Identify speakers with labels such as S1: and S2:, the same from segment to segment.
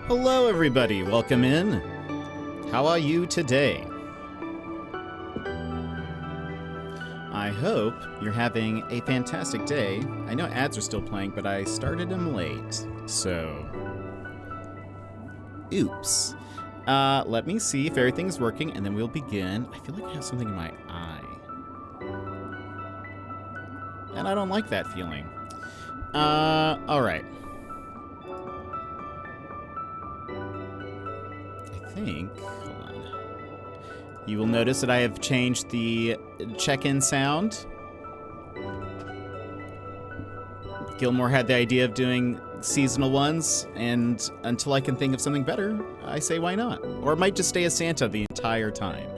S1: Hello everybody, welcome in. How are you today? I hope you're having a fantastic day. I know ads are still playing, but I started them late, so... Oops. Let me see if everything's working, and then we'll begin. I feel like I have something in my eye. And I don't like that feeling. Alright. I think, hold on. You will notice that I have changed the check-in sound. Gilmore had the idea of doing seasonal ones, and until I can think of something better, I say why not? Or it might just stay as Santa the entire time.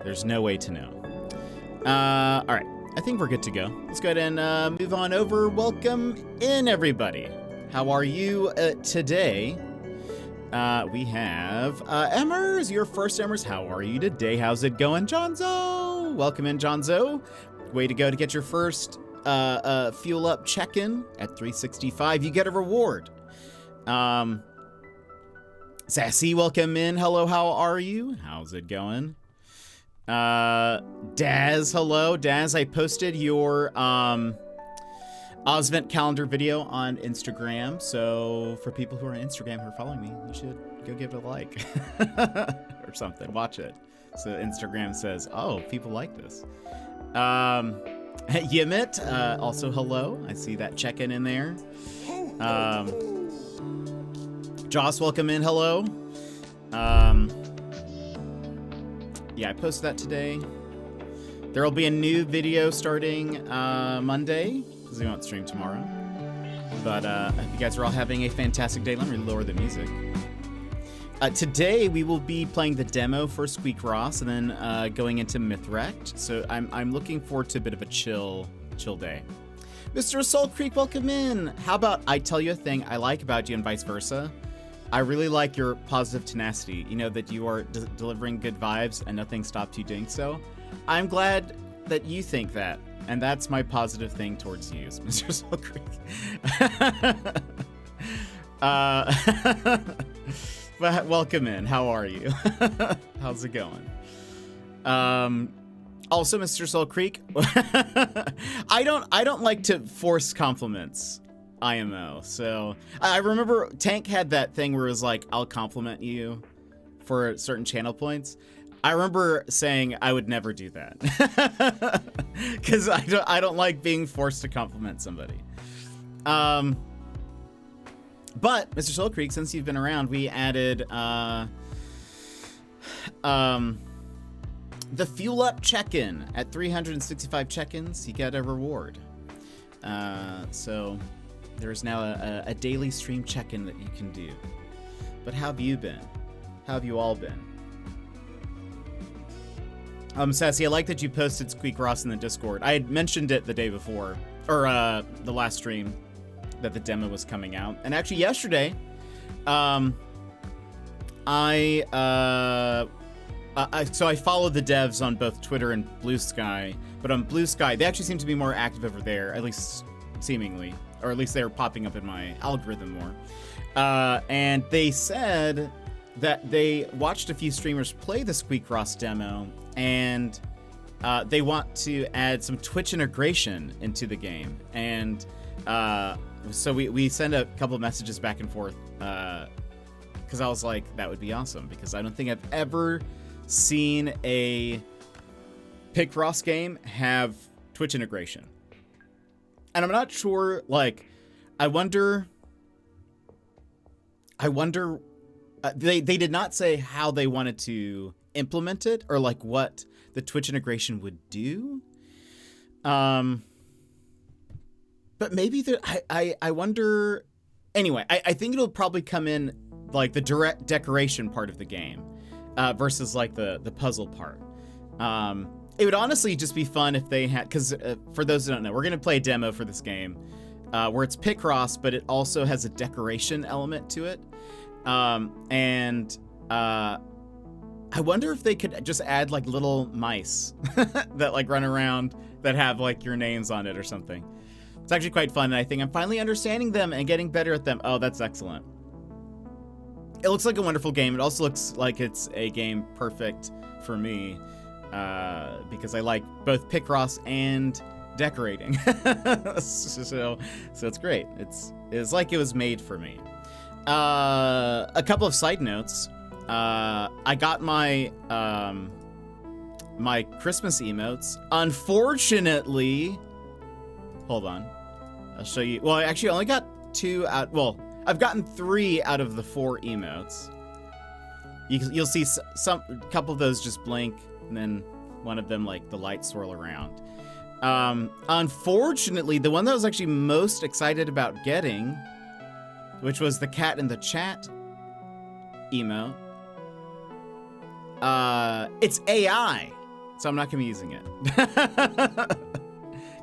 S1: There's no way to know. Alright, I think we're good to go. Let's go ahead and move on over. Welcome in, everybody. How are you today? We have Emmers, your first Emmers. How are you today? How's it going, Johnzo? Welcome in, Johnzo. Way to go to get your first fuel up check-in at 365. You get a reward. Sassy, welcome in. Hello, how are you? How's it going? Daz, hello. Daz, I posted your Osvent calendar video on Instagram, so for people who are on Instagram who are following me, you should go give it a like or something. Watch it. So Instagram says, oh, people like this. Yimit, also hello. I see that check-in in there. Joss, welcome in. Hello. Yeah, I posted that today. There will be a new video starting Monday, because we won't stream tomorrow. But I hope you guys are all having a fantastic day. Let me lower the music. Today we will be playing the demo for Squeak Ross, and then going into Mythwrecked. So I'm looking forward to a bit of a chill day. Mr. Soul Creek, welcome in. How about I tell you a thing I like about you and vice versa? I really like your positive tenacity. You know, that you are delivering good vibes and nothing stopped you doing so. I'm glad that you think that. And that's my positive thing towards you, Mr. Soul Creek. But welcome in. How are you? How's it going? Also, Mr. Soul Creek, I don't like to force compliments, IMO. So I remember Tank had that thing where it was like, I'll compliment you for certain channel points. I remember saying I would never do that because I don't like being forced to compliment somebody. But Mr. Soul Creek, since you've been around, we added the fuel up check-in. At 365 check-ins, you get a reward. So there's now a daily stream check-in that you can do. But how have you been? How have you all been? Sassy, I like that you posted Squeak Ross in the Discord. I had mentioned it the day before, or the last stream, that the demo was coming out. And actually yesterday, so I follow the devs on both Twitter and Blue Sky, but on Blue Sky, they actually seem to be more active over there, at least seemingly, or at least they're popping up in my algorithm more. And they said that they watched a few streamers play the Squeak Ross demo, and they want to add some Twitch integration into the game. And so we sent a couple of messages back and forth, because I was like, that would be awesome, because I don't think I've ever seen a Pick Ross game have Twitch integration. And I'm not sure, like, I wonder, they did not say how they wanted to implement it, or like what the Twitch integration would do. But maybe I wonder, anyway, I think it'll probably come in like the direct decoration part of the game, versus like the puzzle part. It would honestly just be fun if they had, because for those who don't know, we're going to play a demo for this game where it's Pick Ross, but it also has a decoration element to it. And I wonder if they could just add like little mice that like run around that have like your names on it or something. It's actually quite fun, and I think I'm finally understanding them and getting better at them. Oh, that's excellent. it looks like a wonderful game. It also looks like it's a game perfect for me because I like both Picross and decorating. so it's great. It's like it was made for me. A couple of side notes. I got my my Christmas emotes. Unfortunately, hold on. I'll show you. Well, actually, I only got 2 out. Well, I've gotten 3 out of the 4 emotes. You'll see a couple of those just blink, and then one of them, like, the lights swirl around. Unfortunately, the one that I was actually most excited about getting, which was the cat in the chat emote, it's AI, so I'm not gonna be using it.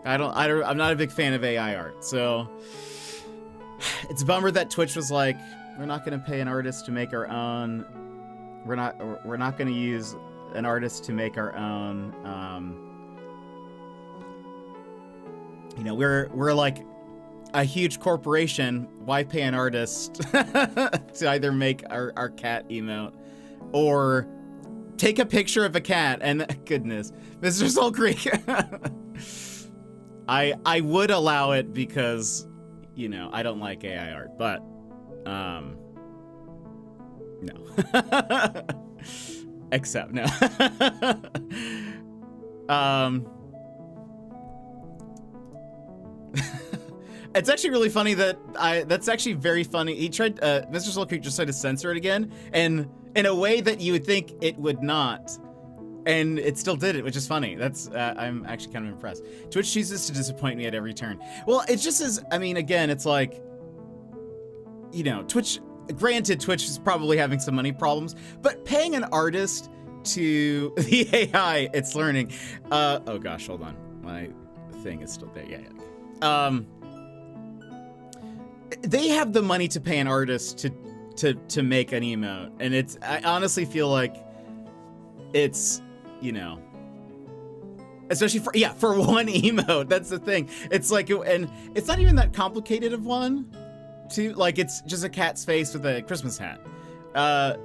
S1: I'm not a big fan of AI art, so it's a bummer that Twitch was like, we're not gonna pay an artist to make our own. We're not gonna use an artist to make our own. You know, we're like a huge corporation. Why pay an artist to either make our cat emote or take a picture of a cat? And goodness, Mr. Soul Creek. I would allow it because, you know, I don't like AI art, but no. Except no. It's actually really funny that that's actually very funny. He tried, Mr. Soul Creek just tried to censor it again, and in a way that you would think it would not. And it still did it, which is funny. That's, I'm actually kind of impressed. Twitch chooses to disappoint me at every turn. Well, it just is, I mean, again, it's like, you know, granted, Twitch is probably having some money problems, but paying an artist to the AI it's learning, oh gosh, hold on. My thing is still there, yeah. They have the money to pay an artist to make an emote, and I honestly feel like it's, you know, especially for one emote. That's the thing. It's like, and it's not even that complicated of one, too. Like, it's just a cat's face with a Christmas hat.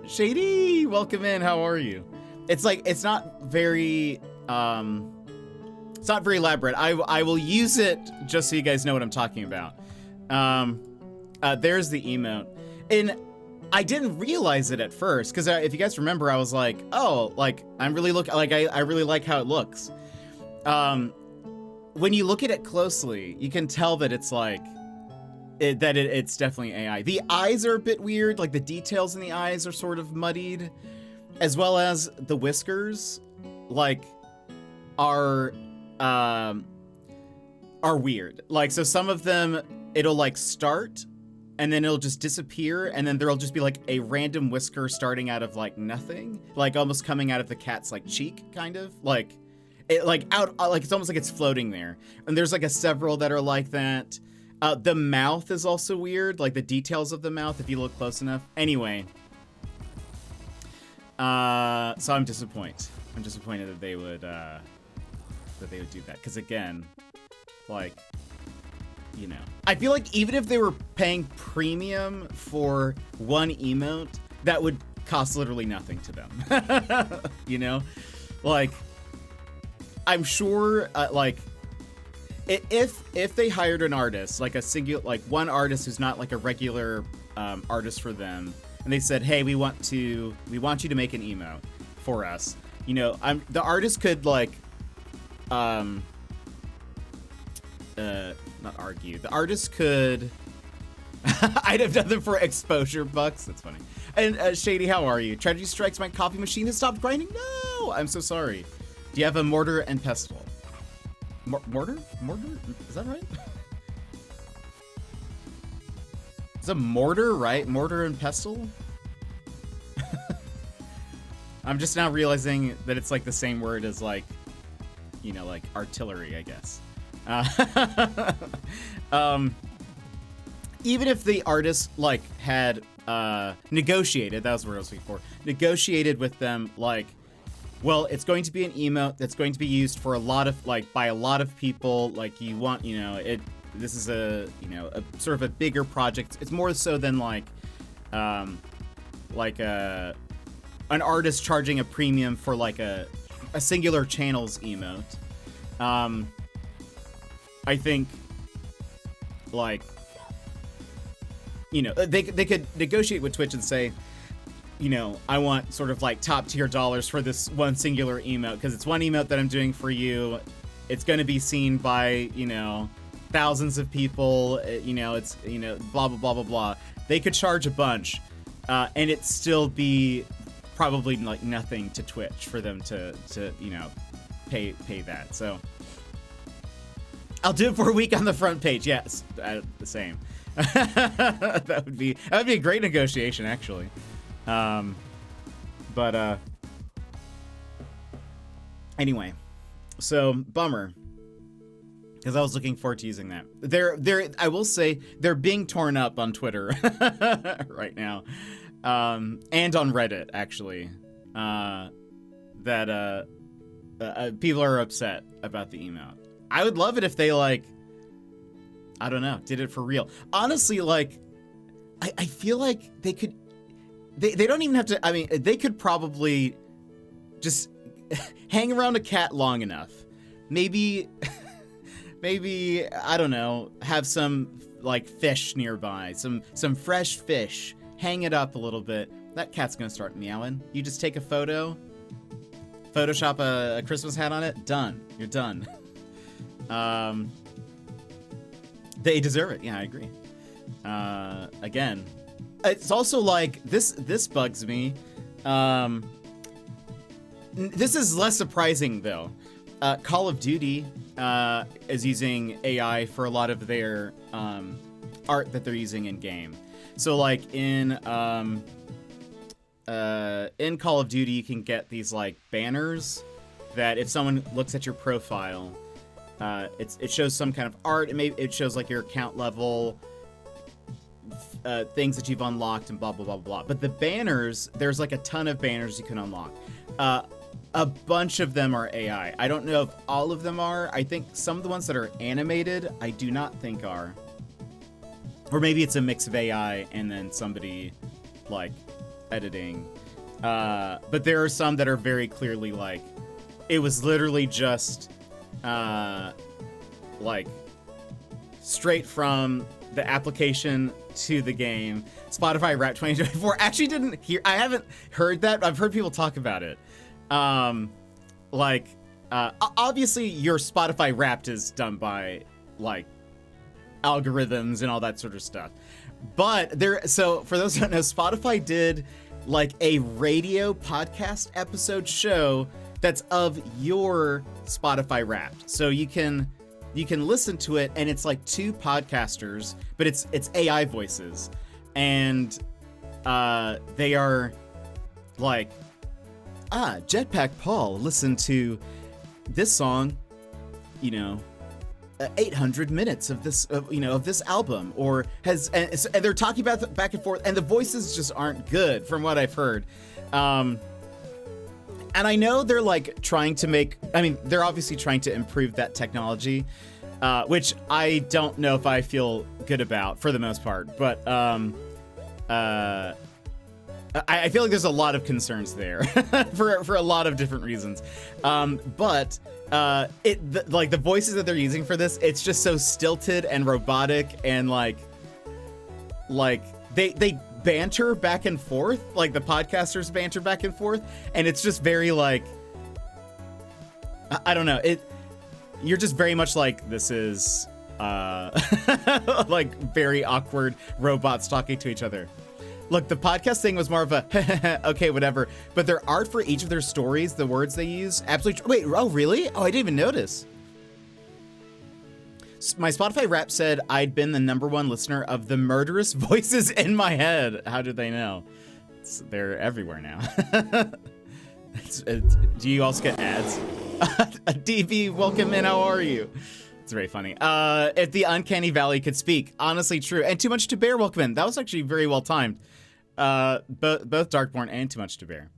S1: Shady, welcome in. How are you? It's like, it's not very elaborate. I will use it just so you guys know what I'm talking about. There's the emote, and I didn't realize it at first, because if you guys remember, I was like, oh, like, I really like how it looks. When you look at it closely, you can tell that it's like, it's definitely AI. The eyes are a bit weird, like the details in the eyes are sort of muddied, as well as the whiskers, like, are weird. Like, so some of them, it'll like start, and then it'll just disappear, and then there'll just be like a random whisker starting out of like nothing, like almost coming out of the cat's like cheek, kind of like it, like out, like it's almost like it's floating there. And there's like several that are like that. The mouth is also weird, like the details of the mouth if you look close enough. Anyway, so I'm disappointed. I'm disappointed that they would do that, because again, like, you know, I feel like even if they were paying premium for one emote, that would cost literally nothing to them. You know, like, I'm sure, like, if they hired an artist, like one artist who's not like a regular artist for them, and they said, hey, we want you to make an emote for us, you know, the artist could like, not argue. The artist could. I'd have done them for exposure bucks. That's funny. And Shady, how are you? Tragedy strikes. My coffee machine has stopped grinding. No, I'm so sorry. Do you have a mortar and pestle? Mortar? Is that right? It's a mortar, right? Mortar and pestle. I'm just now realizing that it's like the same word as like, you know, like artillery, I guess. Even if the artist like had negotiated, that was the word I was looking for, negotiated with them, like, well, it's going to be an emote that's going to be used for a lot of, like, by a lot of people, like, you want, you know, this is a, you know, a sort of a bigger project. It's more so than like an artist charging a premium for like a singular channel's emote. I think like, you know, they could negotiate with Twitch and say, you know, I want sort of like top tier dollars for this one singular emote because it's one emote that I'm doing for you. It's going to be seen by, you know, thousands of people, you know, it's, you know, blah, blah, blah, blah, blah. They could charge a bunch and it still be probably like nothing to Twitch for them to you know, pay that. So I'll do it for a week on the front page. Yes, the same. that would be a great negotiation, actually. Anyway, so bummer, because I was looking forward to using that. I will say they're being torn up on Twitter right now, and on Reddit actually. That people are upset about the emote. I would love it if they like, I don't know, did it for real. Honestly, like, I feel like they could. They don't even have to. I mean, they could probably just hang around a cat long enough. Maybe I don't know. Have some like fish nearby, some fresh fish. Hang it up a little bit. That cat's gonna start meowing. You just take a photo, Photoshop a Christmas hat on it. Done. You're done. They deserve it. Yeah, I agree. Again. It's also like this bugs me. This is less surprising though. Call of Duty is using AI for a lot of their art that they're using in game. So like in Call of Duty, you can get these like banners that if someone looks at your profile, it shows some kind of art. It shows like your account level. Things that you've unlocked and blah, blah, blah, blah. But the banners, there's like a ton of banners you can unlock. A bunch of them are AI. I don't know if all of them are. I think some of the ones that are animated, I do not think are. Or maybe it's a mix of AI and then somebody like editing. But there are some that are very clearly like, it was literally just like straight from the application to the game. Spotify Wrapped 2024. Actually didn't hear, I haven't heard that. I've heard people talk about it. Obviously your Spotify Wrapped is done by like algorithms and all that sort of stuff. But so for those who don't know, Spotify did like a radio podcast episode show that's of your Spotify Wrapped. So you can listen to it, and it's like two podcasters, but it's AI voices, and they are like, jetpackpaul, listen to this song, 800 minutes of this, of this album, or and they're talking about back and forth, and the voices just aren't good from what I've heard. And I know they're like they're obviously trying to improve that technology, which I don't know if I feel good about for the most part, but I feel like there's a lot of concerns there for a lot of different reasons. But the voices that they're using for this, it's just so stilted and robotic, and like they banter back and forth, like the podcasters banter back and forth, and it's just very like, I don't know, you're just very much like, this is like very awkward robots talking to each other. Look, the podcast thing was more of a okay, whatever, but their art for each of their stories, the words they use, absolutely. Wait, oh really? Oh, I didn't even notice. My Spotify Wrapped said I'd been the #1 listener of the murderous voices in my head. How did they know? They're everywhere now. Do you also get ads? DB, welcome in. How are you? It's very funny. If the Uncanny Valley could speak, honestly true. And Too Much to Bear, welcome in. That was actually very well timed. Both Darkborn and Too Much to Bear.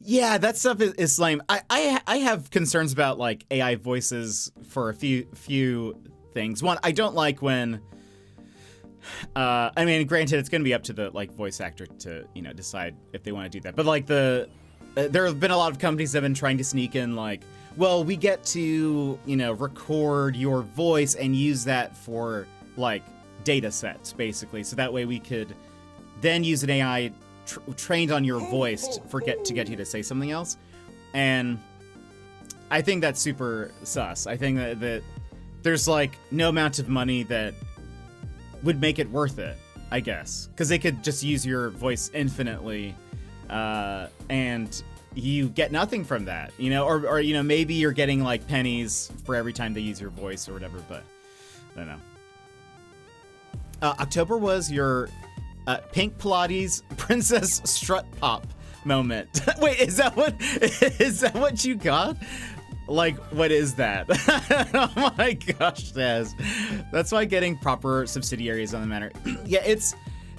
S1: Yeah, that stuff is lame. I have concerns about like AI voices for a few things. One, I don't like when I mean, granted, it's going to be up to the like voice actor to, you know, decide if they want to do that. But like there have been a lot of companies that have been trying to sneak in like, well, we get to, you know, record your voice and use that for like data sets, basically. So that way we could then use an AI trained on your voice to get you to say something else. And I think that's super sus. I think that there's like no amount of money that would make it worth it, I guess, because they could just use your voice infinitely, and you get nothing from that, you know, or you know, maybe you're getting like pennies for every time they use your voice or whatever, but I don't know. October was your Pink Pilates Princess Strut Pop moment. Wait, is that what you got? Like, what is that? Oh my gosh, that's why getting proper subsidiaries on the matter. Yeah,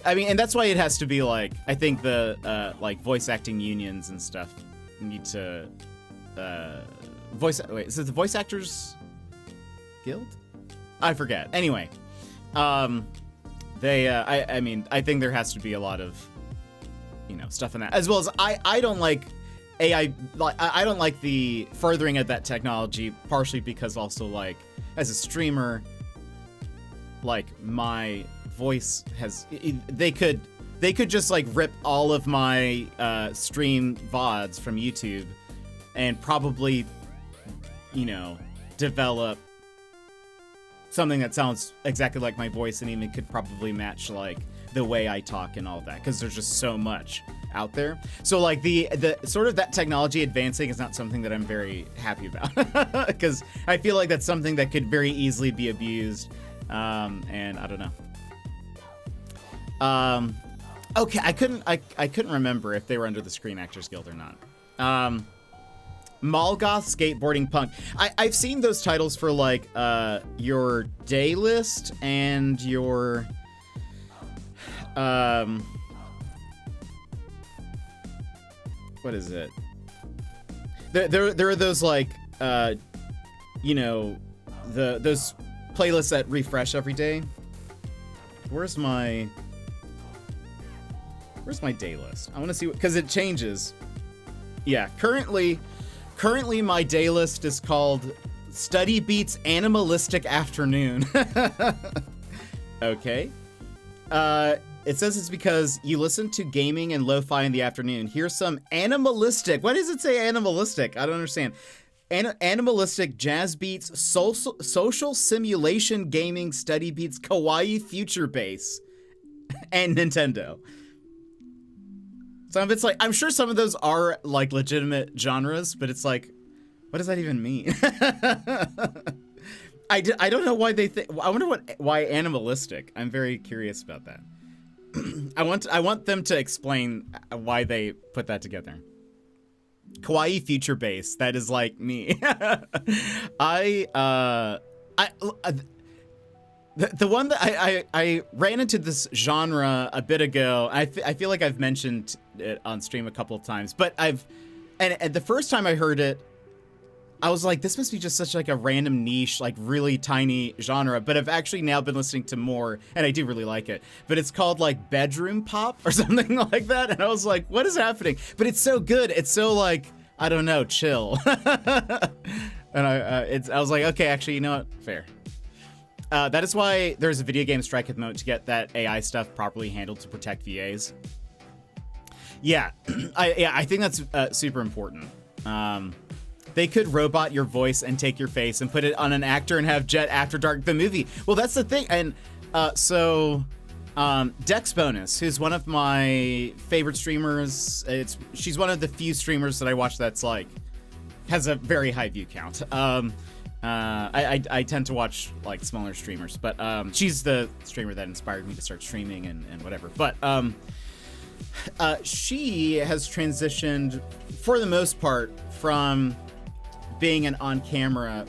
S1: I mean, and that's why it has to be like, I think the like voice acting unions and stuff need to is it the Voice Actors Guild? I forget. Anyway, I mean, I think there has to be a lot of, you know, stuff in that, as well as I don't like AI, like I don't like the furthering of that technology, partially because also like as a streamer, like my voice has, they could just like rip all of my stream VODs from YouTube and probably, you know, develop something that sounds exactly like my voice and even could probably match like the way I talk and all that, because there's just so much out there. So like the sort of that technology advancing is not something that I'm very happy about, because I feel like that's something that could very easily be abused, and I don't know. Okay, I couldn't remember if they were under the Screen Actors Guild or not. Malgoth Skateboarding Punk. I've seen those titles for like your day list and your what is it? There are those like you know, those playlists that refresh every day. Where's my day list? I want to see what, because it changes. Yeah, currently my day list is called Study Beats Animalistic Afternoon. Okay. It says it's because you listen to gaming and lo-fi in the afternoon. Here's some animalistic. Why does it say animalistic? I don't understand. Animalistic jazz beats, social simulation gaming, study beats, kawaii future bass, and Nintendo. Some of it's like, I'm sure some of those are like legitimate genres, but it's like, what does that even mean? I don't know why they think. I wonder why animalistic. I'm very curious about that. I want them to explain why they put that together. Kawaii future bass. That is like me. The one that I ran into this genre a bit ago. I feel like I've mentioned it on stream a couple of times, but and the first time I heard it, I was like, this must be just such like a random niche, like really tiny genre, but I've actually now been listening to more, and I do really like it. But it's called like bedroom pop or something like that, and I was like, what is happening? But it's so good. It's so like, I don't know, chill. And I was like, okay, actually, you know what? Fair. That is why there's a video game strike at the moment to get that AI stuff properly handled to protect VAs. Yeah, I think that's super important. They could robot your voice and take your face and put it on an actor and have Jet After Dark the movie. Well, that's the thing. And Dex Bonus, who's one of my favorite streamers. She's one of the few streamers that I watch that's like has a very high view count. I tend to watch like smaller streamers, but she's the streamer that inspired me to start streaming and whatever. But she has transitioned for the most part from being an on-camera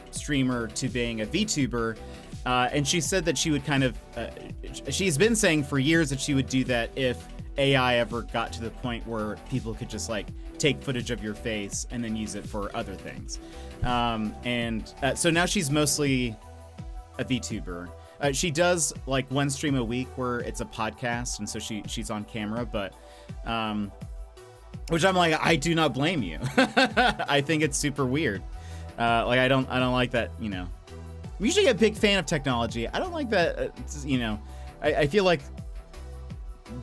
S1: streamer to being a VTuber, and she said that she would kind of she's been saying for years that she would do that if AI ever got to the point where people could just like take footage of your face and then use it for other things, so now she's mostly a VTuber, She does like one stream a week where it's a podcast, and so she's on camera, but which I'm like, I do not blame you. I think it's super weird. Like I don't like that, you know. I'm usually a big fan of technology. I don't like that, you know. I feel like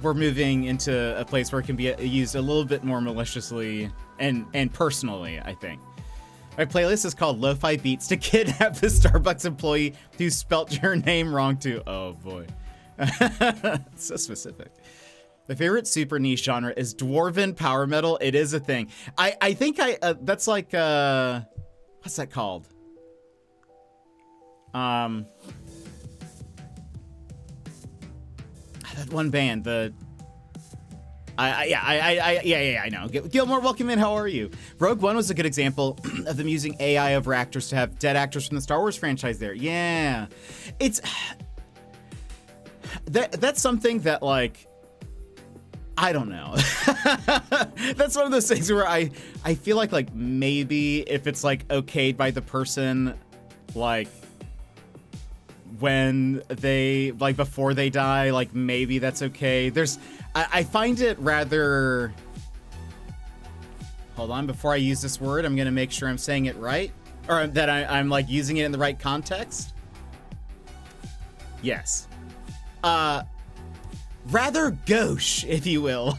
S1: we're moving into a place where it can be used a little bit more maliciously and personally, I think. My playlist is called Lo-Fi Beats to Kidnap the Starbucks Employee Who Spelt Your Name Wrong Too. Oh boy. So specific. My favorite super niche genre is Dwarven Power Metal. It is a thing. I think that's like, what's that called? That one band, I know. Gilmore, welcome in. How are you? Rogue One was a good example of them using AI over actors to have dead actors from the Star Wars franchise there. Yeah, it's that's something that, like, I don't know. That's one of those things where I feel like maybe if it's like okayed by the person, like when they, like, before they die, like maybe that's okay. I find it rather, hold on, before I use this word, I'm gonna make sure I'm saying it right, or that I'm like using it in the right context. Yes. Rather gauche, if you will.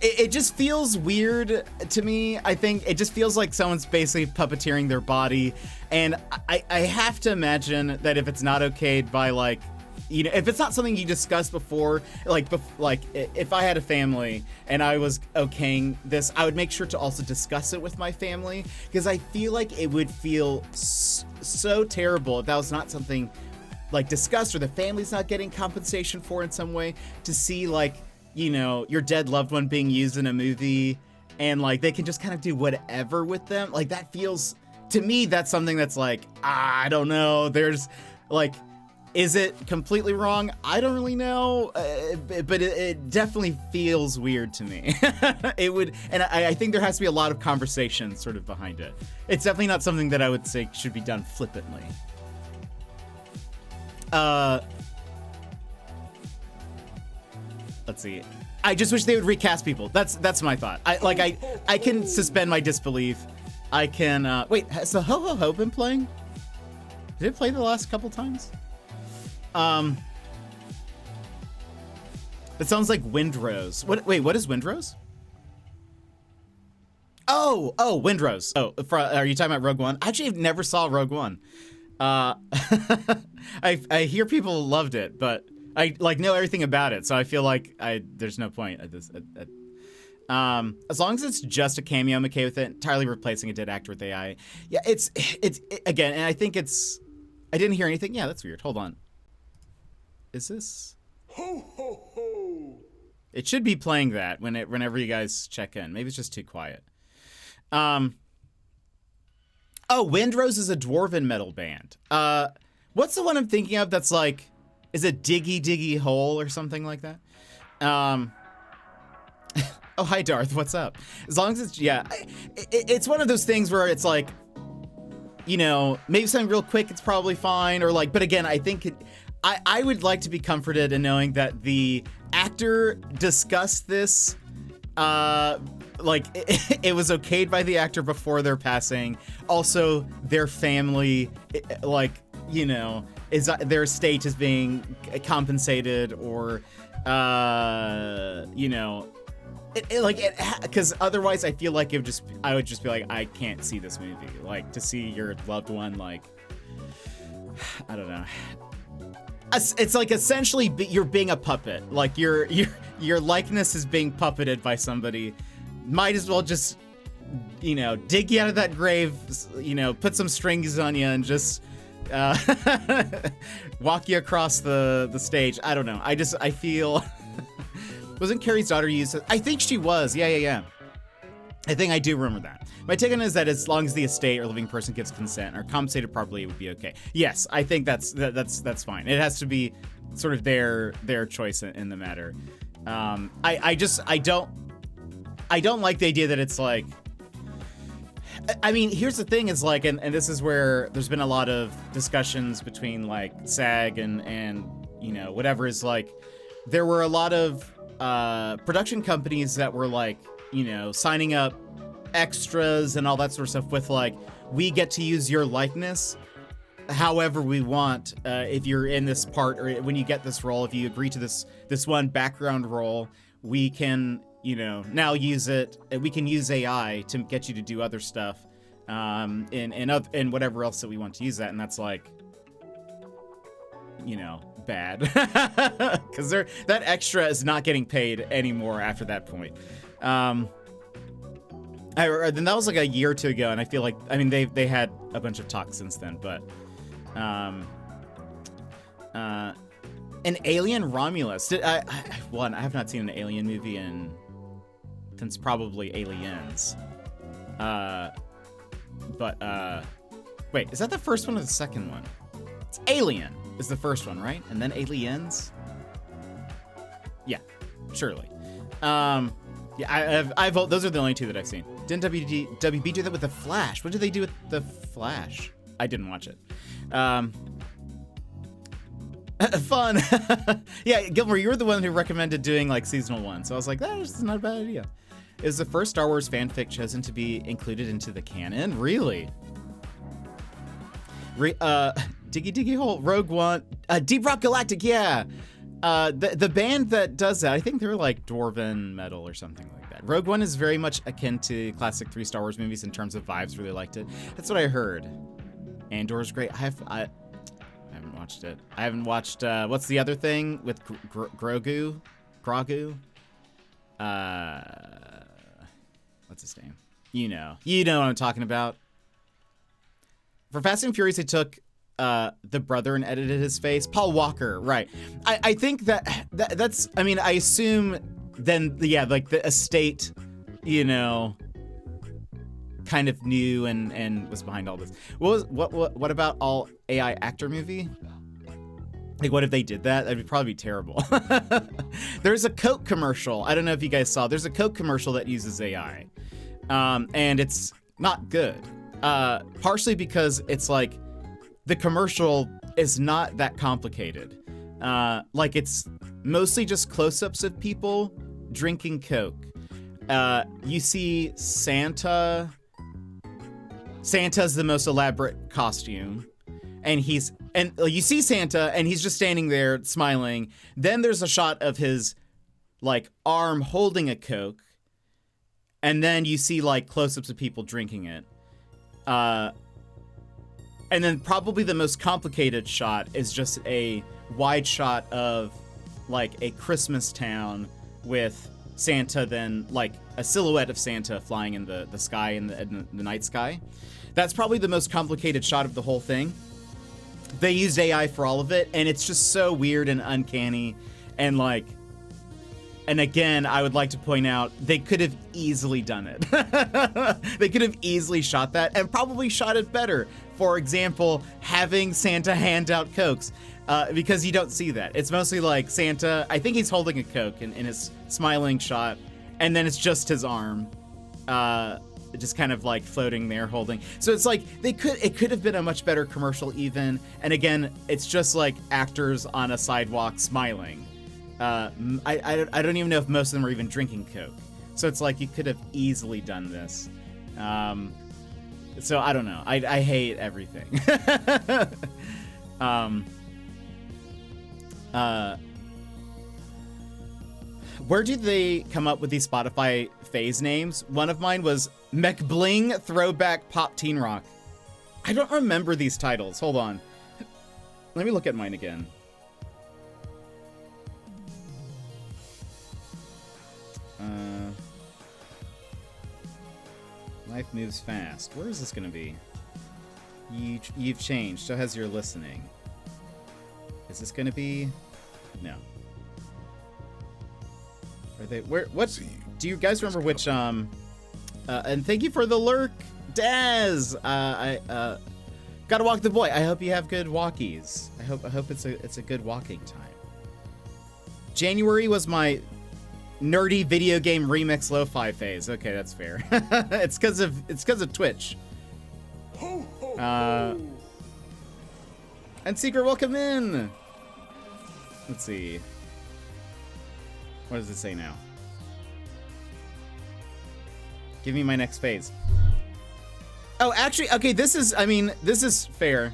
S1: It just feels weird to me. I think it just feels like someone's basically puppeteering their body, and I have to imagine that if it's not okayed by, like, you know, if it's not something you discussed before, like if I had a family and I was okaying this, I would make sure to also discuss it with my family, because I feel like it would feel so terrible if that was not something like discussed, or the family's not getting compensation for in some way, to see, like, you know, your dead loved one being used in a movie and like they can just kind of do whatever with them. Like, that feels, to me, that's something that's like, I don't know. There's like, is it completely wrong? I don't really know, but it definitely feels weird to me. It would, and I think there has to be a lot of conversation sort of behind it. It's definitely not something that I would say should be done flippantly. Let's see. I just wish they would recast people. That's my thought. I can suspend my disbelief. I can, wait, has the Ho Ho Ho been playing? Did it play the last couple times? It sounds like Windrose. Wait, what is Windrose? Oh, Windrose. Oh, are you talking about Rogue One? I actually never saw Rogue One. I hear people loved it, but I like know everything about it, so I feel like there's no point at this. As long as it's just a cameo, I'm okay with it. Entirely replacing a dead actor with AI. Yeah, it's again, and I think it's. I didn't hear anything. Yeah, that's weird. Hold on. Is this? Ho ho ho! It should be playing that whenever you guys check in. Maybe it's just too quiet. Oh, Windrose is a dwarven metal band. What's the one I'm thinking of that's like, is it Diggy Diggy Hole or something like that? Oh, hi Darth, what's up? As long as it's, yeah, it's one of those things where it's like, you know, maybe something real quick, it's probably fine, or like, but again, I think I would like to be comforted in knowing that the actor discussed this, like it was okayed by the actor before their passing. Also, their family, like, you know, is their estate is being compensated, or, you know, because otherwise I feel like I would just be like, I can't see this movie. Like, to see your loved one, like, I don't know. It's like essentially you're being a puppet. Like your likeness is being puppeted by somebody. Might as well just, you know, dig you out of that grave, you know, put some strings on you and just walk you across the stage. I don't know. I feel wasn't Carrie's daughter used? I think she was. Yeah. I think I do remember that. My take on it is that as long as the estate or living person gives consent or compensated properly, it would be okay. Yes, I think that's fine. It has to be sort of their choice in the matter. I don't like the idea that it's like, I mean, here's the thing is like, and this is where there's been a lot of discussions between like SAG and you know, whatever is like, there were a lot of production companies that were like, you know, signing up extras and all that sort of stuff with like, we get to use your likeness however we want. If you're in this part or when you get this role, if you agree to this one background role, we can, you know, now use it. We can use AI to get you to do other stuff, and whatever else that we want to use that. And that's like, you know, bad, because that extra is not getting paid anymore after that point. Then that was like a year or two ago, and I feel like, I mean, they had a bunch of talks since then, but an Alien Romulus. I have not seen an Alien movie since probably Aliens. Wait, is that the first one or the second one? It's Alien is the first one, right? And then Aliens? Yeah, surely. Yeah, I've those are the only two that I've seen. Didn't WB do that with The Flash? What did they do with The Flash? I didn't watch it. Fun. Yeah, Gilmore, you were the one who recommended doing like seasonal one, so I was like, that is not a bad idea. Is the first Star Wars fanfic chosen to be included into the canon? Really? Diggy Hole, Rogue One, Deep Rock Galactic, yeah. The band that does that, I think they're like Dwarven Metal or something like that. Rogue One is very much akin to classic 3 Star Wars movies in terms of vibes. Really liked it. That's what I heard. Andor's great. I haven't watched it. I haven't watched, what's the other thing with Grogu? What's his name? You know what I'm talking about. For Fast and Furious, they took the brother and edited his face. Paul Walker, right. I think that's, I mean, I assume then, yeah, like the estate, you know, kind of knew and was behind all this. What about all AI actor movie? Like, what if they did that? That'd probably be terrible. There's a Coke commercial. I don't know if you guys saw. There's a Coke commercial that uses AI. And it's not good. Partially because it's like, the commercial is not that complicated. Like, it's mostly just close-ups of people drinking Coke. You see Santa. Santa's the most elaborate costume. And you see Santa, and he's just standing there smiling. Then there's a shot of his, like, arm holding a Coke. And then you see, like, close-ups of people drinking it. And then probably the most complicated shot is just a wide shot of, like, a Christmas town with Santa, then, like, a silhouette of Santa flying in the sky, in the night sky. That's probably the most complicated shot of the whole thing. They used AI for all of it, and it's just so weird and uncanny. And, like, and again, I would like to point out, they could have easily done it. They could have easily shot that and probably shot it better. For example, having Santa hand out Cokes, because you don't see that. It's mostly like Santa, I think he's holding a Coke in his smiling shot, and then it's just his arm, just kind of like floating there holding. So it's like, it could have been a much better commercial even. And again, it's just like actors on a sidewalk smiling. I don't even know if most of them are even drinking Coke. So it's like, you could have easily done this. So I don't know. I hate everything. Where did they come up with these Spotify phase names? One of mine was McBling Throwback Pop Teen Rock. I don't remember these titles. Hold on. Let me look at mine again. Life moves fast. Where is this gonna be? You've changed. So has your listening. Is this gonna be? No. Are they? Where? What? Do you guys remember which? And thank you for the lurk, Daz. Gotta walk the boy. I hope you have good walkies. I hope it's a good walking time. January was my nerdy video game remix lo-fi phase. Okay, that's fair. it's because of Twitch. And Secret, welcome in. Let's see. What does it say now? Give me my next phase. Oh, actually, okay, this is fair.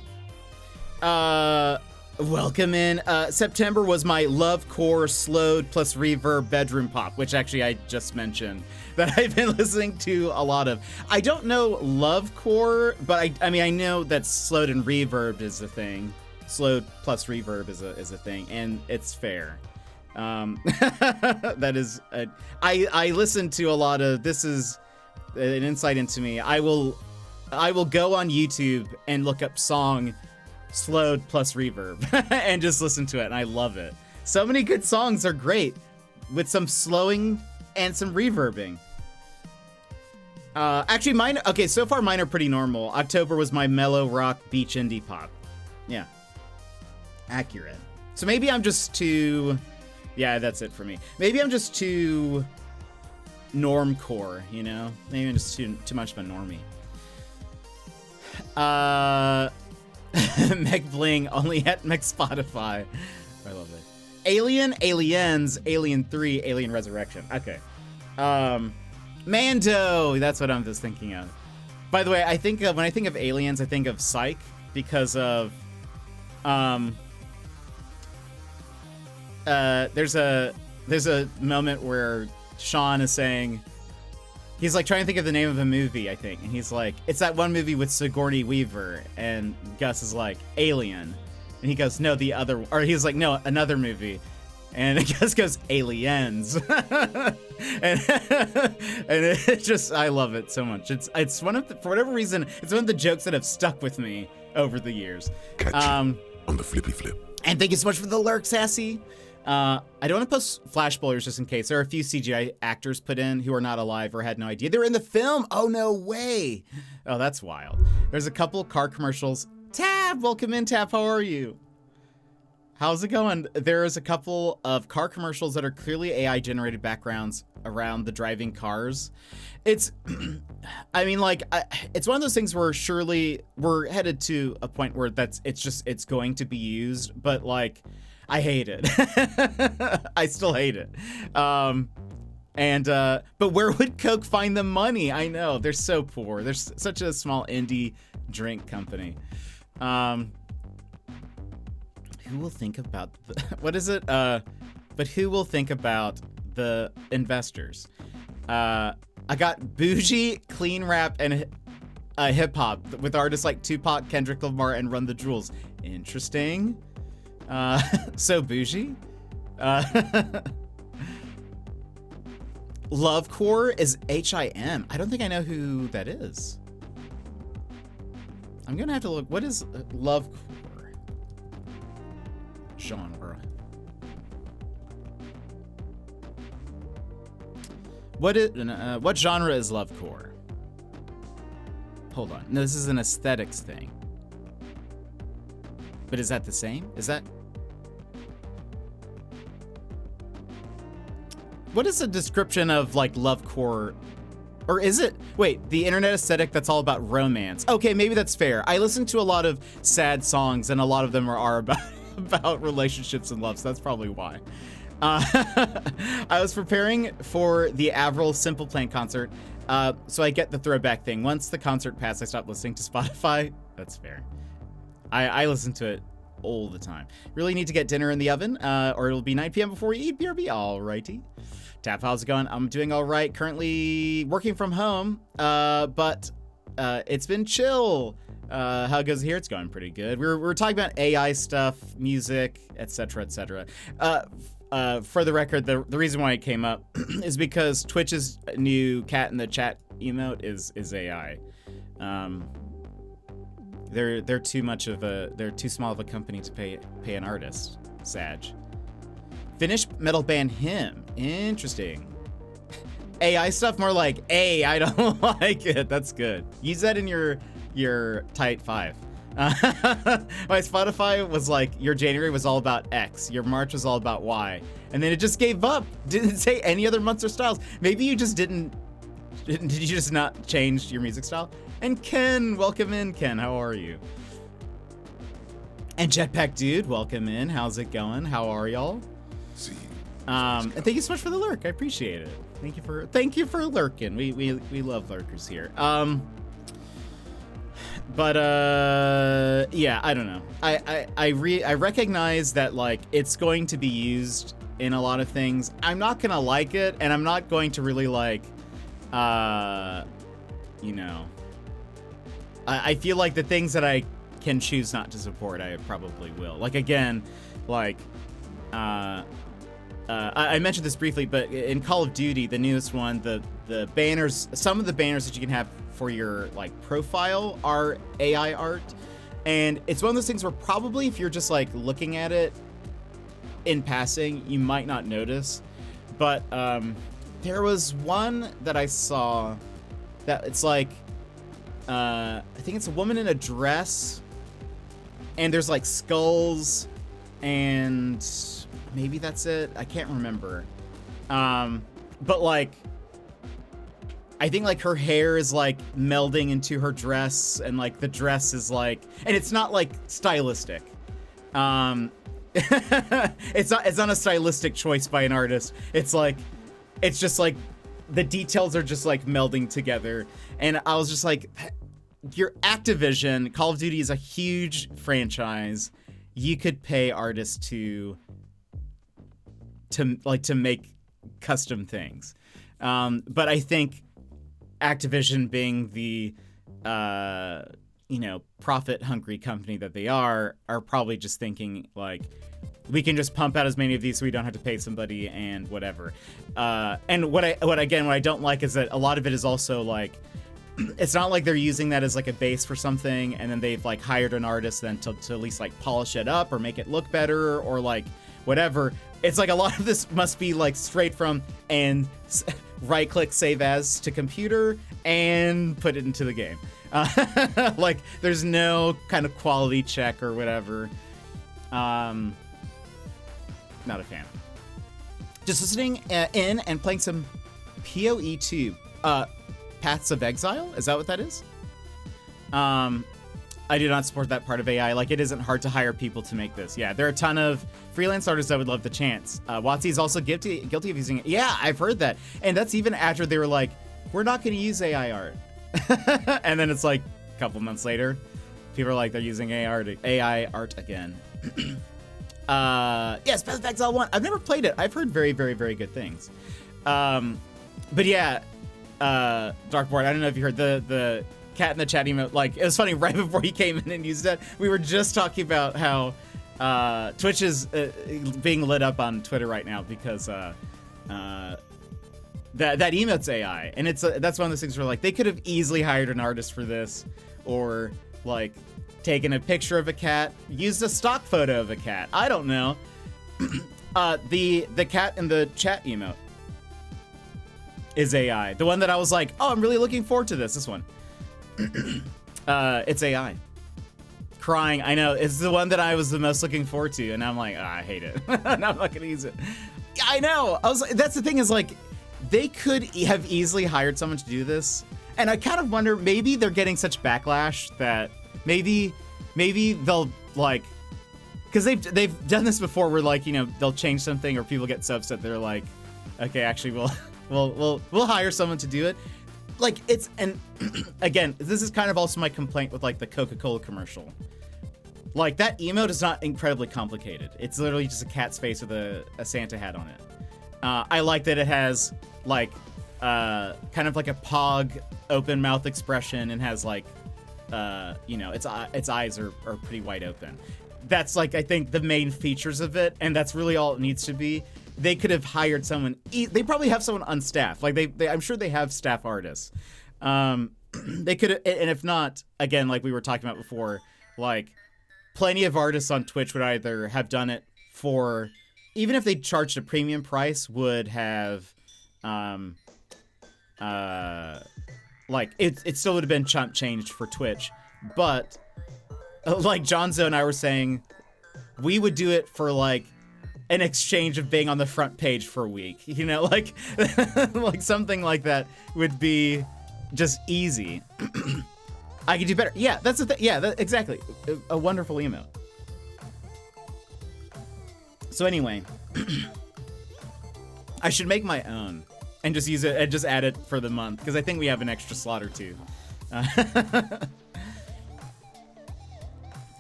S1: Welcome in. September was my Lovecore slowed plus reverb bedroom pop, which actually I just mentioned that I've been listening to a lot of. I don't know Lovecore, but I mean I know that slowed and reverb is a thing. Slowed plus reverb is a thing, and it's fair. That is I listen to a lot of. This is an insight into me. I will go on YouTube and look up song slowed plus reverb and just listen to it, and I love it. So many good songs are great with some slowing and some reverbing. Actually mine, okay, so far mine are pretty normal. October was my mellow rock beach indie pop. Yeah, accurate. So maybe I'm just too, yeah, that's it for me. Maybe I'm just too normcore, you know? Maybe I'm just too much of a normie. Meg Bling only at Meg Spotify. I love it. Alien, Aliens, Alien 3, Alien Resurrection. Okay. Mando, that's what I'm just thinking of. By the way, I think when I think of aliens, I think of Psych because of there's a moment where Sean is saying, he's like trying to think of the name of a movie, I think, and he's like, it's that one movie with Sigourney Weaver, and Gus is like, Alien, and he goes, no, the other, or he's like, no, another movie, and Gus goes, Aliens, and it just, I love it so much. It's one of the, for whatever reason, it's one of the jokes that have stuck with me over the years.
S2: Catch on the flippy flip.
S1: And thank you so much for the lurk, Sassy. I don't want to post flash spoilers just in case. There are a few CGI actors put in who are not alive or had no idea they were in the film. Oh, no way. Oh, that's wild. There's a couple car commercials. Tab, welcome in, Tab. How are you? How's it going? There's a couple of car commercials that are clearly AI generated backgrounds around the driving cars. It's, I mean, like, it's one of those things where surely we're headed to a point where it's going to be used, but like, I hate it. I still hate it. But where would Coke find the money? I know, they're so poor. They're such a small indie drink company. Who will think about what is it? But who will think about the investors? I got bougie, clean rap, and hip hop with artists like Tupac, Kendrick Lamar, and Run the Jewels. Interesting. So bougie. Lovecore is HIM. I don't think I know who that is. I'm gonna have to look. What is Lovecore genre? What genre is Lovecore? Hold on. No, this is an aesthetics thing. But is that the same? Is that? What is a description of like Lovecore? Or is it, wait, the internet aesthetic that's all about romance? Okay, maybe that's fair. I listen to a lot of sad songs and a lot of them are about relationships and love, so that's probably why. I was preparing for the Avril Simple Plan concert, so I get the throwback thing. Once the concert passed, I stopped listening to Spotify. That's fair. I listen to it all the time. Really need to get dinner in the oven, or it'll be 9 p.m. before we eat. BRB, alrighty. Tap, how's it going? I'm doing all right. Currently working from home, but it's been chill. How it goes here? It's going pretty good. We're talking about AI stuff, music, etc., etc. For the record, the reason why it came up is because Twitch's new cat in the chat emote is AI. They're too small of a company to pay an artist. Sag. Finnish metal band Him. Interesting. AI stuff, more like, hey, I don't like it. That's good. Use that in your tight 5. My Spotify was like, your January was all about X, your March was all about Y, and then it just gave up. Didn't say any other months or styles. Maybe you just did you just not change your music style? And Ken, welcome in, Ken. How are you? And Jetpack Dude, welcome in. How's it going? How are y'all?
S2: See.
S1: And thank you so much for the lurk. I appreciate it. Thank you for lurking. We love lurkers here. But yeah, I don't know. I recognize that like it's going to be used in a lot of things. I'm not gonna like it, and I'm not going to really like, you know. I feel like the things that I can choose not to support, I probably will. Like again, like I mentioned this briefly, but in Call of Duty, the newest one, the banners, some of the banners that you can have for your like profile are AI art, and it's one of those things where probably if you're just like looking at it in passing, you might not notice. But there was one that I saw that it's like I think it's a woman in a dress, and there's like skulls, and maybe that's it. I can't remember. But like, I think like her hair is like melding into her dress, and like the dress is like, and it's not like stylistic. It's not a stylistic choice by an artist. It's like, it's just like the details are just like melding together. And I was just like, your Activision, Call of Duty is a huge franchise. You could pay artists to make custom things. But I think Activision, being the profit-hungry company that they are probably just thinking like, we can just pump out as many of these so we don't have to pay somebody and whatever. And what I don't like is that a lot of it is also like, it's not like they're using that as like a base for something, and then they've like hired an artist then to at least like polish it up or make it look better or like whatever. It's like a lot of this must be like straight from and right click save as to computer and put it into the game. Like there's no kind of quality check or whatever. Not a fan. Just listening in and playing some PoE 2. Paths of Exile? Is that what that is? I do not support that part of AI. Like, it isn't hard to hire people to make this. Yeah, there are a ton of freelance artists that would love the chance. WotC is also guilty of using it. Yeah, I've heard that. And that's even after they were like, we're not going to use AI art. And then it's like a couple months later, people are like, they're using AI art again. Yes, Paths of Exile 1. I've never played it. I've heard very, very, very good things. But yeah, Darkboard, I don't know if you heard the cat in the chat emote. Like, it was funny, right before he came in and used that, we were just talking about how Twitch is being lit up on Twitter right now because that emote's AI, and it's that's one of those things where like they could have easily hired an artist for this, or like taken a picture of a cat, used a stock photo of a cat. I don't know. The cat in the chat emote is AI. The one that I was like, oh, I'm really looking forward to this one. It's AI. Crying, I know. It's the one that I was the most looking forward to, and I'm like, oh, I hate it. And I'm not gonna use it. I know. I was like, that's the thing is like, they could have easily hired someone to do this, and I kind of wonder, maybe they're getting such backlash that maybe they'll like, because they've done this before, where like, you know, they'll change something or people get so upset they're like, okay, actually we'll hire someone to do it. Like, it's, and again, this is kind of also my complaint with like the Coca-Cola commercial. Like, that emote is not incredibly complicated. It's literally just a cat's face with a Santa hat on it. I like that it has like kind of like a pog open mouth expression, and has like you know, its eyes are pretty wide open. That's like, I think, the main features of it, and that's really all it needs to be. They could have hired someone. They probably have someone on staff. Like they I'm sure they have staff artists. They could, and if not, again, like we were talking about before, like plenty of artists on Twitch would either have done it for, even if they charged a premium price, would have, like it still would have been chump changed for Twitch, but like Jonzo and I were saying, we would do it for like an exchange of being on the front page for a week, you know, like like something like that would be just easy. I could do better. Yeah, that's the thing. Yeah, exactly. A wonderful emote. So anyway, I should make my own and just use it and just add it for the month because I think we have an extra slot or two.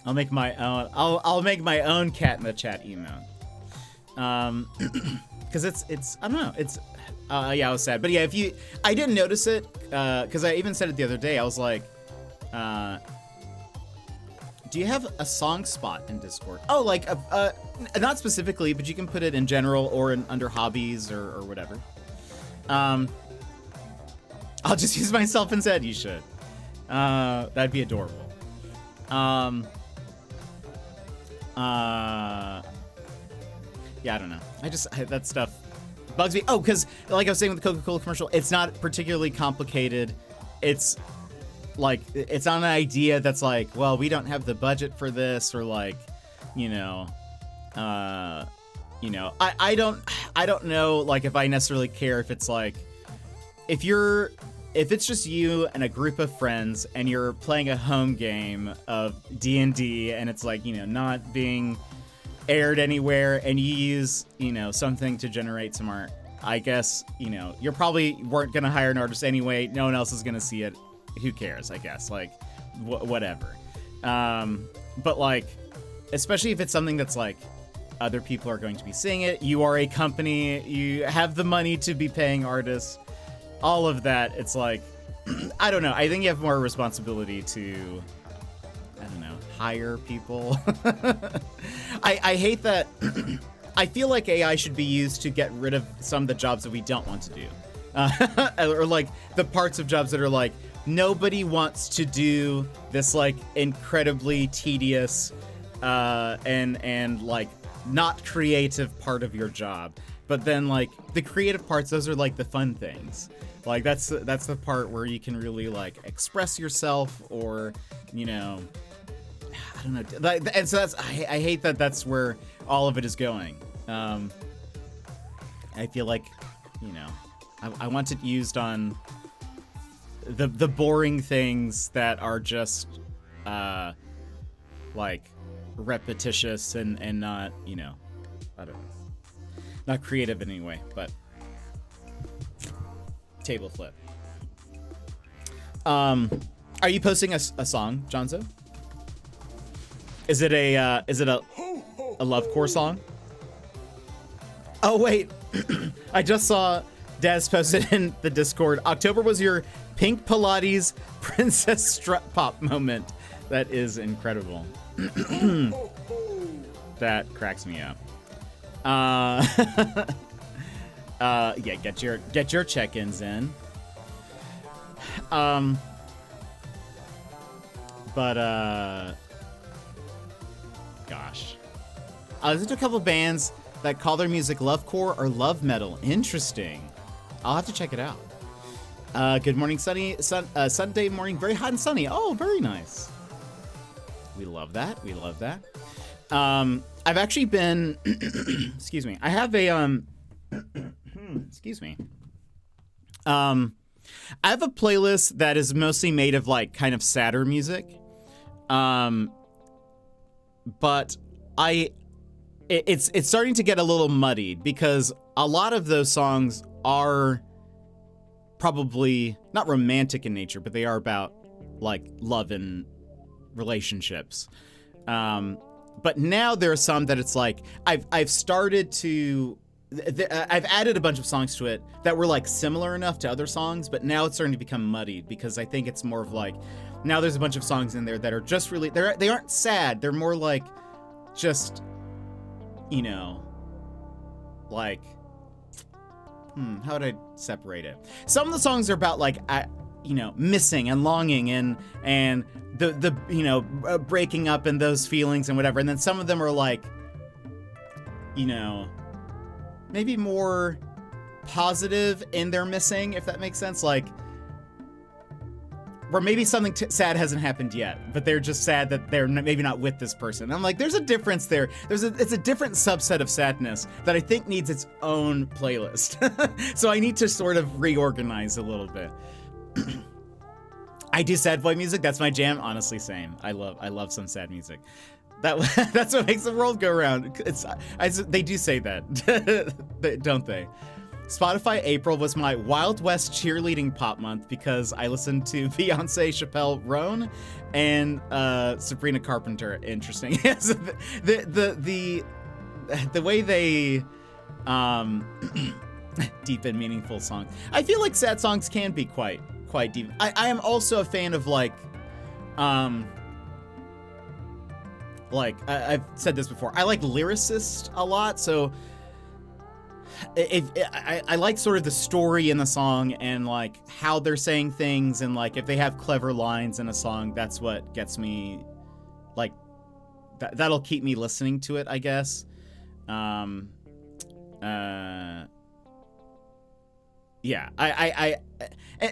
S1: I'll make my own. I'll make my own cat in the chat emote. Because it's I don't know, it's yeah, I was sad, but yeah, I didn't notice it because I even said it the other day. I was like, do you have a song spot in Discord? Oh, like not specifically, but you can put it in general or under hobbies or whatever. I'll just use myself instead. You should. That'd be adorable. Yeah, I don't know. That stuff bugs me. Oh, because like I was saying with the Coca-Cola commercial, it's not particularly complicated. It's like, it's not an idea that's like, well, we don't have the budget for this, or like, I don't know, like, if I necessarily care if it's like, if it's just you and a group of friends and you're playing a home game of D&D and it's like, not being aired anywhere and you use, something to generate some art, I guess, you're probably weren't going to hire an artist anyway. No one else is going to see it. Who cares, I guess, like, whatever. But like, especially if it's something that's like, other people are going to be seeing it. You are a company. You have the money to be paying artists. All of that. It's like, I don't know. I think you have more responsibility to, I don't know, hire people. I hate that. I feel like AI should be used to get rid of some of the jobs that we don't want to do. Or like the parts of jobs that are like, nobody wants to do this like incredibly tedious and like not creative part of your job. But then like the creative parts, those are like the fun things. Like that's the part where you can really like express yourself, or I don't know. And so I hate that that's where all of it is going. I feel like, I want it used on the boring things that are just like repetitious and not, I don't know, not creative in any way. But table flip. Are you posting a song, Jonzo? Is it a lovecore song? Oh wait, I just saw Daz posted in the Discord. October was your Pink Pilates Princess Strut Pop moment. That is incredible. That cracks me up. Yeah, get your check-ins in. Gosh. I listened to a couple bands that call their music lovecore or love metal. Interesting. I'll have to check it out. Good morning, Sunday morning, very hot and sunny. Oh, very nice. We love that. We love that. I've actually been, excuse me. I have a, excuse me. I have a playlist that is mostly made of like kind of sadder music. But it's starting to get a little muddied because a lot of those songs are probably not romantic in nature, but they are about like love and relationships. But now there are some that it's like I've started to I've added a bunch of songs to it that were like similar enough to other songs, but now it's starting to become muddied because I think it's more of like, now there's a bunch of songs in there that are just really, they aren't sad. They're more like just, like, how would I separate it? Some of the songs are about like, missing and longing and the breaking up and those feelings and whatever. And then some of them are like, maybe more positive in their missing, if that makes sense. Like where maybe something sad hasn't happened yet, but they're just sad that they're maybe not with this person. And I'm like, there's a difference there. It's a different subset of sadness that I think needs its own playlist. So I need to sort of reorganize a little bit. I do sad boy music. That's my jam. Honestly, same. I love some sad music. That's what makes the world go round. They do say that, don't they? Spotify April was my Wild West cheerleading pop month because I listened to Beyonce, Chappelle Roan, and Sabrina Carpenter. Interesting. the way they deep and meaningful songs. I feel like sad songs can be quite deep. I am also a fan of I've said this before. I like lyricists a lot, so. I like sort of the story in the song and like how they're saying things, and like if they have clever lines in a song, that's what gets me, like that'll keep me listening to it, I guess. Yeah, I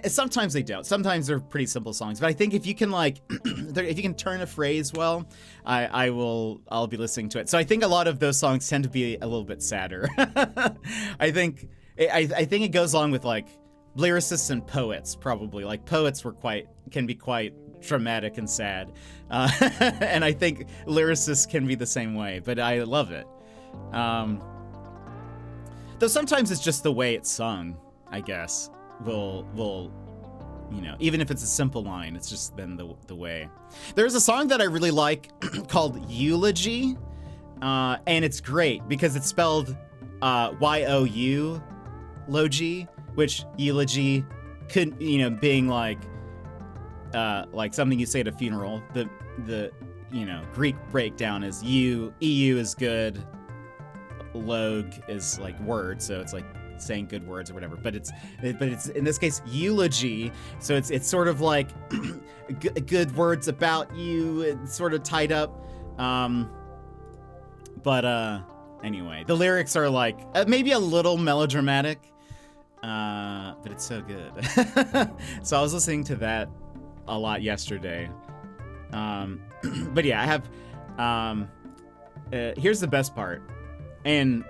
S1: sometimes they don't. Sometimes they're pretty simple songs, but I think if you can if you can turn a phrase well, I'll be listening to it. So I think a lot of those songs tend to be a little bit sadder. I think it goes along with like lyricists and poets, probably. Like poets can be quite dramatic and sad, and I think lyricists can be the same way. But I love it. Though sometimes it's just the way it's sung, I guess, will even if it's a simple line, it's just then the way. There's a song that I really like called Eulogy, and it's great because it's spelled Y-O-U logy, which eulogy could, being like something you say at a funeral. The Greek breakdown is EU is good, log is like word, so it's like saying good words or whatever, but it's in this case eulogy, so it's sort of like good words about you. It's sort of tied up, but anyway, the lyrics are like maybe a little melodramatic, but it's so good. So I was listening to that a lot yesterday, but yeah, I have here's the best part, and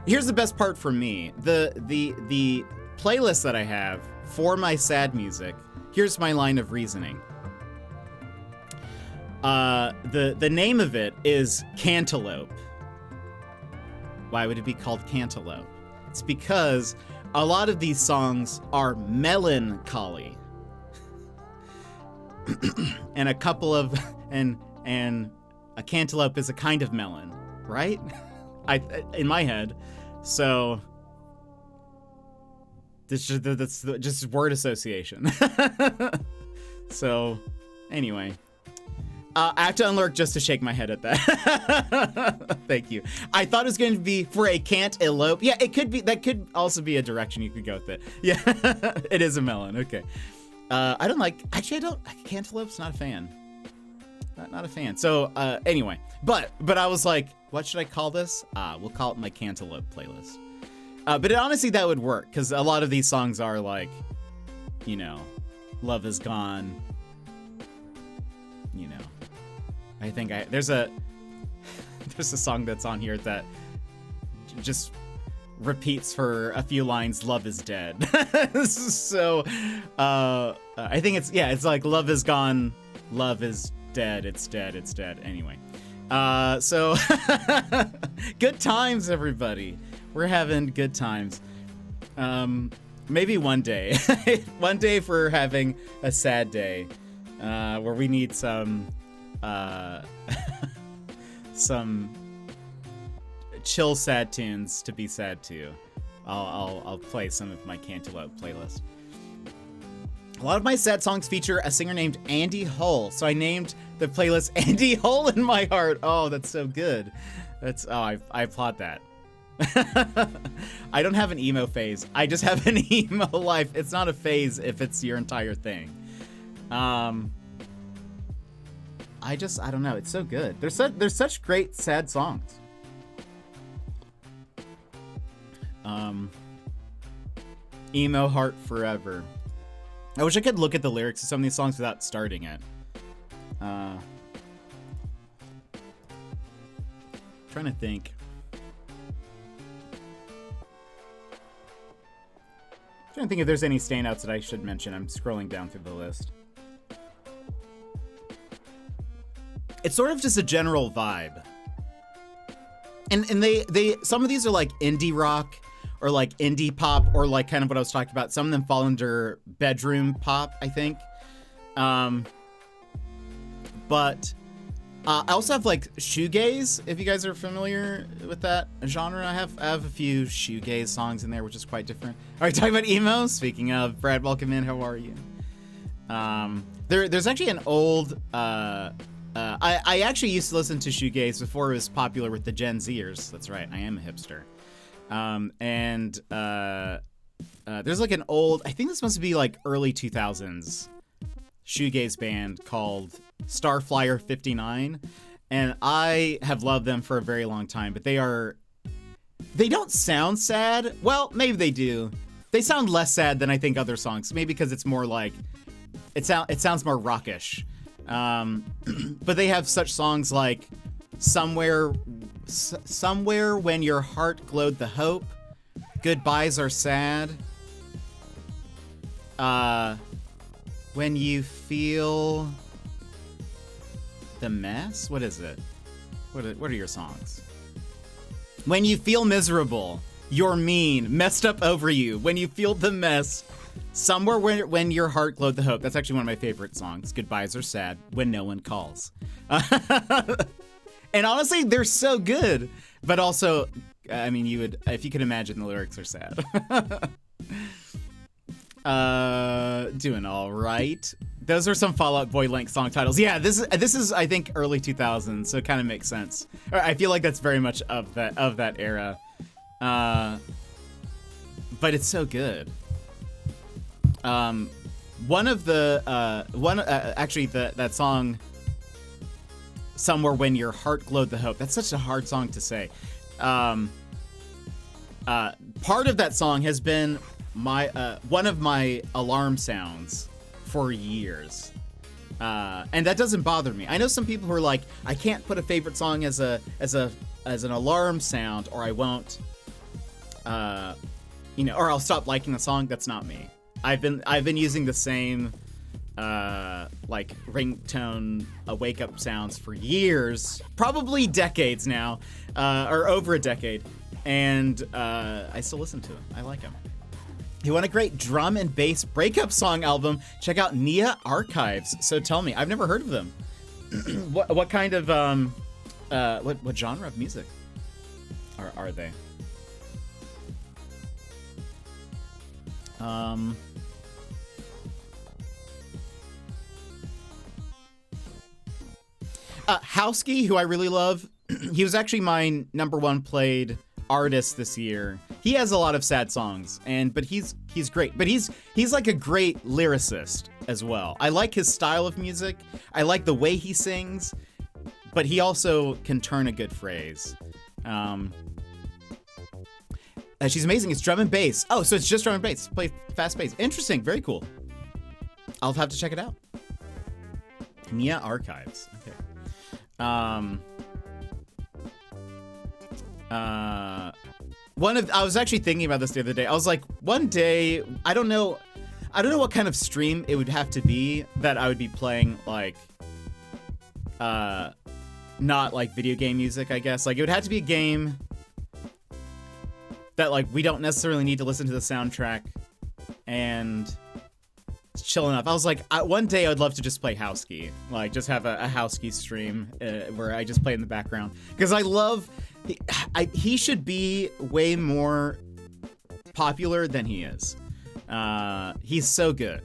S1: here's the best part for me. The playlist that I have for my sad music, here's my line of reasoning. The name of it is Cantaloupe. Why would it be called Cantaloupe? It's because a lot of these songs are melancholy. And a couple of and a cantaloupe is a kind of melon, right? In my head. So that's just word association. So anyway, I have to unlurk just to shake my head at that. Thank you. I thought it was going to be for a can't elope. Yeah, it could be. That could also be a direction you could go with it. Yeah, it is a melon. Okay. I don't like. Actually, I don't. Cantaloupe's not a fan. Not a fan. So anyway, but I was like, what should I call this? We'll call it my Cantaloupe playlist. But honestly, that would work because a lot of these songs are like, love is gone. I think there's a song that's on here that just repeats for a few lines. Love is dead. So I think it's like love is gone. Love is dead. It's dead. It's dead. Anyway. So good times, everybody. We're having good times. Maybe one day, if we're having a sad day, where we need some chill sad tunes to be sad to, I'll play some of my Cantaloupe playlist. A lot of my sad songs feature a singer named Andy Hull, so I named the playlist Andy Hull in My Heart. Oh, that's so good. I applaud that. I don't have an emo phase. I just have an emo life. It's not a phase if it's your entire thing. I don't know. It's so good. There's such great sad songs. Emo heart forever. I wish I could look at the lyrics of some of these songs without starting it. Trying to think. Trying to think if there's any standouts that I should mention. I'm scrolling down through the list. It's sort of just a general vibe. And they some of these are like indie rock or like indie pop or like kind of what I was talking about. Some of them fall under bedroom pop, I think. But I also have like shoegaze, if you guys are familiar with that genre. I have a few shoegaze songs in there, which is quite different. All right, talking about emo. Speaking of, Brad, welcome in. How are you? There's actually an old. I actually used to listen to shoegaze before it was popular with the Gen Zers. That's right, I am a hipster. There's like an old. I think this must be like early 2000s. Shoegaze band called Starflyer 59, and I have loved them for a very long time, but they don't sound sad. Well, maybe they do. They sound less sad than I think other songs, maybe because it's more like it sounds more rockish. But they have such songs like somewhere when your heart glowed the hope, goodbyes are sad, when you feel the mess? What is it? What are your songs? When you feel miserable, you're mean, messed up over you. When you feel the mess, somewhere when your heart glowed the hope. That's actually one of my favorite songs. Goodbyes are sad when no one calls. And honestly, they're so good. But also, I mean, if you could imagine, the lyrics are sad. Doing all right. Those are some Fall Out Boy length song titles. Yeah, this is I think early 2000s, so it kind of makes sense. I feel like that's very much of that era. But it's so good. One of the that song, Somewhere When Your Heart Glowed the Hope. That's such a hard song to say. Part of that song has been one of my alarm sounds for years, and that doesn't bother me. I know some people who are like, I can't put a favorite song as an alarm sound, or I won't, or I'll stop liking the song. That's not me. I've been using the same like ringtone wake up sounds for years, probably decades now, or over a decade, and I still listen to them. I like them. You want a great drum and bass breakup song album? Check out Nia Archives. So tell me, I've never heard of them. What kind of what genre of music are they? Howski, who I really love, he was actually my #1 played artist this year. He has a lot of sad songs, but he's great. But he's like a great lyricist as well. I like his style of music. I like the way he sings, but he also can turn a good phrase. She's amazing. It's drum and bass. Oh, so it's just drum and bass. Play fast bass. Interesting. Very cool. I'll have to check it out. Nia Archives. Okay. I was actually thinking about this the other day. I was like, one day, I don't know what kind of stream it would have to be that I would be playing, like, not like video game music, I guess. Like, it would have to be a game that, like, we don't necessarily need to listen to the soundtrack and it's chill enough. I was like, one day I'd love to just play Howski, like, just have a Howski stream where I just play in the background, because I love. He should be way more popular than he is. He's so good.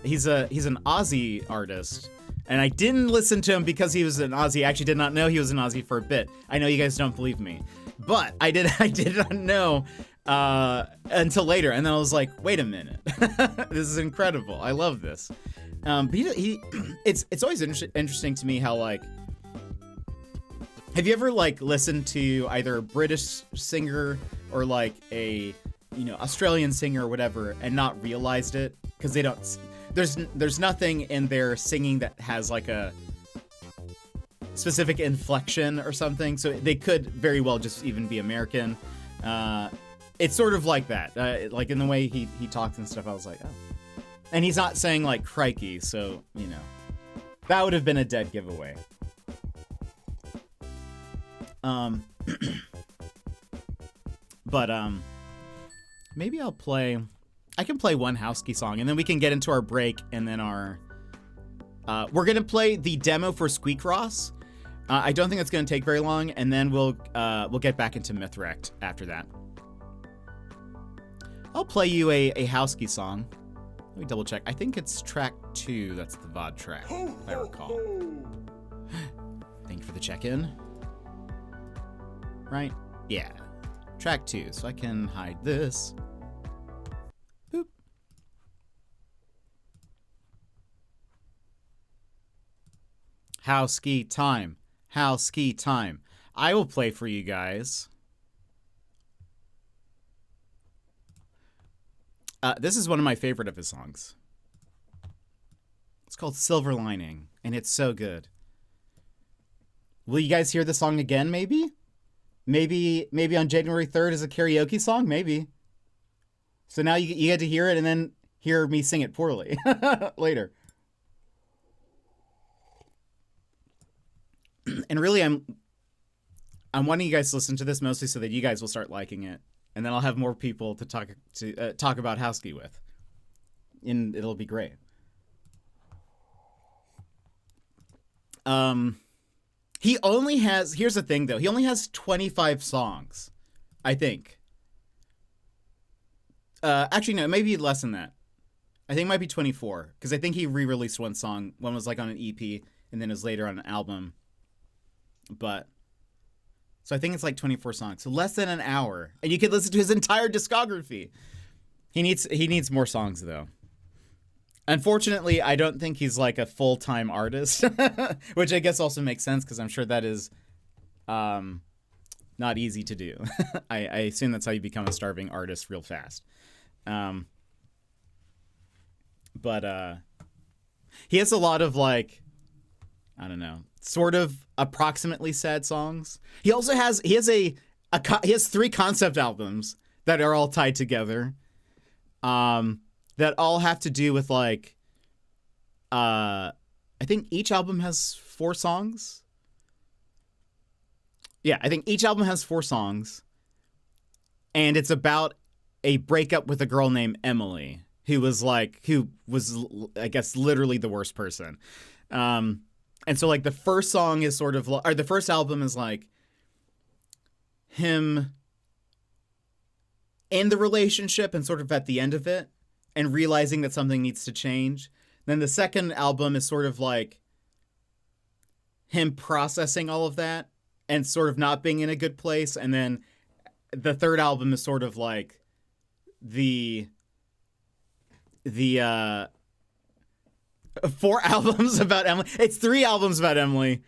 S1: He's an Aussie artist, and I didn't listen to him because he was an Aussie. I actually did not know he was an Aussie for a bit. I know you guys don't believe me, but I did not know until later, and then I was like, wait a minute, this is incredible. I love this. But it's always interesting to me how, like, have you ever, like, listened to either a British singer or, like, a, Australian singer or whatever and not realized it? because they don't. There's nothing in their singing that has like a specific inflection or something, so they could very well just even be American. It's sort of like that, like in the way he talks and stuff. I was like, oh, and he's not saying like crikey, so you know, that would have been a dead giveaway. But maybe I'll play. I can play one Houseky song, and then we can get into our break, and then our. We're gonna play the demo for Squeak Ross. I don't think it's gonna take very long, and then we'll get back into Mythwrecked after that. I'll play you a Houseky song. Let me double check. I think it's track 2. That's the VOD track, if I recall. Thank you for the check-in. Right? Yeah. Track 2, so I can hide this. Boop. Houseky time. Houseky time. I will play for you guys. This is one of my favorite of his songs. It's called Silver Lining, and it's so good. Will you guys hear the song again, maybe? Maybe on January 3rd as a karaoke song? Maybe. So now you get to hear it and then hear me sing it poorly later. And really, I'm wanting you guys to listen to this mostly so that you guys will start liking it. And then I'll have more people to talk about Houseky with. And it'll be great. He only has, here's the thing though, he only has 25 songs, I think. Actually, no, maybe less than that. I think it might be 24, because I think he re-released one song. One was like on an EP, and then is later on an album. But, so I think it's like 24 songs, so less than an hour. And you could listen to his entire discography. He needs more songs though. Unfortunately, I don't think he's like a full-time artist, which I guess also makes sense because I'm sure that is not easy to do. I assume that's how you become a starving artist real fast. But he has a lot of like, I don't know, sort of approximately sad songs. He also has he has 3 concept albums that are all tied together. That all have to do with like, I think each album has 4 songs. Yeah, I think each album has 4 songs. And it's about a breakup with a girl named Emily, who was, I guess, literally the worst person. And so like the first song is sort of, or the first album is like him in the relationship and sort of at the end of it, and realizing that something needs to change. Then the second album is sort of like him processing all of that and sort of not being in a good place. And then the third album is sort of like the 4 albums about Emily. It's 3 albums about Emily,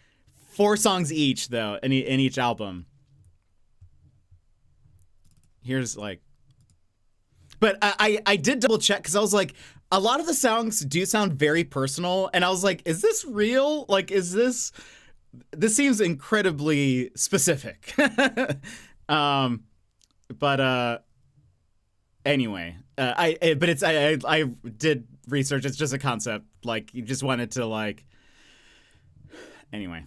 S1: 4 songs each though, in each album. Here's like, but I did double check because I was like, a lot of the songs do sound very personal. And I was like, is this real? Like, this seems incredibly specific. But anyway, I did research. It's just a concept. Like, you just wanted to like, anyway.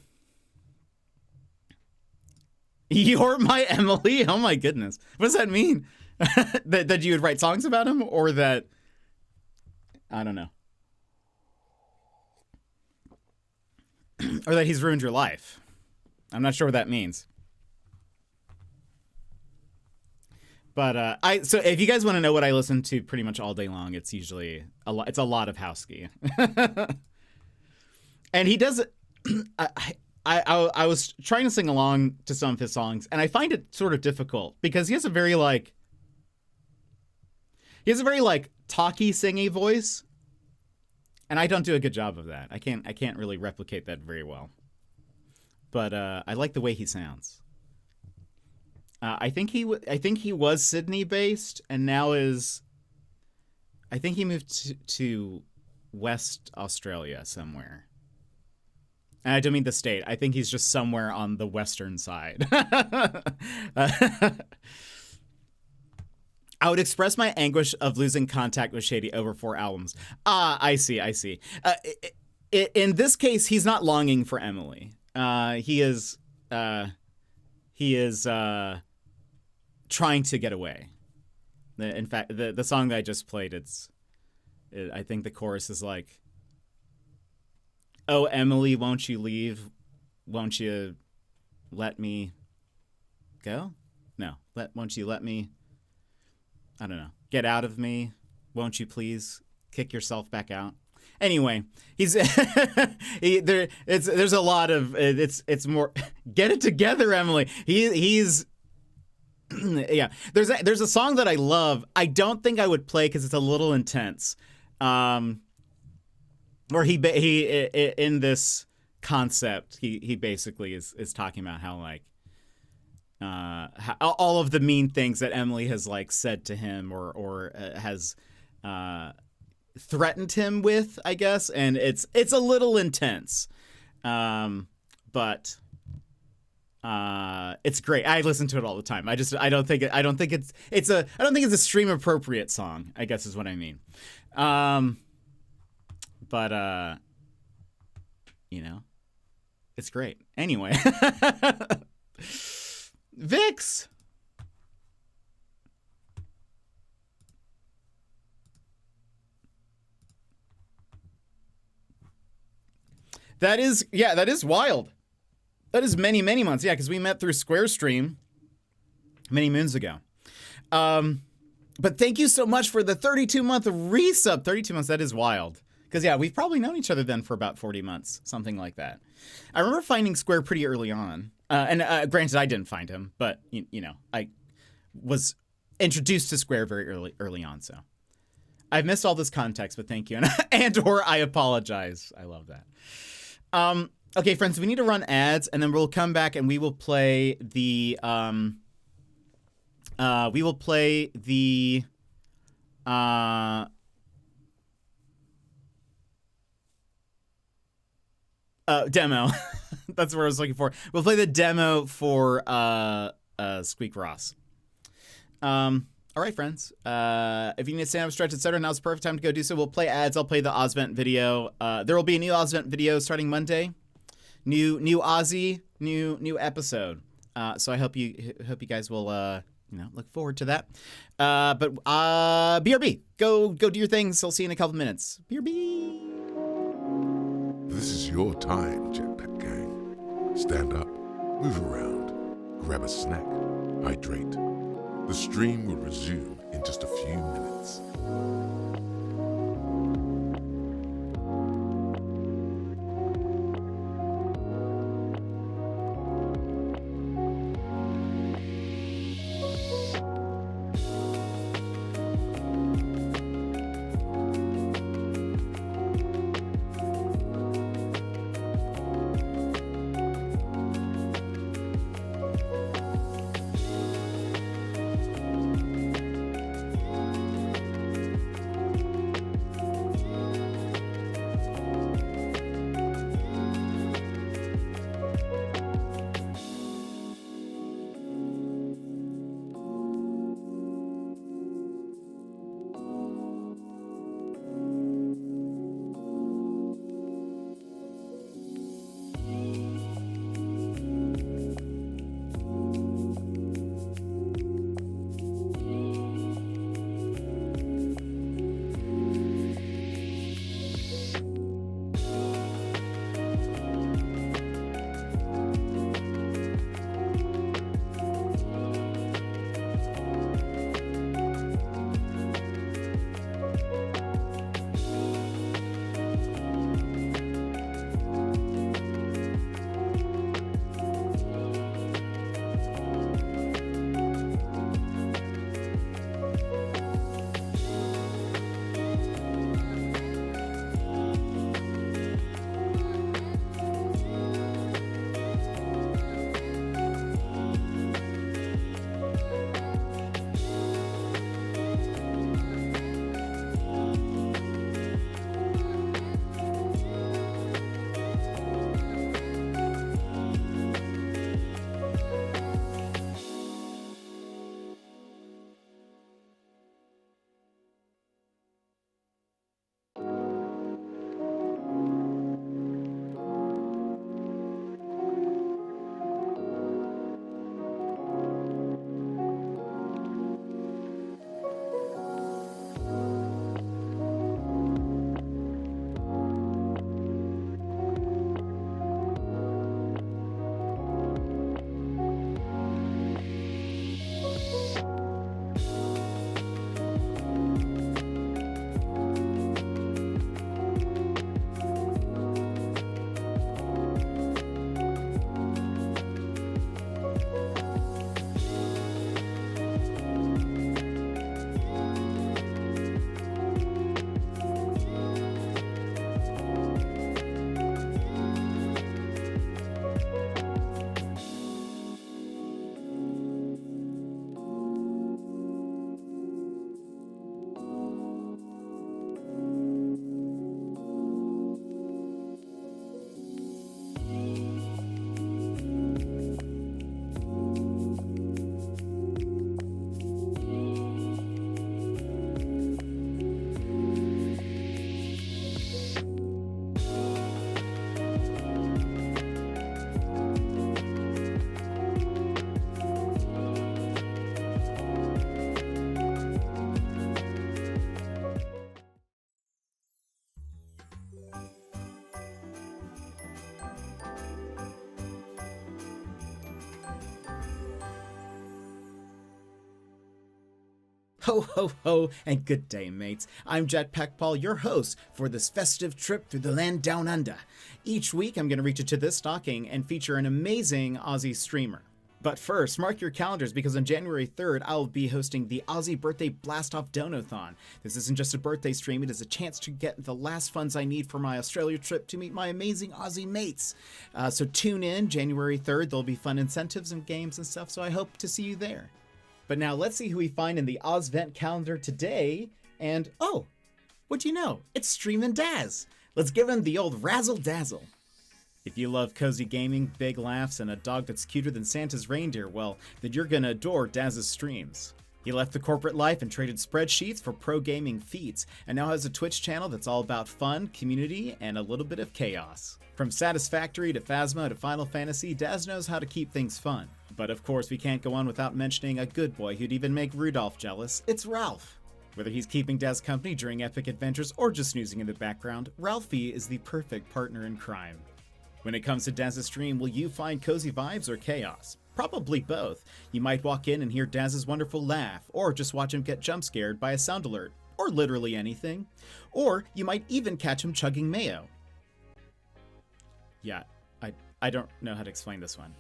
S1: You're my Emily? Oh my goodness. What does that mean? that you would write songs about him, or that, I don't know, or that he's ruined your life. I'm not sure what that means. But so if you guys want to know what I listen to pretty much all day long, it's usually it's a lot of Houseky. And he does I was trying to sing along to some of his songs, and I find it sort of difficult because he has a very talky, singy voice, and I don't do a good job of that. I can't really replicate that very well. But I like the way he sounds. I think he was Sydney based, and now is, I think he moved to West Australia somewhere. And I don't mean the state. I think he's just somewhere on the western side. I would express my anguish of losing contact with Shady over 4 albums. I see. In this case, he's not longing for Emily. He is trying to get away. In fact, the song that I just played, I think the chorus is like, "Oh, Emily, won't you leave? Won't you let me go? No, won't you let me, I don't know, get out of me? Won't you please kick yourself back out?" Anyway, he's there's a lot of it's more get it together, Emily. He's yeah. There's a song that I love. I don't think I would play because it's a little intense. Where he in this concept, he basically is talking about how like how all of the mean things that Emily has like said to him or has threatened him with, I guess, and it's a little intense, but it's great. I listen to it all the time. I don't think it's a stream appropriate song, I guess is what I mean. But you know, it's great. Anyway, Vix. That is wild. That is many months. Yeah, because we met through Square Stream many moons ago. But thank you so much for the 32-month resub. 32 months, that is wild. Because, yeah, we've probably known each other then for about 40 months, something like that. I remember finding Square pretty early on. And granted, I didn't find him, but, you know, I was introduced to Square very early on, so. I've missed all this context, but thank you. And/or I apologize. I love that. Okay, friends, we need to run ads, and then we'll come back and we will play the, demo. That's what I was looking for. We'll play the demo for Squeak Ross. All right, friends. If you need to stand up, stretch, etc., now's the perfect time to go do so. We'll play ads. I'll play the Ozvent video. There will be a new Ozvent video starting Monday. New Ozzy, new episode. So I hope you guys will look forward to that. But BRB, go do your things. I'll see you in a couple minutes. BRB.
S2: This is your time, Jetpack Gang. Stand up, move around, grab a snack, hydrate. The stream will resume in just a few minutes.
S1: Ho, ho, ho, and good day, mates. I'm jetpackpaul, your host for this festive trip through the land down under. Each week, I'm going to reach into this stocking and feature an amazing Aussie streamer. But first, mark your calendars because on January 3rd, I'll be hosting the Aussie Birthday Blast-Off Donathon. This isn't just a birthday stream, it is a chance to get the last funds I need for my Australia trip to meet my amazing Aussie mates. So tune in, January 3rd, there'll be fun incentives and games and stuff, so I hope to see you there. But now let's see who we find in the Ozvent calendar today. And, oh, what do you know? It's Streamin' Daz. Let's give him the old razzle-dazzle. If you love cozy gaming, big laughs, and a dog that's cuter than Santa's reindeer, well, then you're gonna adore Daz's streams. He left the corporate life and traded spreadsheets for pro gaming feats, and now has a Twitch channel that's all about fun, community, and a little bit of chaos. From Satisfactory to Phasma to Final Fantasy, Daz knows how to keep things fun. But of course, we can't go on without mentioning a good boy who'd even make Rudolph jealous. It's Ralph. Whether he's keeping Daz company during epic adventures or just snoozing in the background, Ralphie is the perfect partner in crime. When it comes to Daz's stream, will you find cozy vibes or chaos? Probably both. You might walk in and hear Daz's wonderful laugh, or just watch him get jump scared by a sound alert, or literally anything. Or you might even catch him chugging mayo. Yeah, I don't know how to explain this one.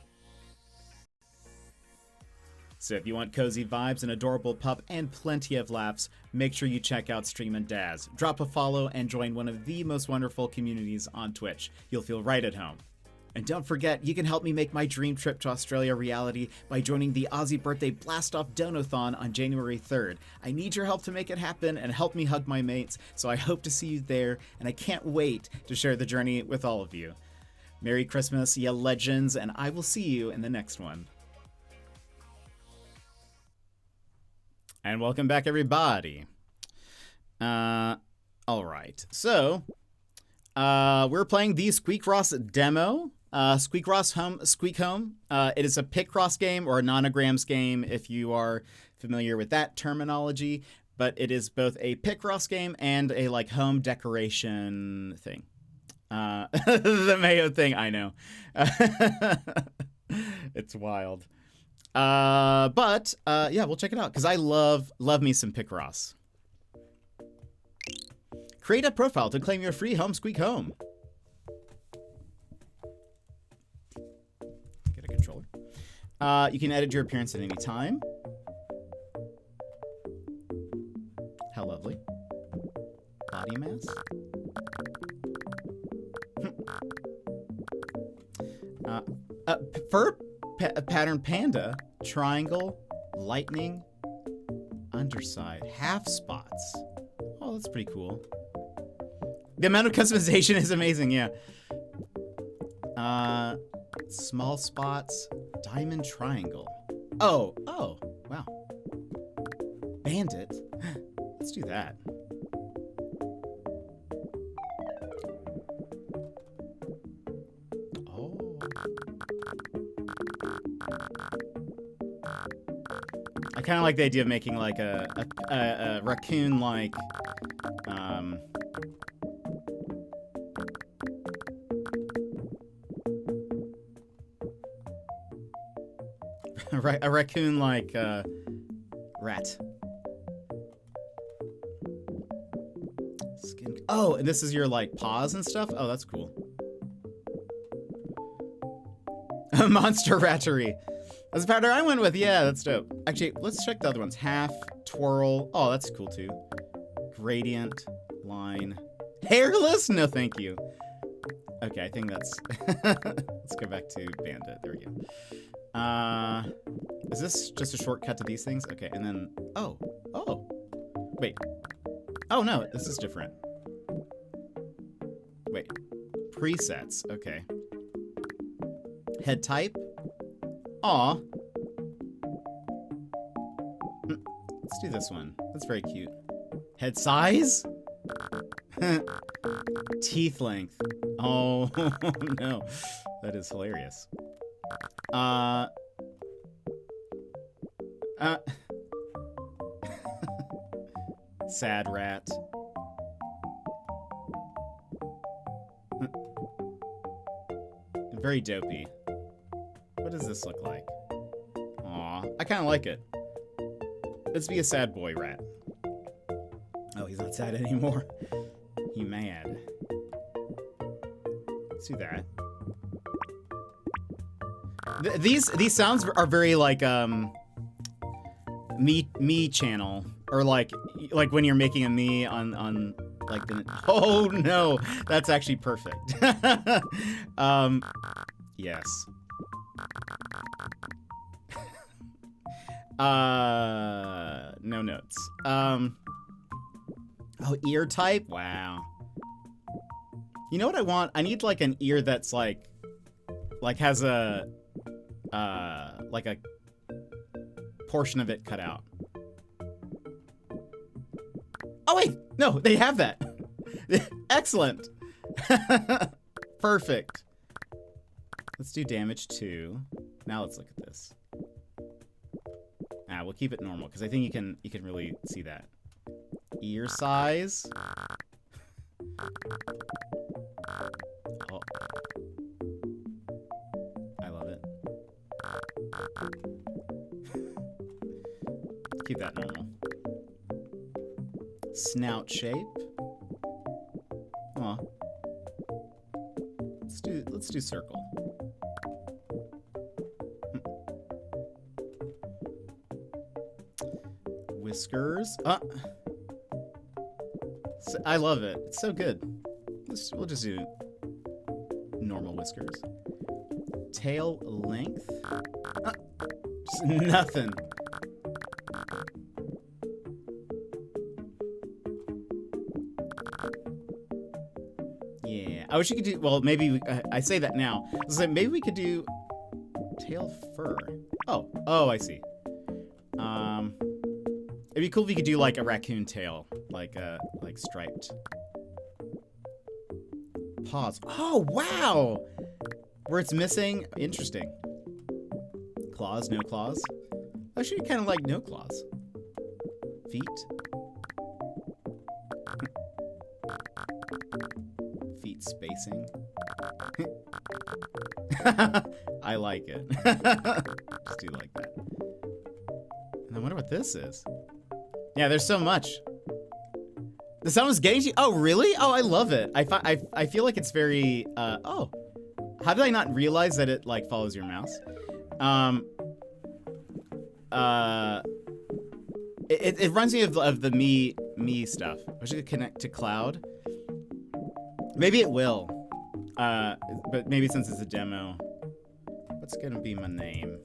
S1: So if you want cozy vibes, an adorable pup, and plenty of laughs, make sure you check out Streamin' Daz. Drop a follow and join one of the most wonderful communities on Twitch. You'll feel right at home. And don't forget, you can help me make my dream trip to Australia reality by joining the Aussie Birthday Blast-Off Donathon on January 3rd. I need your help to make it happen and help me hug my mates, so I hope to see you there, and I can't wait to share the journey with all of you. Merry Christmas, ya legends, and I will see you in the next one. And welcome back, everybody. All right. So, we're playing the Squeakross demo. Squeak Home. It is a Picross game or a Nonograms game, if you are familiar with that terminology. But it is both a Picross game and a like home decoration thing. The mayo thing, I know. It's wild. But yeah, we'll check it out because I love me some Picross. Create a profile to claim your free home Squeak Home. Get a controller. You can edit your appearance at any time. How lovely. Body mass. Fur pattern panda, triangle, lightning, underside, half spots. Oh, that's pretty cool. The amount of customization is amazing, yeah. Small spots, diamond triangle. Oh, wow. Bandit. Let's do that. I kind of like the idea of making like a raccoon like a raccoon like rat. Skin. Oh, and this is your like paws and stuff. Oh, that's cool. Monster rattery. That's the pattern I went with. Yeah, that's dope. Actually, let's check the other ones. Half, twirl. Oh, that's cool too. Gradient, line. Hairless? No, thank you. Okay, I think that's... Let's go back to bandit. There we go. Is this just a shortcut to these things? Okay, and then... Oh. Wait. Oh, no, this is different. Wait. Presets. Okay. Head type. Aw. Let's do this one. That's very cute. Head size? Teeth length. Oh, no. That is hilarious. Sad rat. Very dopey. What does this look like? Aw, I kind of like it. Let's be a sad boy rat. Oh, he's not sad anymore. He mad. Let's do that. These sounds are very like me channel, or like when you're making a me on like the, oh no, that's actually perfect. Yes. No notes. Oh, ear type? Wow. You know what I want? I need like an ear that's like has a like a portion of it cut out. Oh wait, no, they have that. Excellent. Perfect. Let's do damage 2. Now let's look at this. We'll keep it normal because I think you can really see that. Ear size. Oh. I love it. Keep that normal. Snout shape. Aw. Let's do circle. Whiskers. I love it. It's so good. We'll just do normal whiskers. Tail length. Just nothing. Yeah, I wish you could do. Well, maybe I say that now. So maybe we could do tail fur. Oh, I see. It'd be cool if you could do like a raccoon tail, like striped. Paws. Oh wow! Where it's missing. Interesting. Claws, no claws. Actually, kind of like no claws. Feet. Feet spacing. I like it. Just do like that. And I wonder what this is. Yeah, there's so much. The sound was gauging. Oh, really? Oh, I love it. I feel like it's very. Oh, how did I not realize that it like follows your mouse? It reminds me of the me stuff. I should connect to cloud. Maybe it will. But maybe since it's a demo, what's gonna be my name?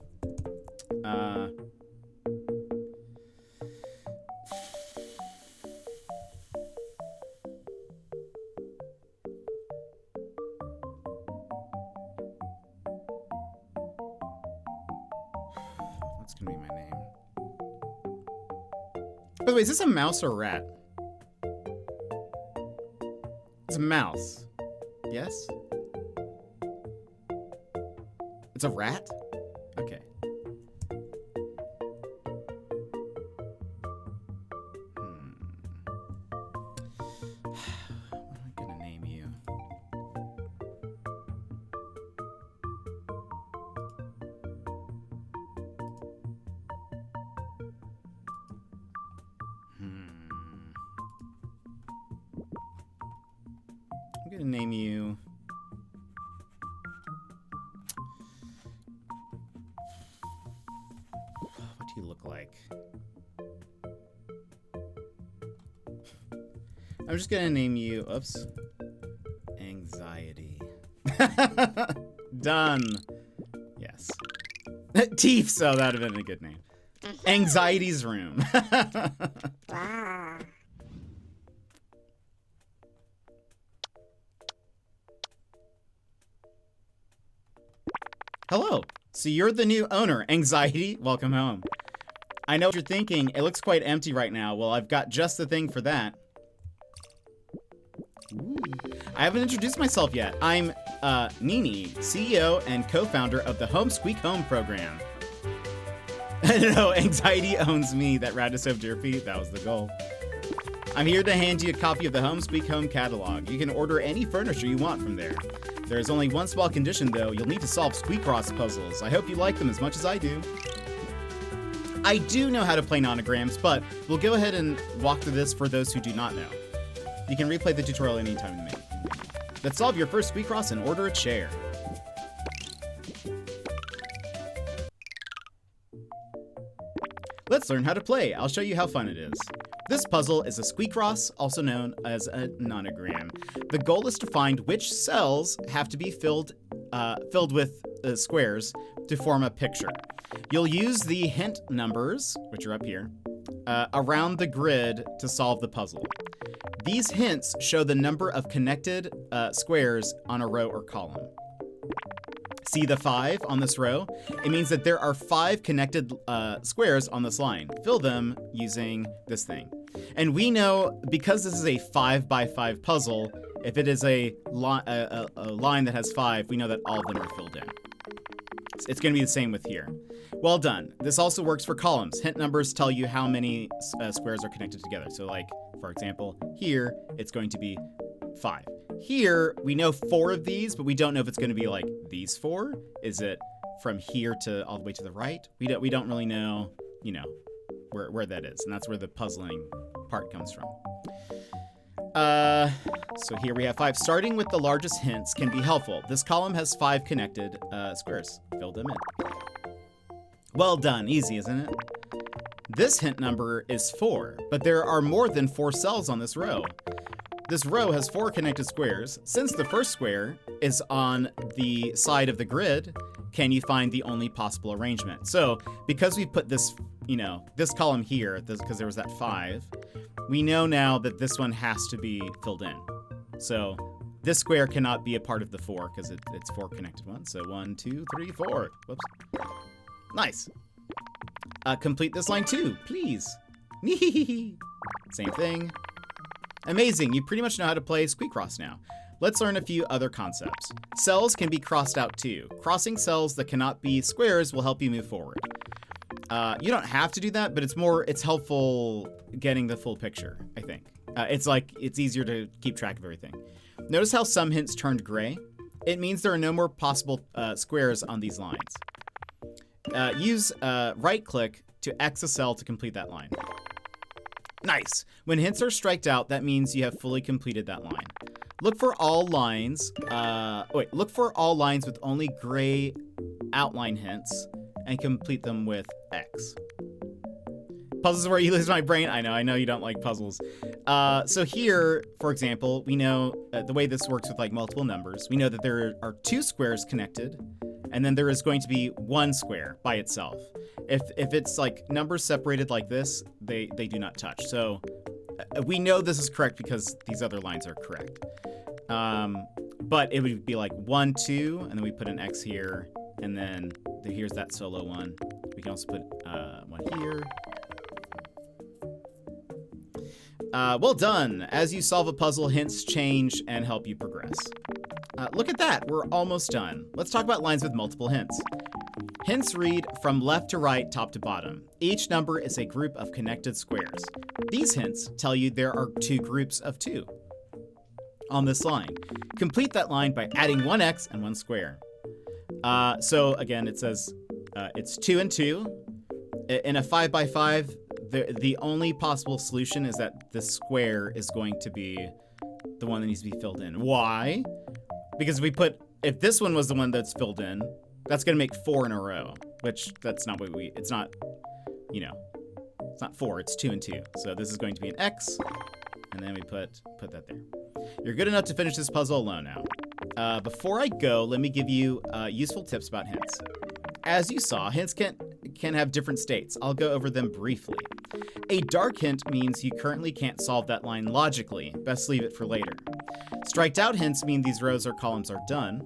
S1: What's gonna be my name? By the way, is this a mouse or a rat? It's a mouse. Yes? It's a rat? Okay. What am I gonna name you? I'm gonna name you... What do you look like? I'm just gonna name you... Oops. Anxiety. Done. Yes. Teeth, so that would have been a good name. Anxiety's room. Hello. So you're the new owner. Anxiety, welcome home. I know what you're thinking. It looks quite empty right now. Well, I've got just the thing for that. Ooh. I haven't introduced myself yet. I'm Nini, CEO and co-founder of the Home Squeak Home program. No, Anxiety owns me. That rat is so derpy. That was the goal. I'm here to hand you a copy of the Home Squeak Home catalog. You can order any furniture you want from there. There's only one small condition, though. You'll need to solve Squeakross puzzles. I hope you like them as much as I do. I do know how to play nonograms, but we'll go ahead and walk through this for those who do not know. You can replay the tutorial anytime in the main. Let's solve your first squeak cross and order a chair. Let's learn how to play. I'll show you how fun it is. This puzzle is a squeak cross, also known as a nonogram. The goal is to find which cells have to be filled with squares to form a picture. You'll use the hint numbers, which are up here, around the grid to solve the puzzle. These hints show the number of connected squares on a row or column. See the 5 on this row? It means that there are 5 connected squares on this line. Fill them using this thing. And we know, because this is a 5x5 puzzle, if it is a line that has 5, we know that all of them are filled in. It's going to be the same with here. Well done. This also works for columns. Hint numbers tell you how many squares are connected together. So like, for example, here, it's going to be 5. Here, we know 4 of these, but we don't know if it's going to be like these 4. Is it from here to all the way to the right? We don't really know, you know, where that is, and that's where the puzzling part comes from. So here we have 5. Starting with the largest hints can be helpful. This column has 5 connected squares. Fill them in. Well done. Easy, isn't it? This hint number is 4, but there are more than 4 cells on this row. This row has 4 connected squares. Since the first square is on the side of the grid, can you find the only possible arrangement? So because we put this, you know, this column here, because there was that 5, we know now that this one has to be filled in. So this square cannot be a part of the 4 because it's 4 connected ones. So 1, 2, 3, 4. Whoops. Nice. Complete this line too, please. Same thing. Amazing, you pretty much know how to play squeak cross now. Let's learn a few other concepts. Cells can be crossed out too. Crossing cells that cannot be squares will help you move forward. You don't have to do that, but it's helpful getting the full picture, I think. It's easier to keep track of everything. Notice how some hints turned gray? It means there are no more possible squares on these lines. Use right click to X a cell to complete that line. Nice. When hints are striked out, that means you have fully completed that line. Look for all lines. Look for all lines with only gray outline hints and complete them with X. Puzzles where you lose my brain. I know you don't like puzzles. So here, for example, we know the way this works with like multiple numbers. We know that there are 2 squares connected, and then there is going to be 1 square by itself. If it's like numbers separated like this, they do not touch. So we know this is correct because these other lines are correct. But it would be like 1, 2, and then we put an X here, and then here's that solo one. We can also put 1 here. Well done. As you solve a puzzle, hints change and help you progress. Look at that. We're almost done. Let's talk about lines with multiple hints. Hints read from left to right, top to bottom. Each number is a group of connected squares. These hints tell you there are 2 groups of 2 on this line. Complete that line by adding 1 X and 1 square. So again, it says it's 2 and 2. In a 5x5, the only possible solution is that the square is going to be the one that needs to be filled in. Why? Because if this one was the one that's filled in, that's going to make 4 in a row, which that's not what it's not, you know, it's not 4, it's 2 and 2. So this is going to be an X, and then we put that there. You're good enough to finish this puzzle alone now. Before I go, let me give you useful tips about hints. As you saw, hints can have different states. I'll go over them briefly. A dark hint means you currently can't solve that line logically. Best leave it for later. Striked out hints mean these rows or columns are done.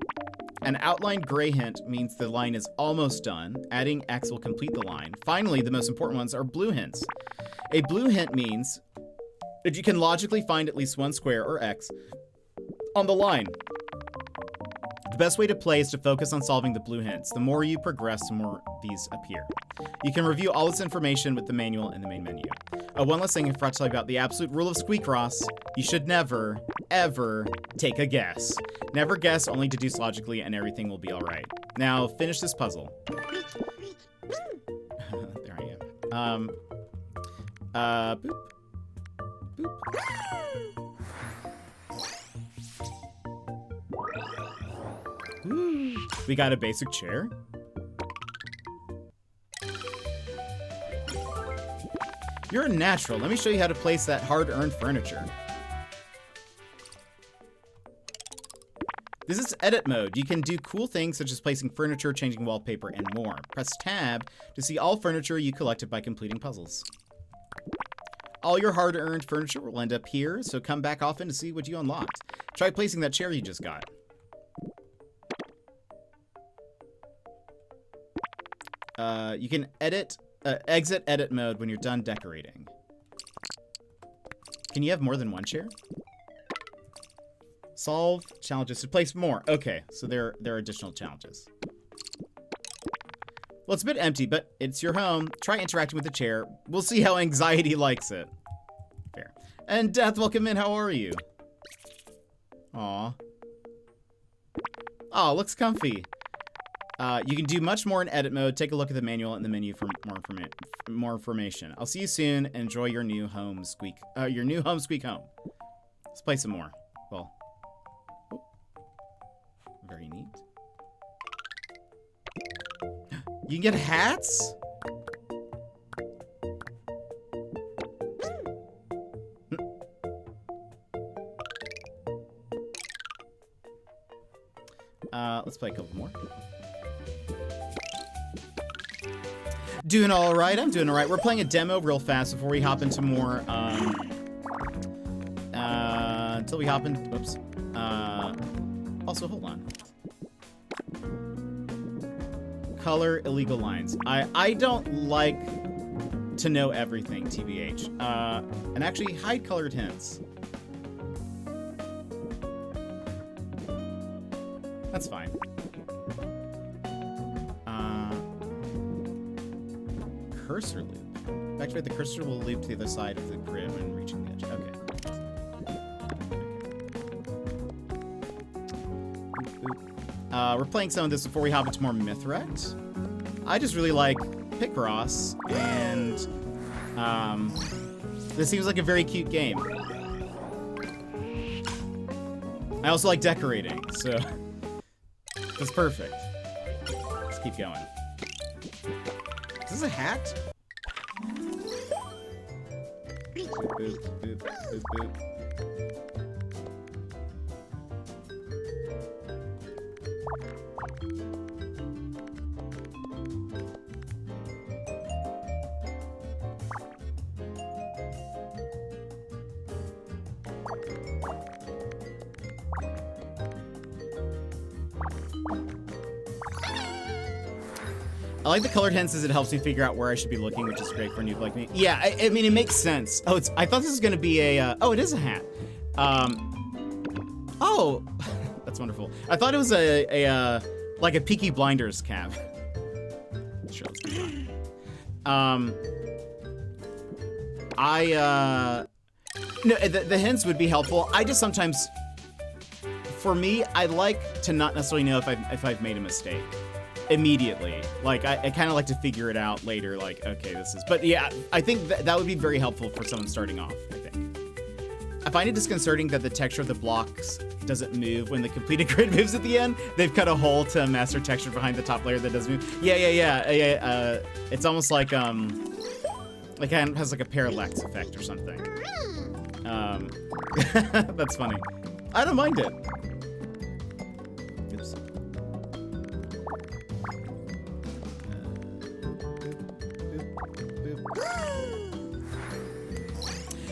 S1: An outlined gray hint means the line is almost done. Adding X will complete the line. Finally, the most important ones are blue hints. A blue hint means that you can logically find at least 1 square or X on the line. The best way to play is to focus on solving the blue hints. The more you progress, the more these appear. You can review all this information with the manual in the main menu. One last thing I forgot to tell you about the absolute rule of squeak cross. You should never, ever take a guess. Never guess, only deduce logically, and everything will be alright. Now, finish this puzzle. There I am. Boop. Boop. Woo. We got a basic chair. You're a natural. Let me show you how to place that hard-earned furniture. This is edit mode. You can do cool things such as placing furniture, changing wallpaper, and more. Press tab to see all furniture you collected by completing puzzles. All your hard-earned furniture will end up here, so come back often to see what you unlocked. Try placing that chair you just got. You can exit edit mode when you're done decorating. Can you have more than one chair? Solve challenges to place more. Okay, so there are additional challenges. Well, it's a bit empty, but it's your home. Try interacting with the chair. We'll see how anxiety likes it. Fair. And Death, welcome in. How are you? Aw. Oh, looks comfy. You can do much more in edit mode. Take a look at the manual in the menu for more information. I'll see you soon. Enjoy your new home squeak. Your new home squeak home. Let's play some more. Well, oh, very neat. You can get hats? Let's play a couple more. Doing all right. I'm doing all right. We're playing a demo real fast before we hop into more. Until we hop into. Whoops. Also, hold on. Color illegal lines. I don't like to know everything, TBH. And actually hide colored hints. That's fine. Cursor loop. Activate the cursor will loop to the other side of the grid when reaching the edge. Okay. We're playing some of this before we hop into more Mythwrecked. I just really like Picross, and this seems like a very cute game. I also like decorating, so that's perfect. Let's keep going. Is this a hat? Boop, boop, boop, boop. I like the colored hints as it helps me figure out where I should be looking, which is great for a noob like me. Yeah, I mean, it makes sense. Oh, I thought this was gonna be a, oh, it is a hat. Oh, that's wonderful. I thought it was like a Peaky Blinders cap. Sure, let's keep on. No, the hints would be helpful. I just sometimes, for me, I like to not necessarily know if I've made a mistake immediately. Like, I kind of like to figure it out later, like, okay, this is, but yeah, I think that would be very helpful for someone starting off, I think. I find it disconcerting that the texture of the blocks doesn't move when the completed grid moves at the end. They've cut a hole to master texture behind the top layer that doesn't move. Yeah. It's almost like it has like a parallax effect or something. That's funny. I don't mind it. Oops.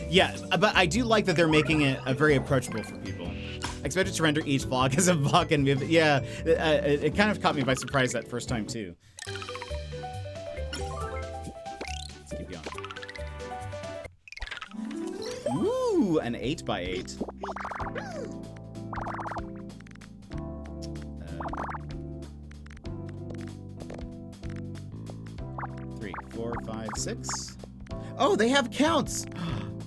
S1: Yeah, but I do like that they're making it very approachable for people. I expected to render each block as a block and move it. Yeah, it kind of caught me by surprise that first time too. Let's keep going. Ooh, an 8x8. 3, 4, 5, 6. Oh, they have counts.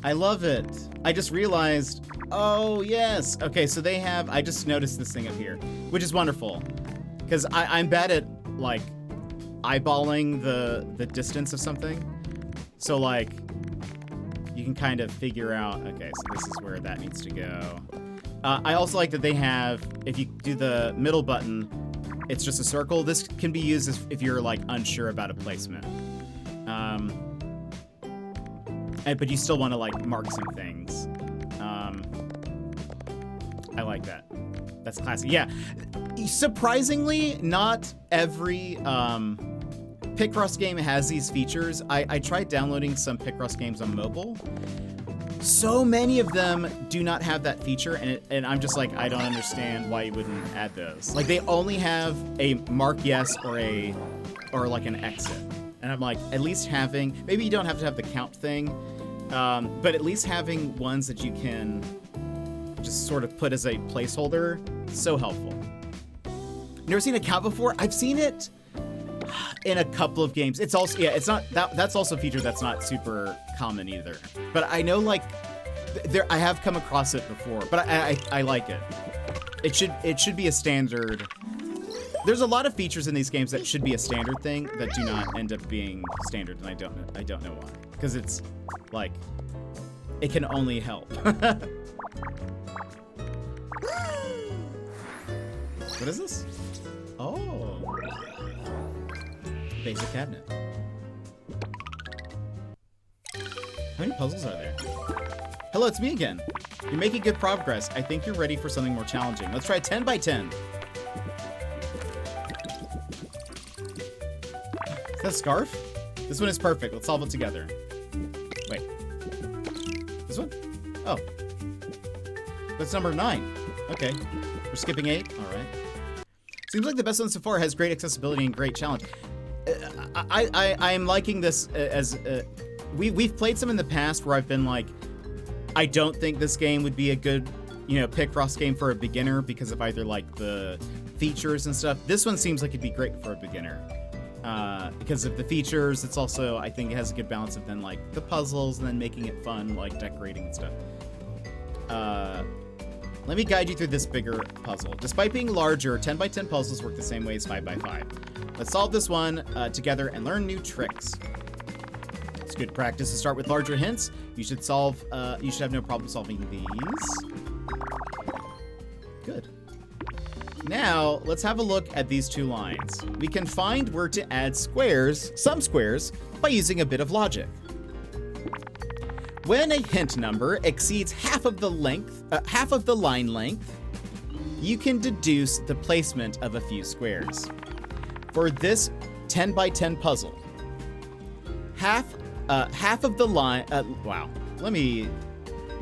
S1: I love it. I just realized, oh yes. Okay, so they have, I just noticed this thing up here, which is wonderful. Because I'm bad at like eyeballing the distance of something. So, like, you can kind of figure out, okay, so this is where that needs to go. I also like that they have, if you do the middle button, it's just a circle. This can be used if you're, like, unsure about a placement. But you still want to, like, mark some things. I like that. That's classic. Yeah. Surprisingly, not every Picross game has these features. I tried downloading some Picross games on mobile. So many of them do not have that feature, and I'm just like, I don't understand why you wouldn't add those. Like, they only have a mark yes or like an exit. And I'm like, at least having, maybe you don't have to have the count thing, but at least having ones that you can just sort of put as a placeholder, so helpful. Never seen a count before? I've seen it in a couple of games. It's also, yeah, it's not, that's also a feature that's not super common either. But I know, like, I have come across it before, but I like it. It should be a standard. There's a lot of features in these games that should be a standard thing that do not end up being standard, and I don't know why. Because it's like, it can only help. What is this? Oh. Basic cabinet. How many puzzles are there? Hello, it's me again. You're making good progress. I think you're ready for something more challenging. Let's try 10 by 10. Is that a scarf? This one is perfect. Let's solve it together. Wait. This one? Oh. That's number 9. Okay. We're skipping 8. All right. Seems like the best one so far has great accessibility and great challenge. I'm liking this as we've played some in the past where I've been like, I don't think this game would be a good, Picross game for a beginner because of either like the features and stuff. This one seems like it'd be great for a beginner because of the features. It's also, I think it has a good balance of then like the puzzles and then making it fun, like decorating and stuff. Let me guide you through this bigger puzzle. Despite being larger, 10 by 10 puzzles work the same way as 5 by 5. Let's solve this one together and learn new tricks. It's good practice to start with larger hints. You should have no problem solving these. Good. Now, let's have a look at these 2 lines. We can find where to add some squares, by using a bit of logic. When a hint number exceeds half of the line length, you can deduce the placement of a few squares. For this 10 by 10 puzzle, half of the line, wow, let me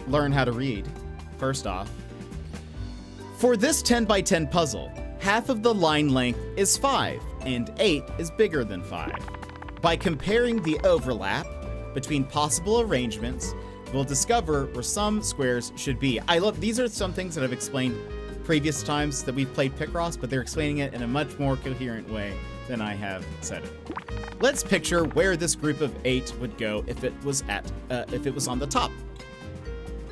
S1: learn how to read, first off. For this 10 by 10 puzzle, half of the line length is 5, and 8 is bigger than 5. By comparing the overlap between possible arrangements, we'll discover where some squares should be. These are some things that I've explained previous times that we've played Picross, but they're explaining it in a much more coherent way than I have said it. Let's picture where this group of 8 would go if it was on the top.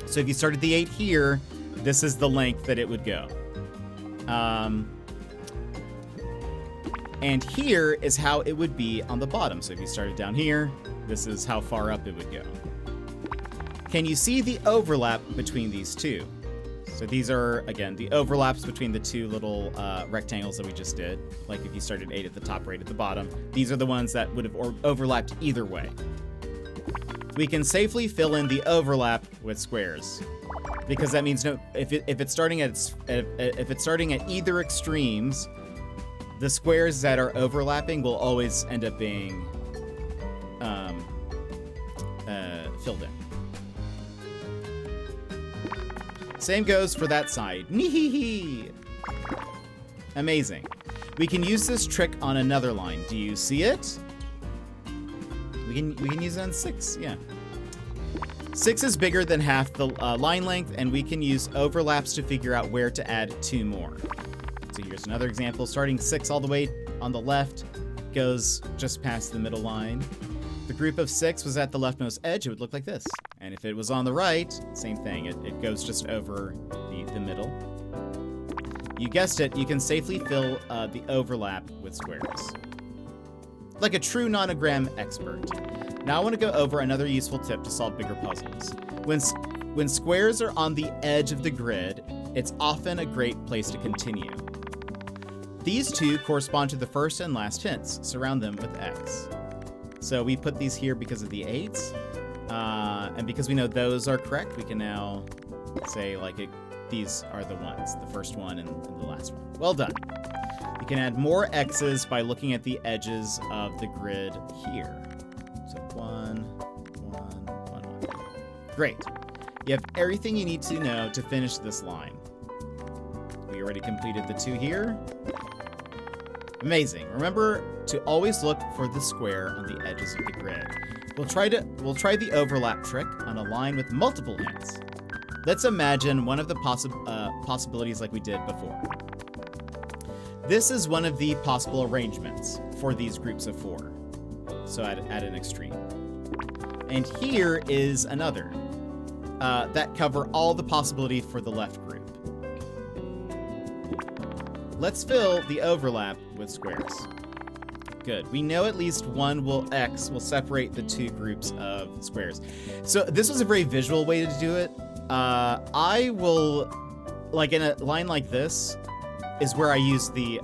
S1: So if you started the 8 here, this is the length that it would go. And here is how it would be on the bottom. So if you started down here, this is how far up it would go. Can you see the overlap between these two? So these are, again, the overlaps between the 2 little rectangles that we just did. Like if you started 8 at the top, 8 at the bottom. These are the ones that would have overlapped either way. We can safely fill in the overlap with squares, because that means if it's starting at either extremes, the squares that are overlapping will always end up being filled in. Same goes for that side. Neehee. Amazing. We can use this trick on another line. Do you see it? We can use it on 6. Yeah. 6 is bigger than half the line length, and we can use overlaps to figure out where to add 2 more. So here's another example. Starting 6 all the way on the left goes just past the middle line. The group of 6 was at the leftmost edge. It would look like this. And if it was on the right, same thing. It goes just over the middle. You guessed it. You can safely fill the overlap with squares. like a true nonogram expert. Now I want to go over another useful tip to solve bigger puzzles. When squares are on the edge of the grid, it's often a great place to continue. These two correspond to the first and last hints. Surround them with X. So we put these here because of the 8s. And because we know those are correct, we can now say these are the ones, the first one and the last one. Well done. You can add more X's by looking at the edges of the grid here. So 1, 1, 1, 1. Great. You have everything you need to know to finish this line. We already completed the 2 here. Amazing. Remember to always look for the square on the edges of the grid. We'll try the overlap trick on a line with multiple hints. Let's imagine one of the possibilities like we did before. This is one of the possible arrangements for these groups of 4. So at an extreme. And here is another that cover all the possibility for the left group. Let's fill the overlap with squares. Good. We know at least one X will separate the 2 groups of squares. So this was a very visual way to do it. I will, like in a line like this, is where I use the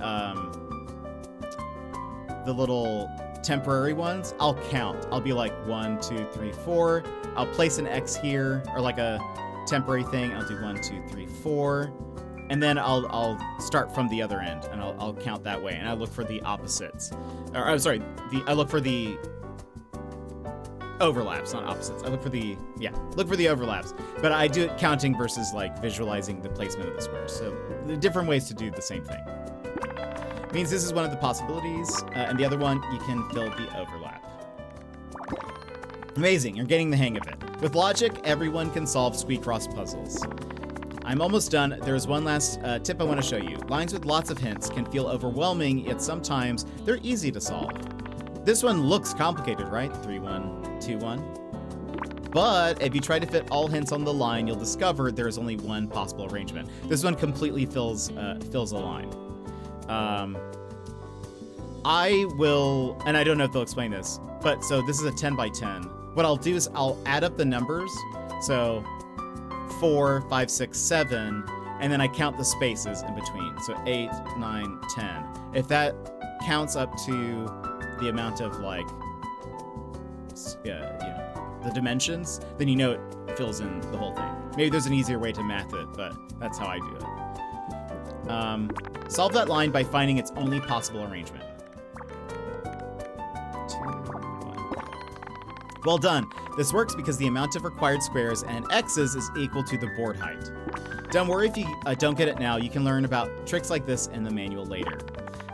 S1: little temporary ones. I'll count. I'll be like 1, 2, 3, 4. I'll place an X here, or like a temporary thing. I'll do 1, 2, 3, 4. And then I'll start from the other end, and I'll count that way, and I look for the opposites. Or I'm sorry, I look for the overlaps, not opposites. I look for the overlaps. But I do it counting versus like visualizing the placement of the squares. So the different ways to do the same thing. Means this is one of the possibilities, and the other one you can fill the overlap. Amazing, you're getting the hang of it. With logic, everyone can solve squeak-cross puzzles. I'm almost done. There's one last tip I want to show you. Lines with lots of hints can feel overwhelming, yet sometimes they're easy to solve. This one looks complicated, right? 3, 1, 2, 1. But if you try to fit all hints on the line, you'll discover there's only one possible arrangement. This one completely fills a line. I will, and I don't know if they'll explain this, but so this is a 10 by 10. What I'll do is I'll add up the numbers. So 4, 5, 6, 7, and then I count the spaces in between. So 8, 9, 10. If that counts up to the amount of the dimensions, then you know it fills in the whole thing. Maybe there's an easier way to math it, but that's how I do it. Solve that line by finding its only possible arrangement. 2, 1. Well done. This works because the amount of required squares and X's is equal to the board height. Don't worry if you don't get it now. You can learn about tricks like this in the manual later.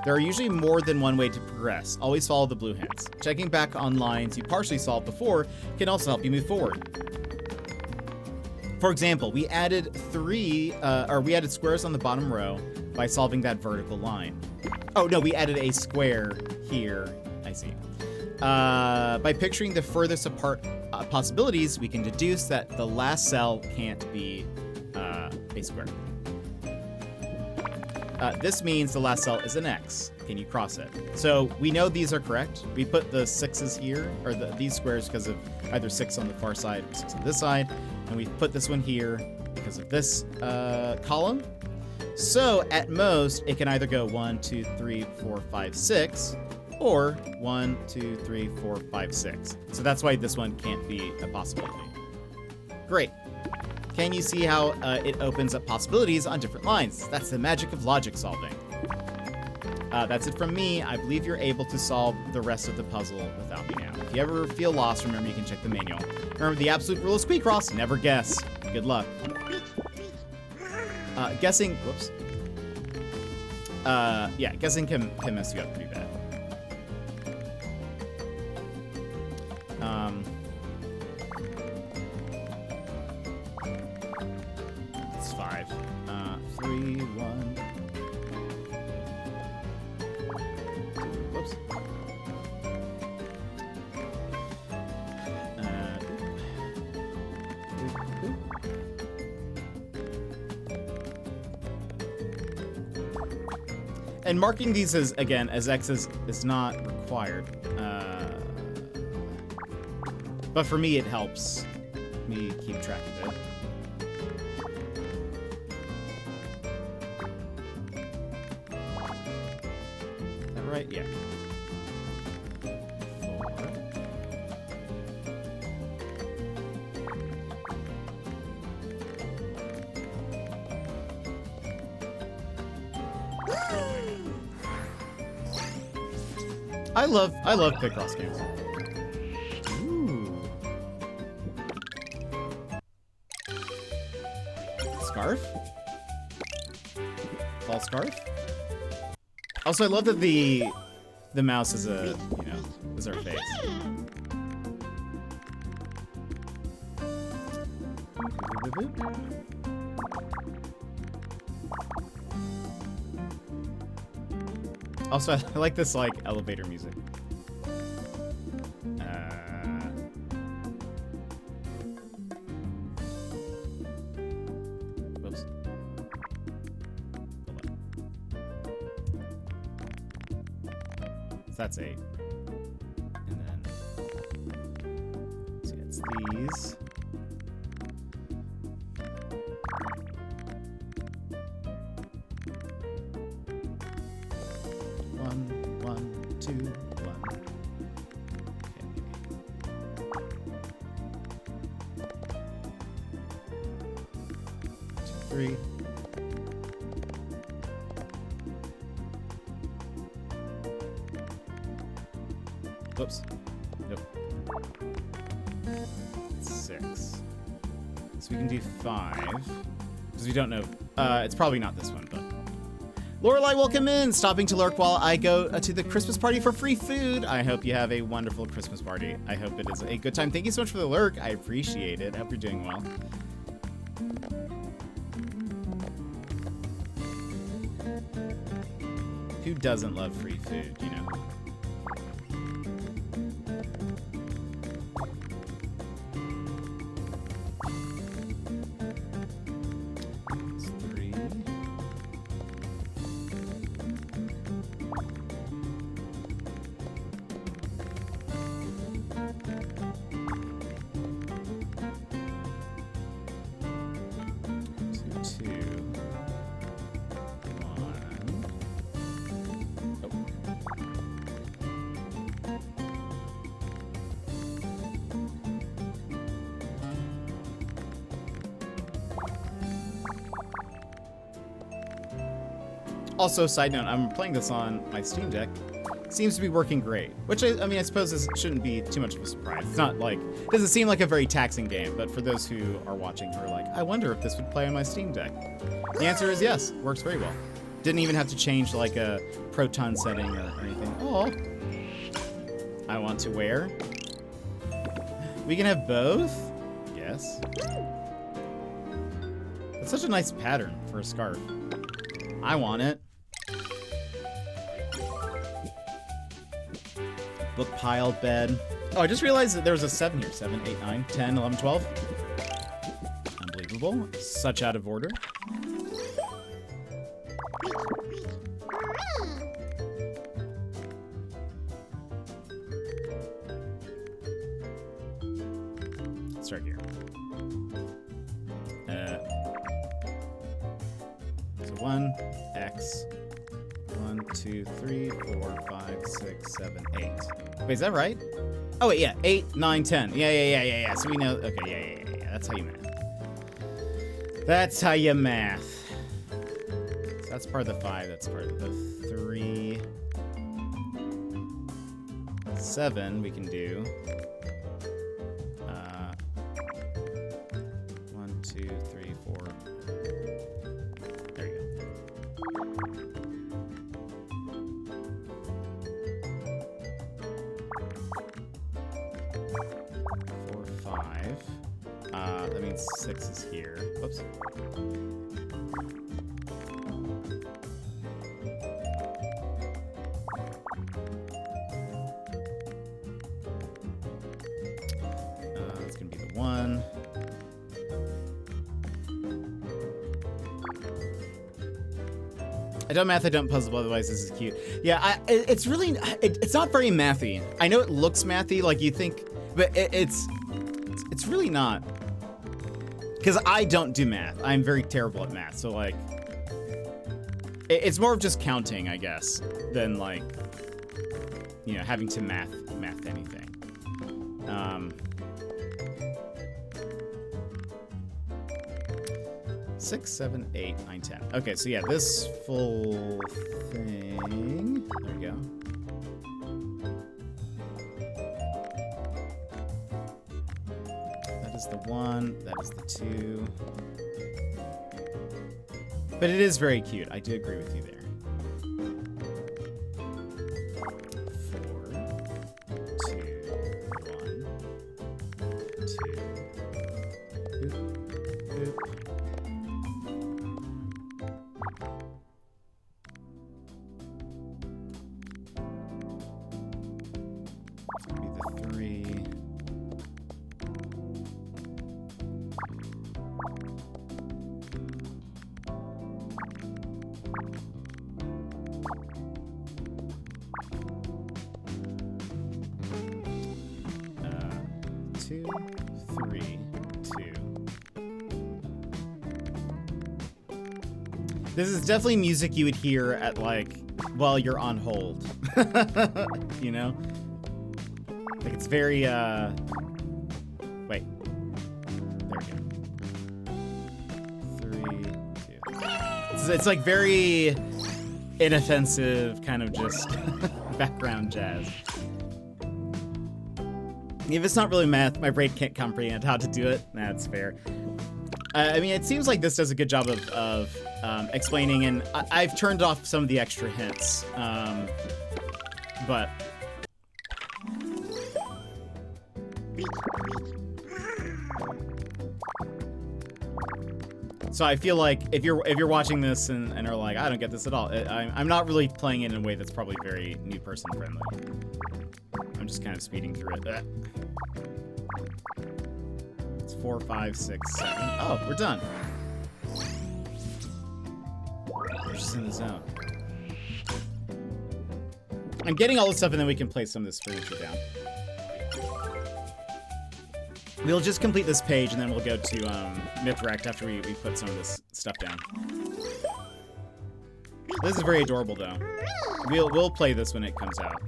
S1: There are usually more than one way to progress. Always follow the blue hints. Checking back on lines you partially solved before can also help you move forward. For example, we added squares on the bottom row by solving that vertical line. Oh no, we added a square here. I see. By picturing the furthest apart possibilities, we can deduce that the last cell can't be a square. This means the last cell is an X. Can you cross it? So we know these are correct. We put the 6s here, or these squares because of either 6 on the far side or 6 on this side. And we put this one here because of this column. So at most, it can either go 1, 2, 3, 4, 5, 6, or 1, 2, 3, 4, 5, 6. So that's why this one can't be a possibility. Great. Can you see how it opens up possibilities on different lines? That's the magic of logic solving. That's it from me. I believe you're able to solve the rest of the puzzle without me now. If you ever feel lost, remember you can check the manual. Remember the absolute rule of squeak-cross, never guess. Good luck. Guessing, whoops. Yeah, guessing can mess you up pretty bad. It's 5. 3, 1. Whoops. And marking these as X's is not required. But for me, it helps me keep track of it. Is that right? Yeah. 4. I love Picross games. Ooh. Scarf? Fall scarf? Also, I love that the mouse is a, you know, is our face. Also, I like this, like, elevator music. Whoops. Hold on. So that's 8. And then, see, it's these. Whoops. Nope. 6. So we can do 5. Because we don't know. It's probably not this one, but. Lorelai, welcome in. Stopping to lurk while I go to the Christmas party for free food. I hope you have a wonderful Christmas party. I hope it is a good time. Thank you so much for the lurk. I appreciate it. I hope you're doing well. Who doesn't love free food, you know? It's 3. Also, side note, I'm playing this on my Steam Deck. Seems to be working great, which I mean, I suppose this shouldn't be too much of a surprise. It's not like, it doesn't seem like a very taxing game, but for those who are watching who are like, I wonder if this would play on my Steam Deck. The answer is yes, works very well. Didn't even have to change like a Proton setting or anything. Oh, I want to wear. We can have both? Yes. That's such a nice pattern for a scarf. I want it. Book pile, bed. Oh, I just realized that there was a 7 here. 7, 8, 9, 10, 11, 12. Unbelievable. Such out of order. Let's start here. So 1, X. 1, 2, 3, 4, 5, 6, 7, 8. Wait, is that right? Oh, wait, yeah. 8, 9, 10. Yeah. So we know. Okay, yeah. That's how you math. That's how you math. So that's part of the 5. That's part of the 3. 7 we can do. 1, 2, 3, 4. There you go. 4, 5. That means 6 is here. Whoops. That's gonna be the 1. I don't math, I don't puzzle, otherwise this is cute. Yeah, it's really, it's not very mathy. I know it looks mathy, like you think, but it's It's really not. Because I don't do math. I'm very terrible at math. So, like, it's more of just counting, I guess, than, like, you know, having to math anything. 6, 7, 8, 9, 10. Okay, so yeah, this full thing. There we go. That is the 1. That is the 2. But it is very cute. I do agree with you there. 4, 2, 1, 2. Boop, boop. It's gonna be the 3. Two, 3, 2. This is definitely music you would hear at, like, while you're on hold. You know? Like, it's very, wait. There we go. 3, 2. It's like very inoffensive, kind of just background jazz. If it's not really math, my brain can't comprehend how to do it. That's fair. I mean, it seems like this does a good job of explaining, and I've turned off some of the extra hints. But so I feel like if you're watching this and are like, I don't get this at all, I'm not really playing it in a way that's probably very new person friendly. I'm just kind of speeding through it. It's 4, 5, 6, 7. Oh, we're done. We're just in the zone. I'm getting all this stuff, and then we can place some of this furniture down. We'll just complete this page, and then we'll go to Mythwrecked after we put some of this stuff down. This is very adorable, though. We'll play this when it comes out.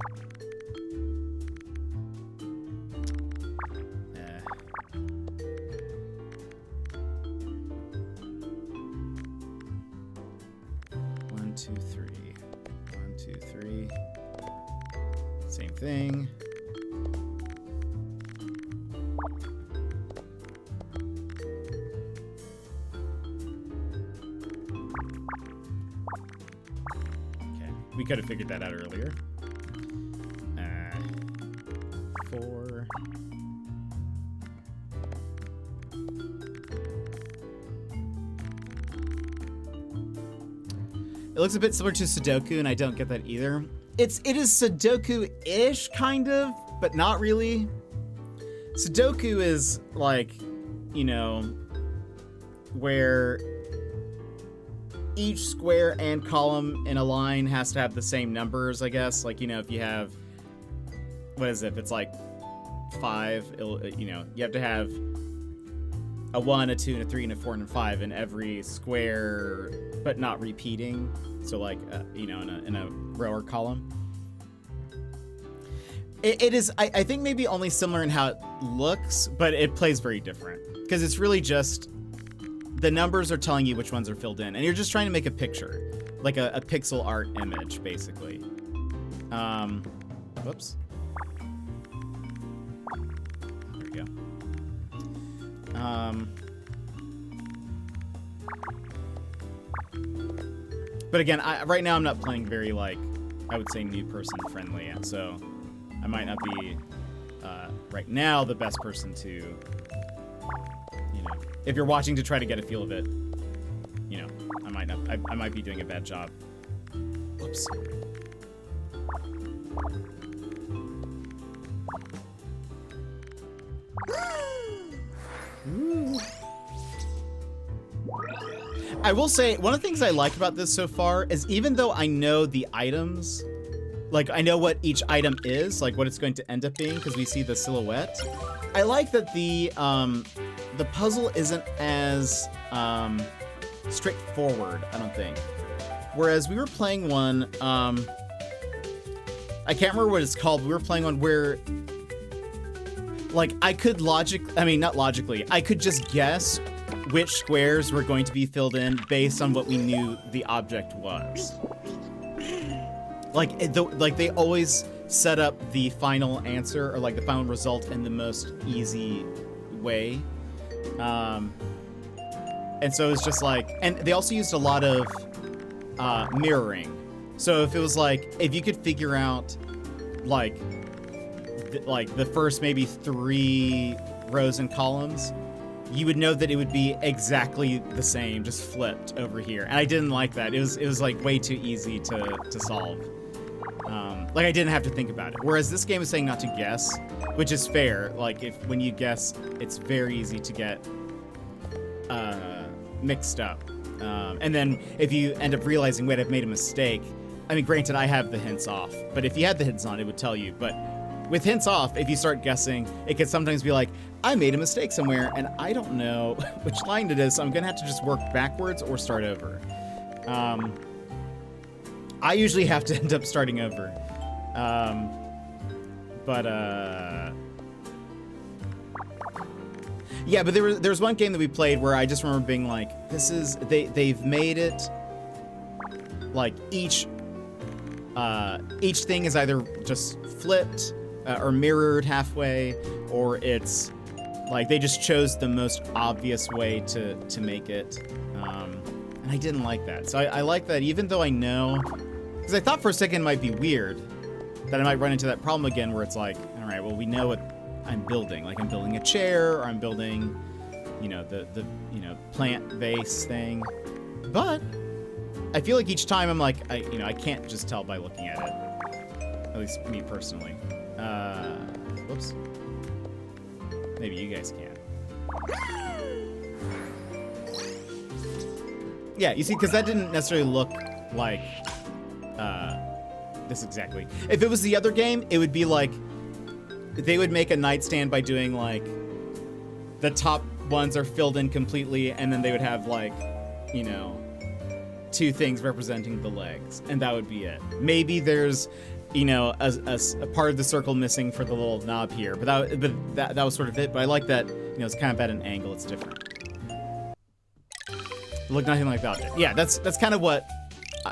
S1: 1, 2, 3. 1, 2, 3. Same thing. Okay, we could have figured that out earlier. 4. It looks a bit similar to Sudoku, and I don't get that either. It is Sudoku-ish, kind of, but not really. Sudoku is like, you know, where each square and column in a line has to have the same numbers, I guess. Like, you know, if you have, what is it? If it's like 5, you know, you have to have a 1, a 2, and a 3, and a 4, and a 5 in every square, but not repeating. So like, you know, in a row or column. It is, I think, maybe only similar in how it looks, but it plays very different. Because it's really just, the numbers are telling you which ones are filled in. And you're just trying to make a picture. Like a pixel art image, basically. Whoops. There we go. But again, right now I'm not playing very, like, I would say new person friendly, and so I might not be, right now, the best person to, you know, if you're watching to try to get a feel of it, you know, I might be doing a bad job. Whoops. Ooh. I will say, one of the things I like about this so far is even though I know the items like I know what each item is, like what it's going to end up being, because we see the silhouette. I like that the puzzle isn't as straightforward, I don't think. Whereas we were playing one, I can't remember what it's called. We were playing one where, like, I could not logically, I could just guess which squares were going to be filled in based on what we knew the object was. Like, they always set up the final answer, or like the final result, in the most easy way. And so it's just like, and they also used a lot of mirroring. So if it was like, if you could figure out like the first maybe 3 rows and columns, you would know that it would be exactly the same, just flipped over here. And I didn't like that. It was like way too easy to solve. Like I didn't have to think about it. Whereas this game is saying not to guess, which is fair. Like when you guess, it's very easy to get mixed up. And then if you end up realizing, wait, I've made a mistake. I mean, granted, I have the hints off, but if you had the hints on, it would tell you. But with hints off, if you start guessing, it could sometimes be like, I made a mistake somewhere, and I don't know which line it is, so I'm gonna have to just work backwards or start over. I usually have to end up starting over. Yeah, but there was one game that we played where I just remember being like, they've made it like each thing is either just flipped or mirrored halfway, or it's like they just chose the most obvious way to make it. And I didn't like that. So I like that, even though I know, because I thought for a second it might be weird that I might run into that problem again where it's like, all right, well, we know what I'm building. Like I'm building a chair, or I'm building, you know, the plant vase thing. But I feel like each time I'm like, I can't just tell by looking at it. At least me personally. Whoops. Maybe you guys can. Yeah, you see, because that didn't necessarily look like this exactly. If it was the other game, it would be like they would make a nightstand by doing like the top ones are filled in completely, and then they would have like, 2 things representing the legs, and that would be it. Maybe there's, a part of the circle missing for the little knob here, but that was sort of it. But I like that, it's kind of at an angle. It's different. Look nothing like the object. Yeah, that's kind of what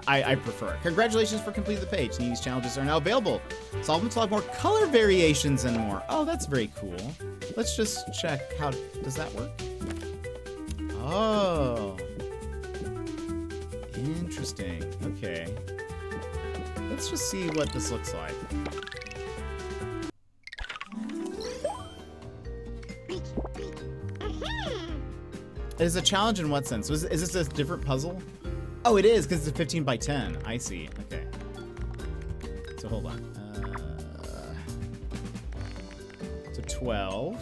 S1: I prefer. Congratulations for completing the page. These challenges are now available. Solve them to have more color variations and more. Oh, that's very cool. Let's just check. How does that work? Oh. Interesting. Okay. Let's just see what this looks like. It is a challenge in what sense? Is this a different puzzle? Oh, it is, because it's a 15 by 10. I see. Okay. So hold on. So 12.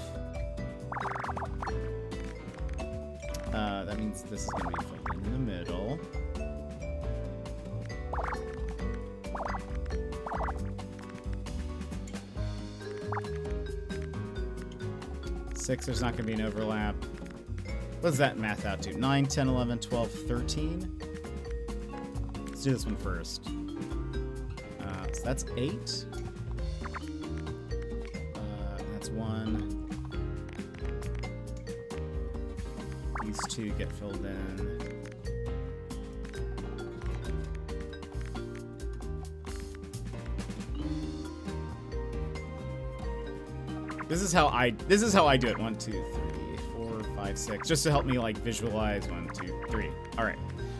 S1: That means this is going to be filled in the middle. Six, there's not going to be an overlap. What does that math out to? 9, 10, 11, 12, 13? Let's do this one first. So that's 8. That's 1. These 2 get filled in. This is how I do it. 1, 2, 3, 4, 5, 6. Just to help me like visualize 1, 2, 3. All right.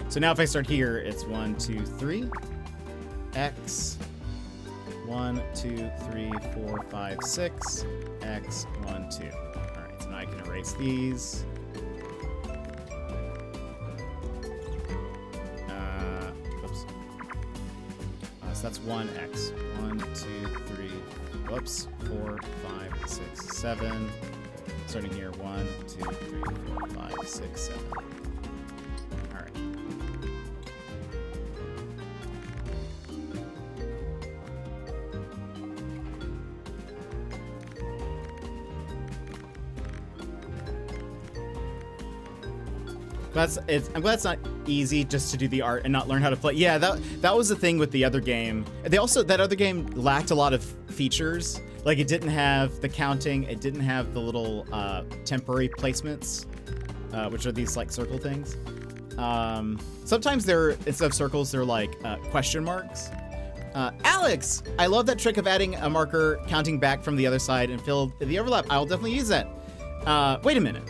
S1: So now if I start here, it's 1, 2, 3. X. 1, 2, 3, 4, 5, 6. X. 1, 2. All right. So now I can erase these. Oops. So that's 1x. 1, 2, 3. Whoops. 4, 5, 6, 7. Starting here, 1, 2, 3, 4, 5, 6, 7. All right. I'm glad it's not easy just to do the art and not learn how to play. Yeah, that was the thing with the other game. That other game lacked a lot of features. Like it didn't have the counting. It didn't have the little temporary placements, which are these like circle things. Sometimes instead of circles, they're like question marks. Alex, I love that trick of adding a marker, counting back from the other side and fill the overlap. I'll definitely use that. Wait a minute.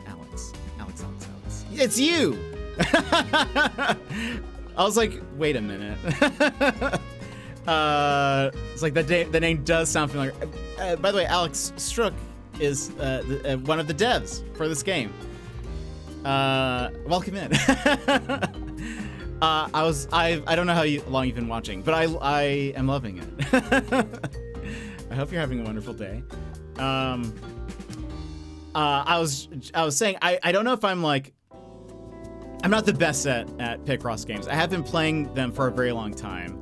S1: Alex. It's you! I was like, wait a minute. It's like the name does sound familiar. By the way, Alex Strook is one of the devs for this game. Welcome in. I don't know how long you've been watching, but I am loving it. I hope you're having a wonderful day. I was saying I don't know if I'm not the best at Picross games. I have been playing them for a very long time.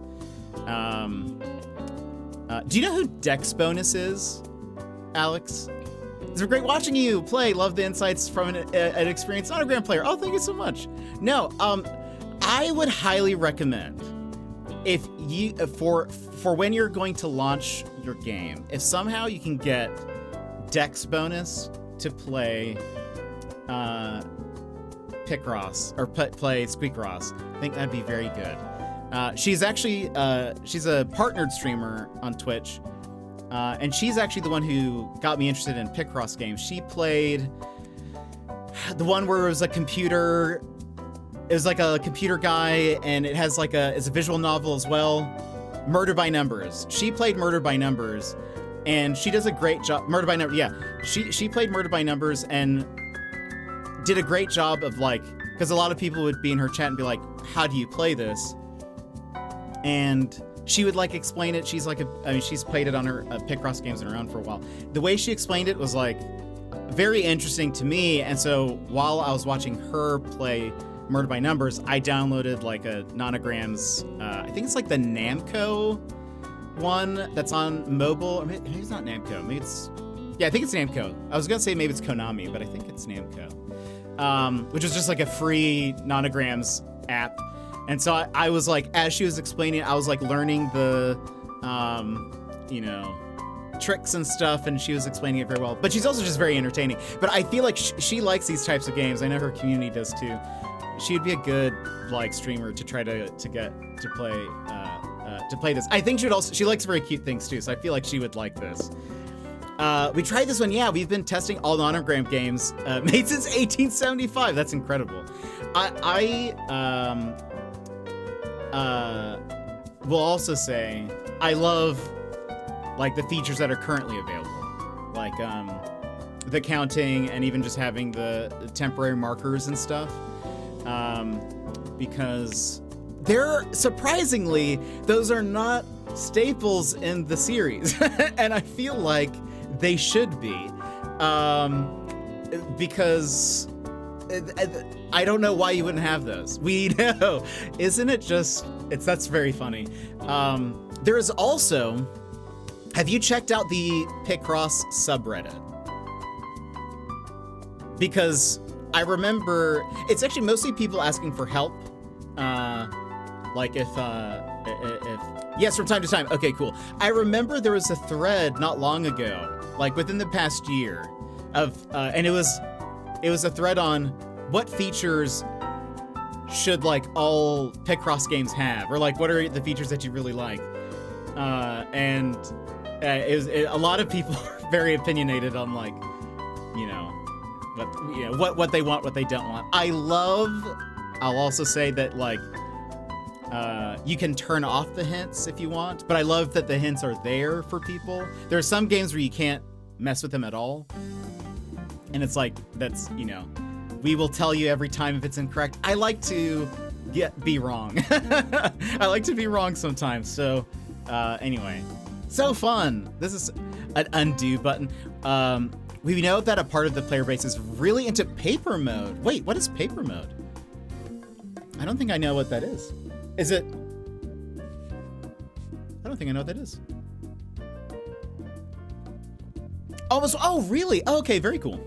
S1: Do you know who Dex Bonus is, Alex? It's been great watching you play. Love the insights from an experienced autogram player. Oh, thank you so much. No, I would highly recommend if you for when you're going to launch your game, if somehow you can get Dex Bonus to play Picross or play Squeakross, I think that'd be very good. She's actually she's a partnered streamer on Twitch, and she's actually the one who got me interested in Picross games. She played the one where it was a computer. It was like a computer guy, and it has like it's a visual novel as well. Murder by Numbers. She played Murder by Numbers, and she does a great job. Murder by Numbers, yeah. She played Murder by Numbers and did a great job of because a lot of people would be in her chat and be like, "How do you play this?" And she would explain it. She's she's played it on her Picross games on her own for a while. The way she explained it was very interesting to me, and so while I was watching her play Murder by Numbers, I downloaded a Nonograms, I think it's the Namco one that's on mobile. Or maybe it's not Namco. Maybe I think it's Namco. I was gonna say maybe it's Konami, but I think it's Namco. Which is just a free Nonograms app. And so I was as she was explaining, I was learning the, tricks and stuff, and she was explaining it very well. But she's also just very entertaining. But I feel she likes these types of games. I know her community does too. She would be a good streamer to try to get to play this. I think she likes very cute things too, so I feel she would like this. We tried this one. Yeah, we've been testing all Nonogram games made since 1875. That's incredible. I will also say I love the features that are currently available, the counting and even just having the temporary markers and stuff. Because surprisingly, those are not staples in the series. And I feel they should be. Because I don't know why you wouldn't have those. We know. Isn't it just, that's very funny. There is also, have you checked out the Picross subreddit? Because I remember it's actually mostly people asking for help. If yes, from time to time. Okay, cool. I remember there was a thread not long ago, within the past year, of and it was a thread on what features should all Picross games have, or what are the features that you really like. And a lot of people are very opinionated on what they want, what they don't want. I'll also say that you can turn off the hints if you want, but I love that the hints are there for people. There are some games where you can't mess with them at all, and it's we will tell you every time if it's incorrect. I like to be wrong. I like to be wrong sometimes. So anyway, so fun. This is an undo button. We know that a part of the player base is really into paper mode. Wait, what is paper mode? I don't think I know what that is. Is it? I don't think I know what that is. Almost. Oh, really? Oh, okay, very cool.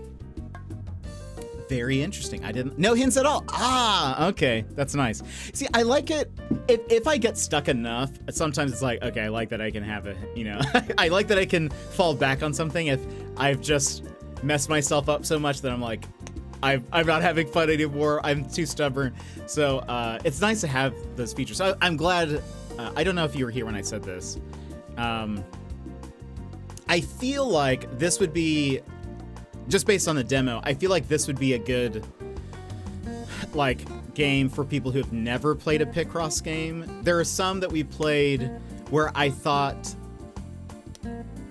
S1: Very interesting. I didn't. No hints at all. Ah, okay. That's nice. See, I like it. If I get stuck enough, sometimes it's like, okay, I like that I can have a, you know, I like that I can fall back on something if I've just messed myself up so much that I'm like, I'm not having fun anymore. I'm too stubborn. So it's nice to have those features. So I'm glad. I don't know if you were here when I said this. I feel like this would be, just based on the demo, I feel like this would be a good, like, game for people who have never played a Picross game. There are some that we played where I thought,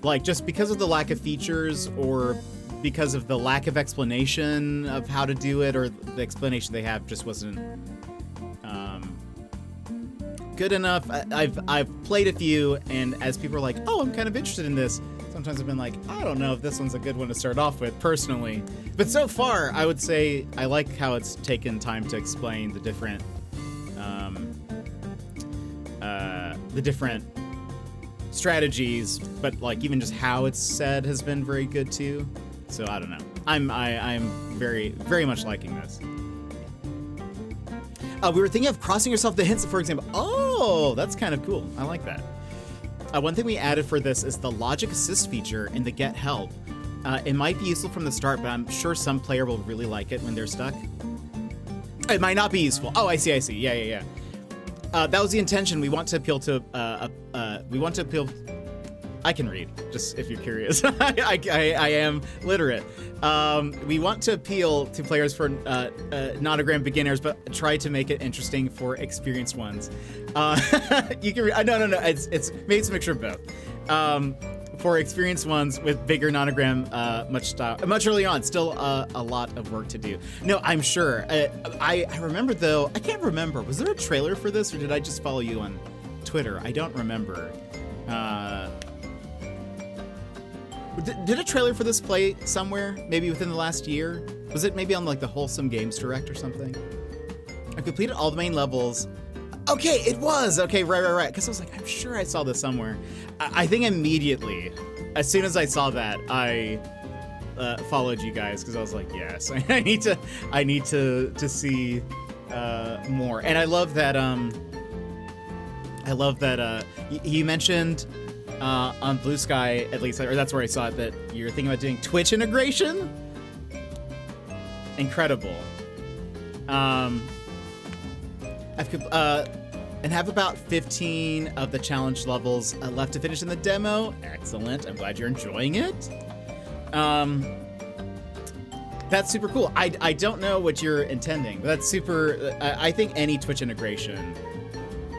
S1: like, just because of the lack of features or because of the lack of explanation of how to do it, or the explanation they have just wasn't good enough. I've played a few, and as people are like, oh, I'm kind of interested in this, sometimes I've been like, I don't know if this one's a good one to start off with, personally. But so far, I would say I like how it's taken time to explain the different strategies, but like even just how it's said has been very good too. So I don't know. I'm very, very much liking this. We were thinking of crossing yourself the hints, for example. Oh, that's kind of cool. I like that. One thing we added for this is the logic assist feature in the get help. It might be useful from the start, but I'm sure some player will really like it when they're stuck. It might not be useful. Oh, I see. Yeah. That was the intention. We want to appeal to, I can read, just if you're curious. I am literate. We want to appeal to players for nonogram beginners, but try to make it interesting for experienced ones. You can read. No. It's maybe it's a mixture of both. For experienced ones with bigger nonogram, much early on, still a lot of work to do. No, I'm sure. I remember though. I can't remember. Was there a trailer for this, or did I just follow you on Twitter? I don't remember. Did a trailer for this play somewhere? Maybe within the last year? Was it maybe on like the Wholesome Games Direct or something? I completed all the main levels. Okay, it was. Okay, right. Because I was like, I'm sure I saw this somewhere. I think immediately, as soon as I saw that, I followed you guys because I was like, yes, I need to see more. And I love that. You mentioned. On Blue Sky, at least, or that's where I saw it, that you're thinking about doing Twitch integration? Incredible. And have about 15 of the challenge levels left to finish in the demo. Excellent. I'm glad you're enjoying it. That's super cool. I don't know what you're intending, but that's super. I think any Twitch integration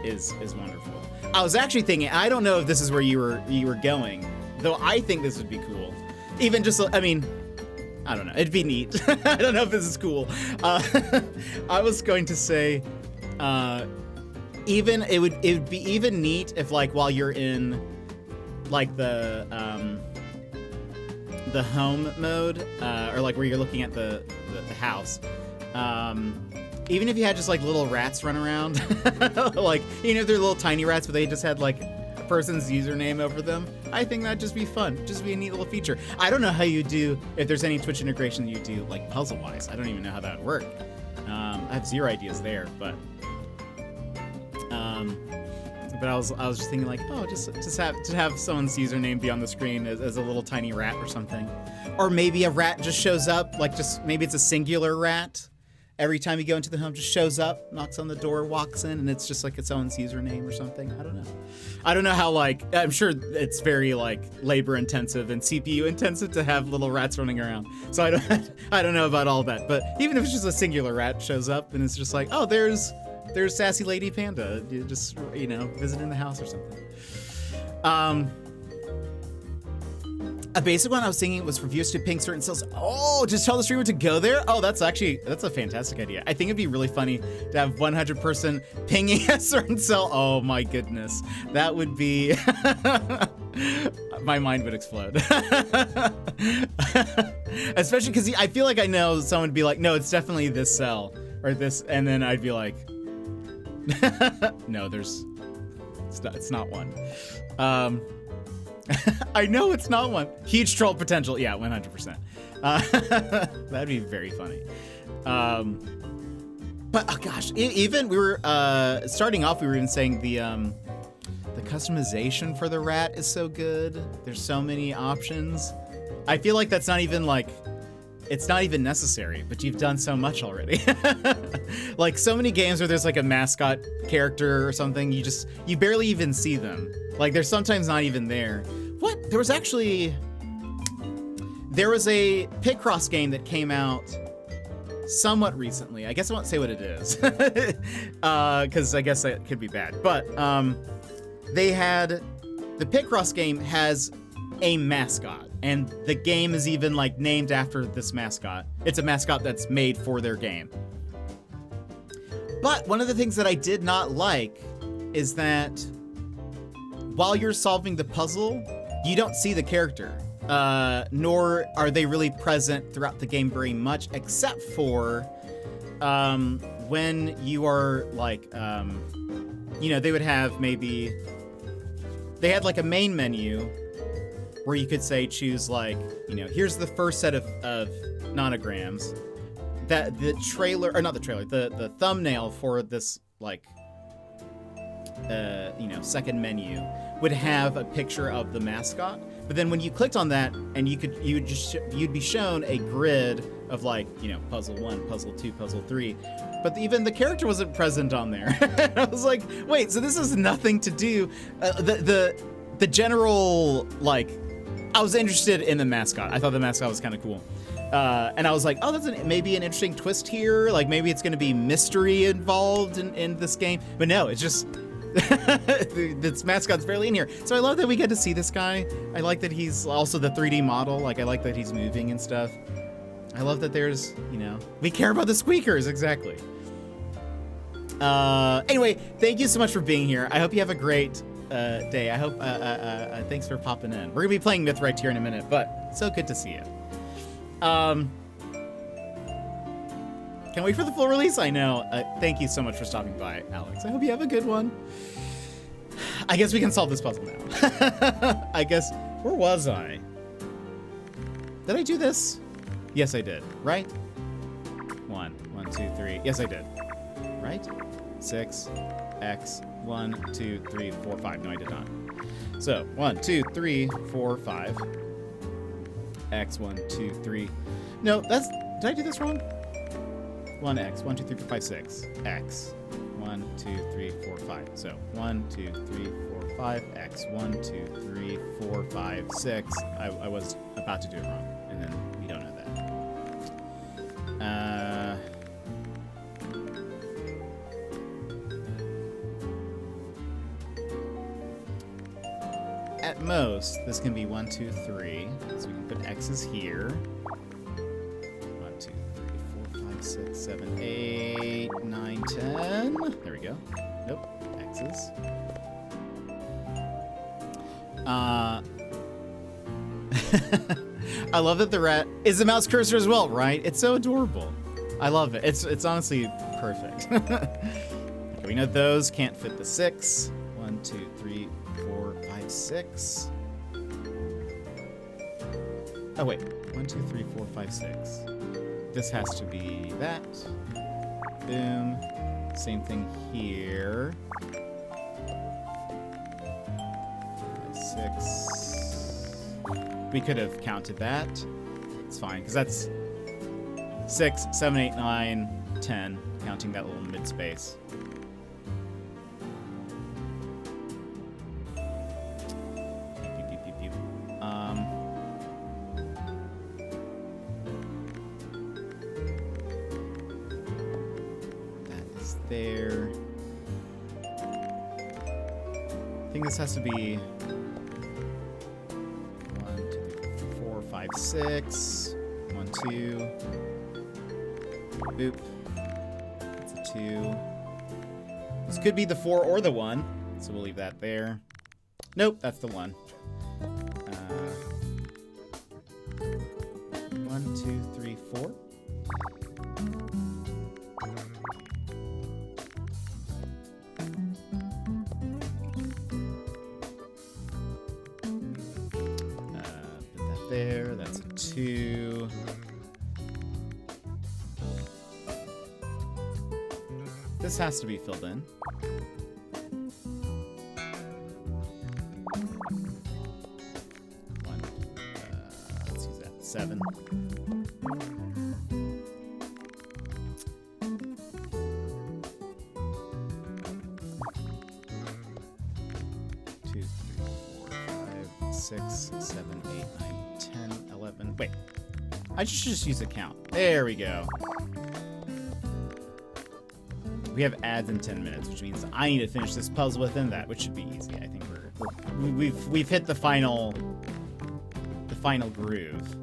S1: is wonderful. I was actually thinking, I don't know if this is where you were going, though I think this would be cool. Even just, I mean, I don't know, it'd be neat. I don't know if this is cool. I was going to say, it would be even neat if, like, while you're in like the home mode, or like where you're looking at the house, even if you had just like little rats run around, like, even if they're little tiny rats, but they just had like a person's username over them, I think that'd just be fun. Just be a neat little feature. I don't know how you do, if there's any Twitch integration you do, like puzzle-wise. I don't even know how that would work. I have zero ideas there, but I was just thinking like, oh, just have someone's username be on the screen as a little tiny rat or something, or maybe a rat just shows up, like just maybe it's a singular rat. Every time you go into the home, just shows up, knocks on the door, walks in, and it's just like its own username or something. I don't know. I don't know how, like, I'm sure it's very like labor intensive and CPU intensive to have little rats running around. So I don't know about all that. But even if it's just a singular rat shows up and it's just like, oh, there's Sassy Lady Panda, just, you know, visiting the house or something. A basic one I was thinking was for viewers to ping certain cells. Oh, just tell the streamer to go there? Oh, that's a fantastic idea. I think it'd be really funny to have 100 person pinging a certain cell. Oh my goodness. That would be, my mind would explode. Especially because I feel like I know someone would be like, no, it's definitely this cell or this. And then I'd be like, no, it's not one. I know it's not one. Huge troll potential. Yeah, 100%. That'd be very funny. But oh gosh, even we were starting off. We were even saying the customization for the rat is so good. There's so many options. I feel like that's not even like. It's not even necessary, but you've done so much already. Like so many games where there's like a mascot character or something, you barely even see them. Like they're sometimes not even there. What? There was a Picross game that came out somewhat recently. I guess I won't say what it is, because I guess it could be bad. But they had the Picross game has a mascot, and the game is even like named after this mascot. It's a mascot that's made for their game. But one of the things that I did not like is that while you're solving the puzzle, you don't see the character, nor are they really present throughout the game very much, except for when you are like, they would have they had like a main menu where you could say choose like, here's the first set of nonograms. That the trailer, or not the trailer, the thumbnail for this like, second menu would have a picture of the mascot. But then when you clicked on that, and you'd be shown a grid of like, puzzle 1, puzzle 2, puzzle 3. But even the character wasn't present on there. I was like, wait, so this has nothing to do. The general like. I was interested in the mascot. I thought the mascot was kind of cool. And I was like, oh, that's maybe an interesting twist here. Like maybe it's going to be mystery involved in this game. But no, it's just, this mascot's barely in here. So I love that we get to see this guy. I like that he's also the 3D model. Like I like that he's moving and stuff. I love that there's, we care about the squeakers, exactly. Anyway, thank you so much for being here. I hope you have a great day. I hope, thanks for popping in. We're gonna be playing Mythwrecked here in a minute, but so good to see you. Can't wait for the full release. I know. Thank you so much for stopping by, Alex. I hope you have a good one. I guess we can solve this puzzle now. I guess, where was I? Did I do this? Yes, I did, right? 1, 2, 3. Yes, I did. Right? 6, X, 1, 2, 3, 4, 5. No, I did not. So 1, 2, 3, 4, 5. X, 1, 2, 3. No, did I do this wrong? 1X, 1, 2, 3, 4, 5, 6. X, 1, 2, 3, 4, 5. So 1, 2, 3, 4, 5. X, 1, 2, 3, 4, 5, 6. I was about to do it wrong, and then we don't know that. At most, this can be 1, 2, 3. So we can put X's here. 1, 2, 3, 4, 5, 6, 7, 8, 9, 10. There we go. Nope. X's. I love that the rat is a mouse cursor as well, right? It's so adorable. I love it. It's honestly perfect. Okay, we know those can't fit the 6. 1, 2, 3, 4, 5, 6. Oh wait, 1, 2, 3, 4, 5, 6. This has to be that. Boom. Same thing here. 5, 6. We could have counted that. It's fine, because that's 6, 7, 8, 9, 10, counting that little mid space. There. I think this has to be 1, 2, 4, 5, 6. 1, 2. Boop. That's a 2. This could be the 4 or the 1, so we'll leave that there. Nope, that's the 1. 1, 2, 3, 4. There, that's a 2. This has to be filled in. One. Let's use that. 7. 2, 3, 4, 5, 6, 7, 8, 9, 10, 11. Wait. I should just use a count. There we go. We have ads in 10 minutes, which means I need to finish this puzzle within that, which should be easy. I think we've hit the final groove.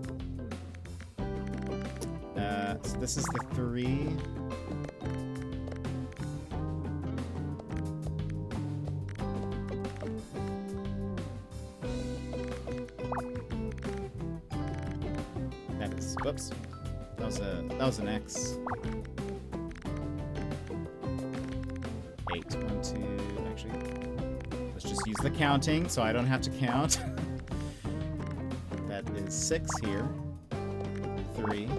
S1: So this is the 3. That is, whoops. That was an X. 8, 1, 2, actually, let's just use the counting so I don't have to count. That is 6 here. 3.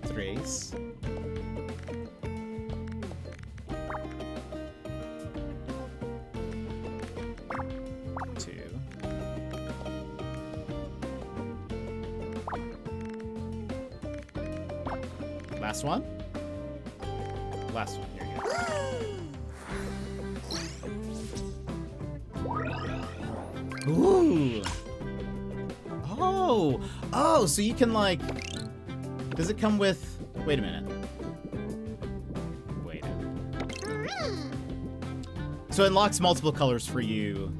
S1: 3s. 2. Last one. Last one. Here you go. Ooh. Oh. Oh, so you can like. Does it come with? Wait a minute. Wait. So it unlocks multiple colors for you.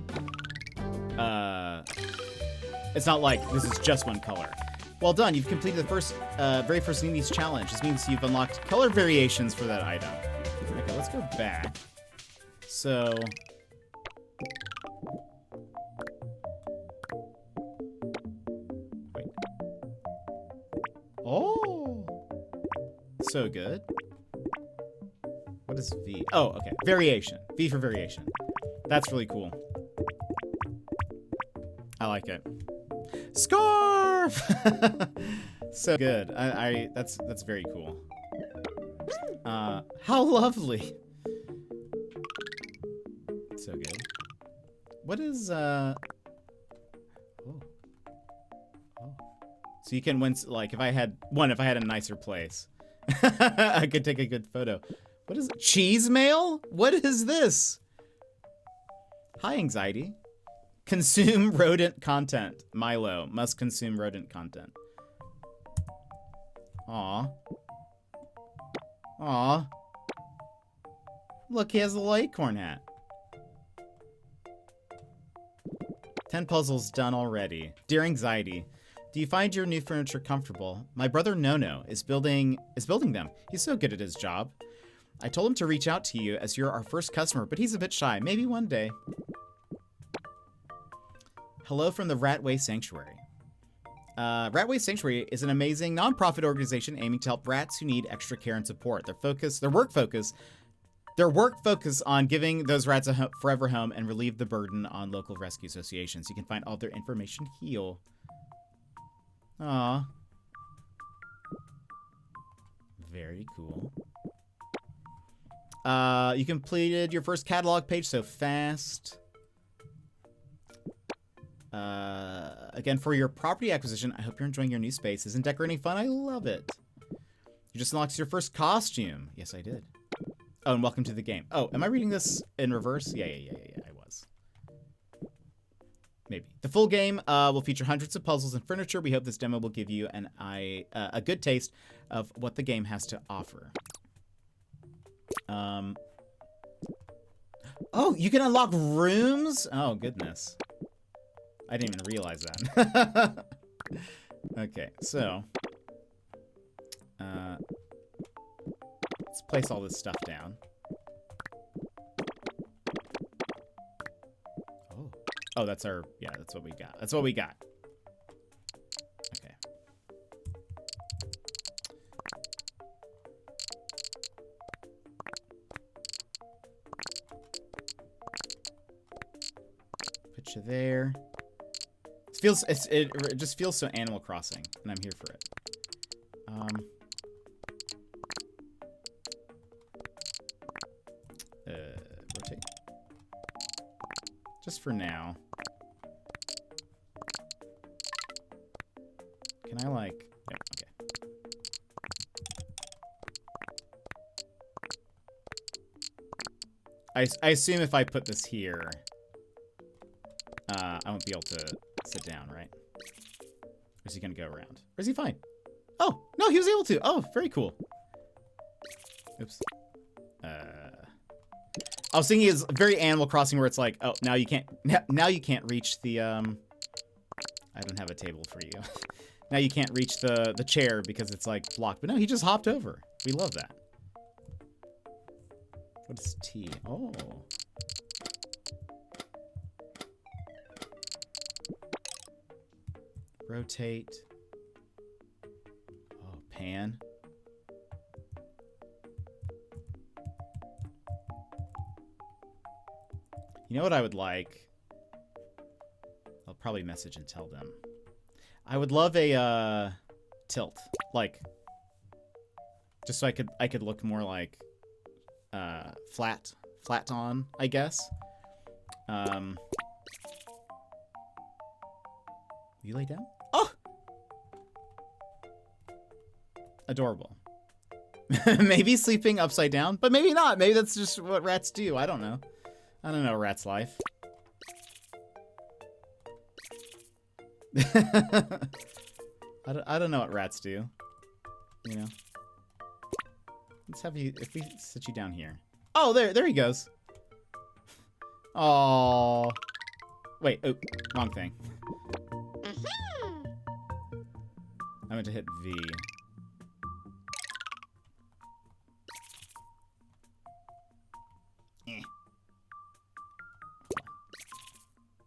S1: It's not like this is just one color. Well done. You've completed the very first Nini's challenge. This means you've unlocked color variations for that item. Okay, let's go back. So. Wait. Oh. So good. What is V? Oh, okay. Variation. V for variation. That's really cool. I like it. Scarf! So good. That's very cool. How lovely. So good. What is Oh. So you can win, like, if I had a nicer place. I could take a good photo. What is it? Cheese mail? What is this? Hi, anxiety. Consume rodent content. Milo must consume rodent content. Aw. Aw. Look, he has a little acorn hat. 10 puzzles done already. Dear anxiety, do you find your new furniture comfortable? My brother Nono is building them. He's so good at his job. I told him to reach out to you as you're our first customer, but he's a bit shy. Maybe one day. Hello from the Ratway Sanctuary. Ratway Sanctuary is an amazing nonprofit organization aiming to help rats who need extra care and support. Their work focus on giving those rats a forever home and relieve the burden on local rescue associations. You can find all their information here. Aww. Very cool. You completed your first catalog page so fast. Again, for your property acquisition, I hope you're enjoying your new space. Isn't decorating fun? I love it. You just unlocked your first costume. Yes, I did. Oh, and welcome to the game. Oh, am I reading this in reverse? Yeah, I was. Maybe. The full game will feature hundreds of puzzles and furniture. We hope this demo will give you a good taste of what the game has to offer. Oh, you can unlock rooms? Oh, goodness. I didn't even realize that. Okay, so let's place all this stuff down. Oh, that's our, yeah, that's what we got. That's what we got. Okay. Put you there. It just feels so Animal Crossing, and I'm here for it. just for now. Can I like... Yeah, okay. I assume if I put this here, I won't be able to sit down, right? Or is he gonna go around? Or is he fine? Oh, no, he was able to. Oh, very cool. Oops. I was thinking it's very Animal Crossing where it's like, oh, now you can't reach the, I don't have a table for you. Now you can't reach the chair because it's like blocked. But no, he just hopped over. We love that. What is T? Oh. Rotate. Oh, pan. You know what I would like? I'll probably message and tell them. I would love a tilt, like, just so I could look more like flat on, I guess. You lay down? Oh, adorable. Maybe sleeping upside down, but maybe not. Maybe that's just what rats do. I don't know. I don't know rat's life. I don't know what rats do. You know. Let's have you, if we sit you down here. Oh, there he goes. Oh. Wait, oh, wrong thing. I meant to hit V.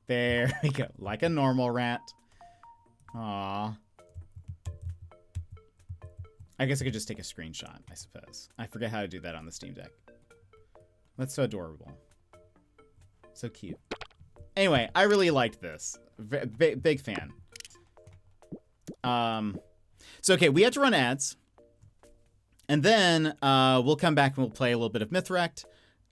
S1: There we go, like a normal rat. Aww. I guess I could just take a screenshot, I suppose. I forget how to do that on the Steam Deck. That's so adorable. So cute. Anyway, I really liked this. Big fan. So, okay, we have to run ads. And then we'll come back and we'll play a little bit of Mythwrecked.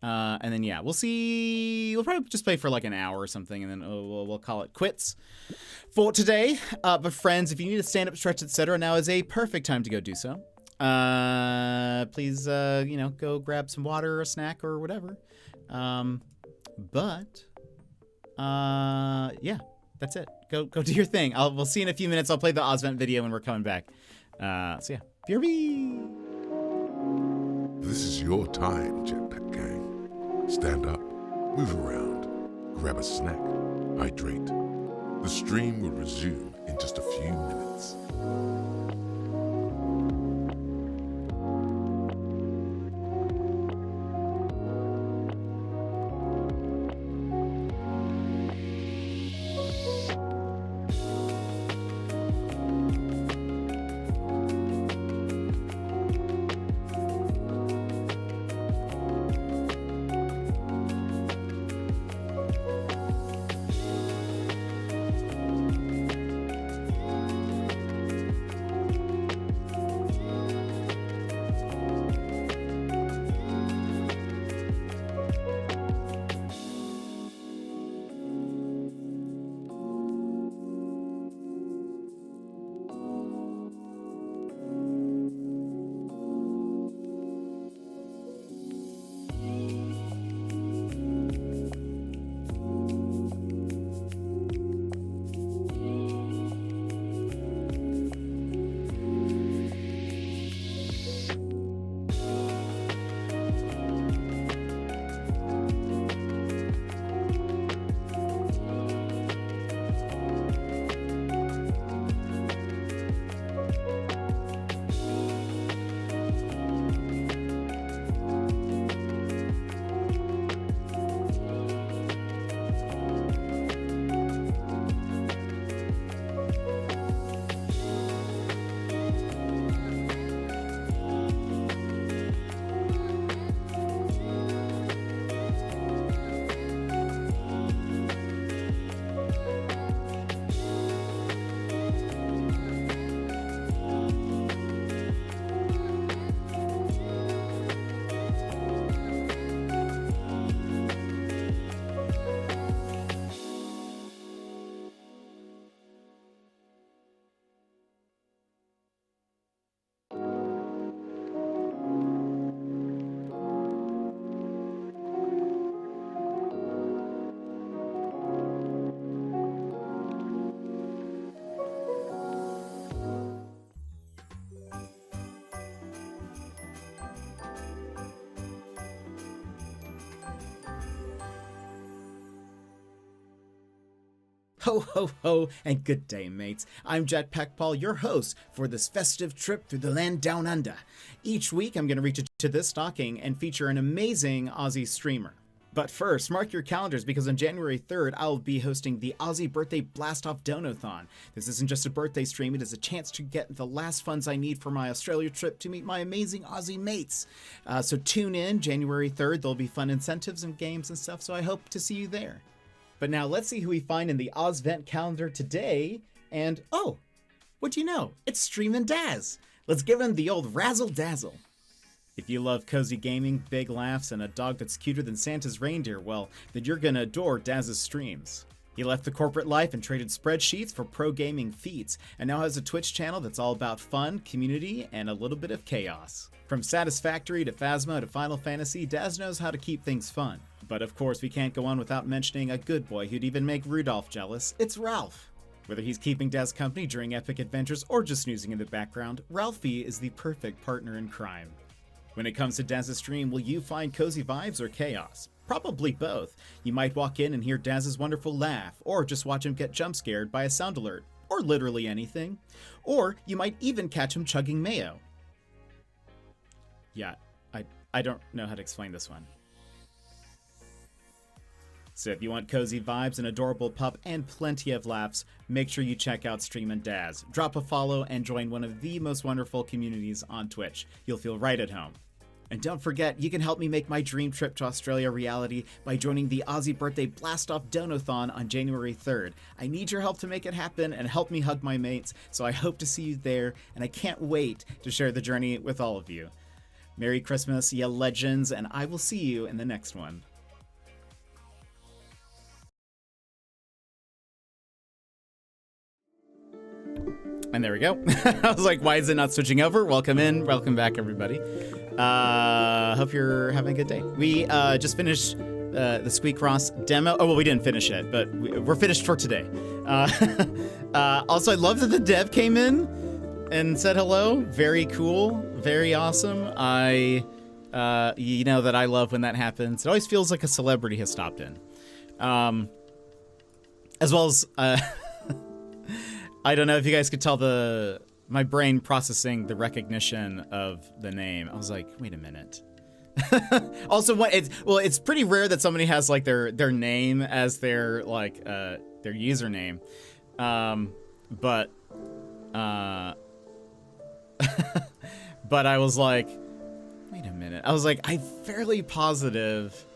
S1: And then, yeah, we'll see. We'll probably just play for like an hour or something, and then we'll call it quits for today. But friends, if you need to stand up, stretch, etc., now is a perfect time to go do so. Please, you know, go grab some water or a snack or whatever. Yeah, that's it. Go do your thing. We'll see you in a few minutes. I'll play the Ozvent video when we're coming back. So yeah, BRB.
S2: This is your time, Jetpack Gang. Stand up, move around, grab a snack, hydrate. The stream will resume in just a few minutes.
S1: Ho, ho, ho, and good day, mates. I'm jetpackpaul, your host for this festive trip through the land down under. Each week, I'm going to reach into this stocking and feature an amazing Aussie streamer. But first, mark your calendars because on January 3rd, I'll be hosting the Aussie Birthday Blast-Off Donathon. This isn't just a birthday stream, it is a chance to get the last funds I need for my Australia trip to meet my amazing Aussie mates. So tune in, January 3rd, there'll be fun incentives and games and stuff, so I hope to see you there. But now let's see who we find in the OzVent calendar today. And oh, what do you know? It's Streamin' Daz. Let's give him the old razzle dazzle. If you love cozy gaming, big laughs, and a dog that's cuter than Santa's reindeer, well, then you're gonna adore Daz's streams. He left the corporate life and traded spreadsheets for pro gaming feats, and now has a Twitch channel that's all about fun, community, and a little bit of chaos. From Satisfactory to Phasma to Final Fantasy, Daz knows how to keep things fun. But of course, we can't go on without mentioning a good boy who'd even make Rudolph jealous. It's Ralph. Whether he's keeping Daz company during epic adventures or just snoozing in the background, Ralphie is the perfect partner in crime. When it comes to Daz's stream, will you find cozy vibes or chaos? Probably both. You might walk in and hear Daz's wonderful laugh, or just watch him get jump scared by a sound alert, or literally anything. Or you might even catch him chugging mayo. Yeah, I don't know how to explain this one. So if you want cozy vibes, an adorable pup, and plenty of laughs, make sure you check out Streamin' Daz. Drop a follow and join one of the most wonderful communities on Twitch. You'll feel right at home. And don't forget, you can help me make my dream trip to Australia reality by joining the Aussie Birthday Blast-Off Donathon on January 3rd. I need your help to make it happen and help me hug my mates, so I hope to see you there, and I can't wait to share the journey with all of you. Merry Christmas, ya legends, and I will see you in the next one. And there we go. I was like, why is it not switching over? Welcome in. Welcome back, everybody. Hope you're having a good day. We just finished the Squeakcross demo. Oh, well, we didn't finish it, but we're finished for today. Also, I love that the dev came in and said hello. Very cool. Very awesome. You know that I love when that happens. It always feels like a celebrity has stopped in. As well as... I don't know if you guys could tell my brain processing the recognition of the name. I was like, wait a minute. Also, it's pretty rare that somebody has like their name as their like their username. But I was like, wait a minute. I was like, I'm fairly positive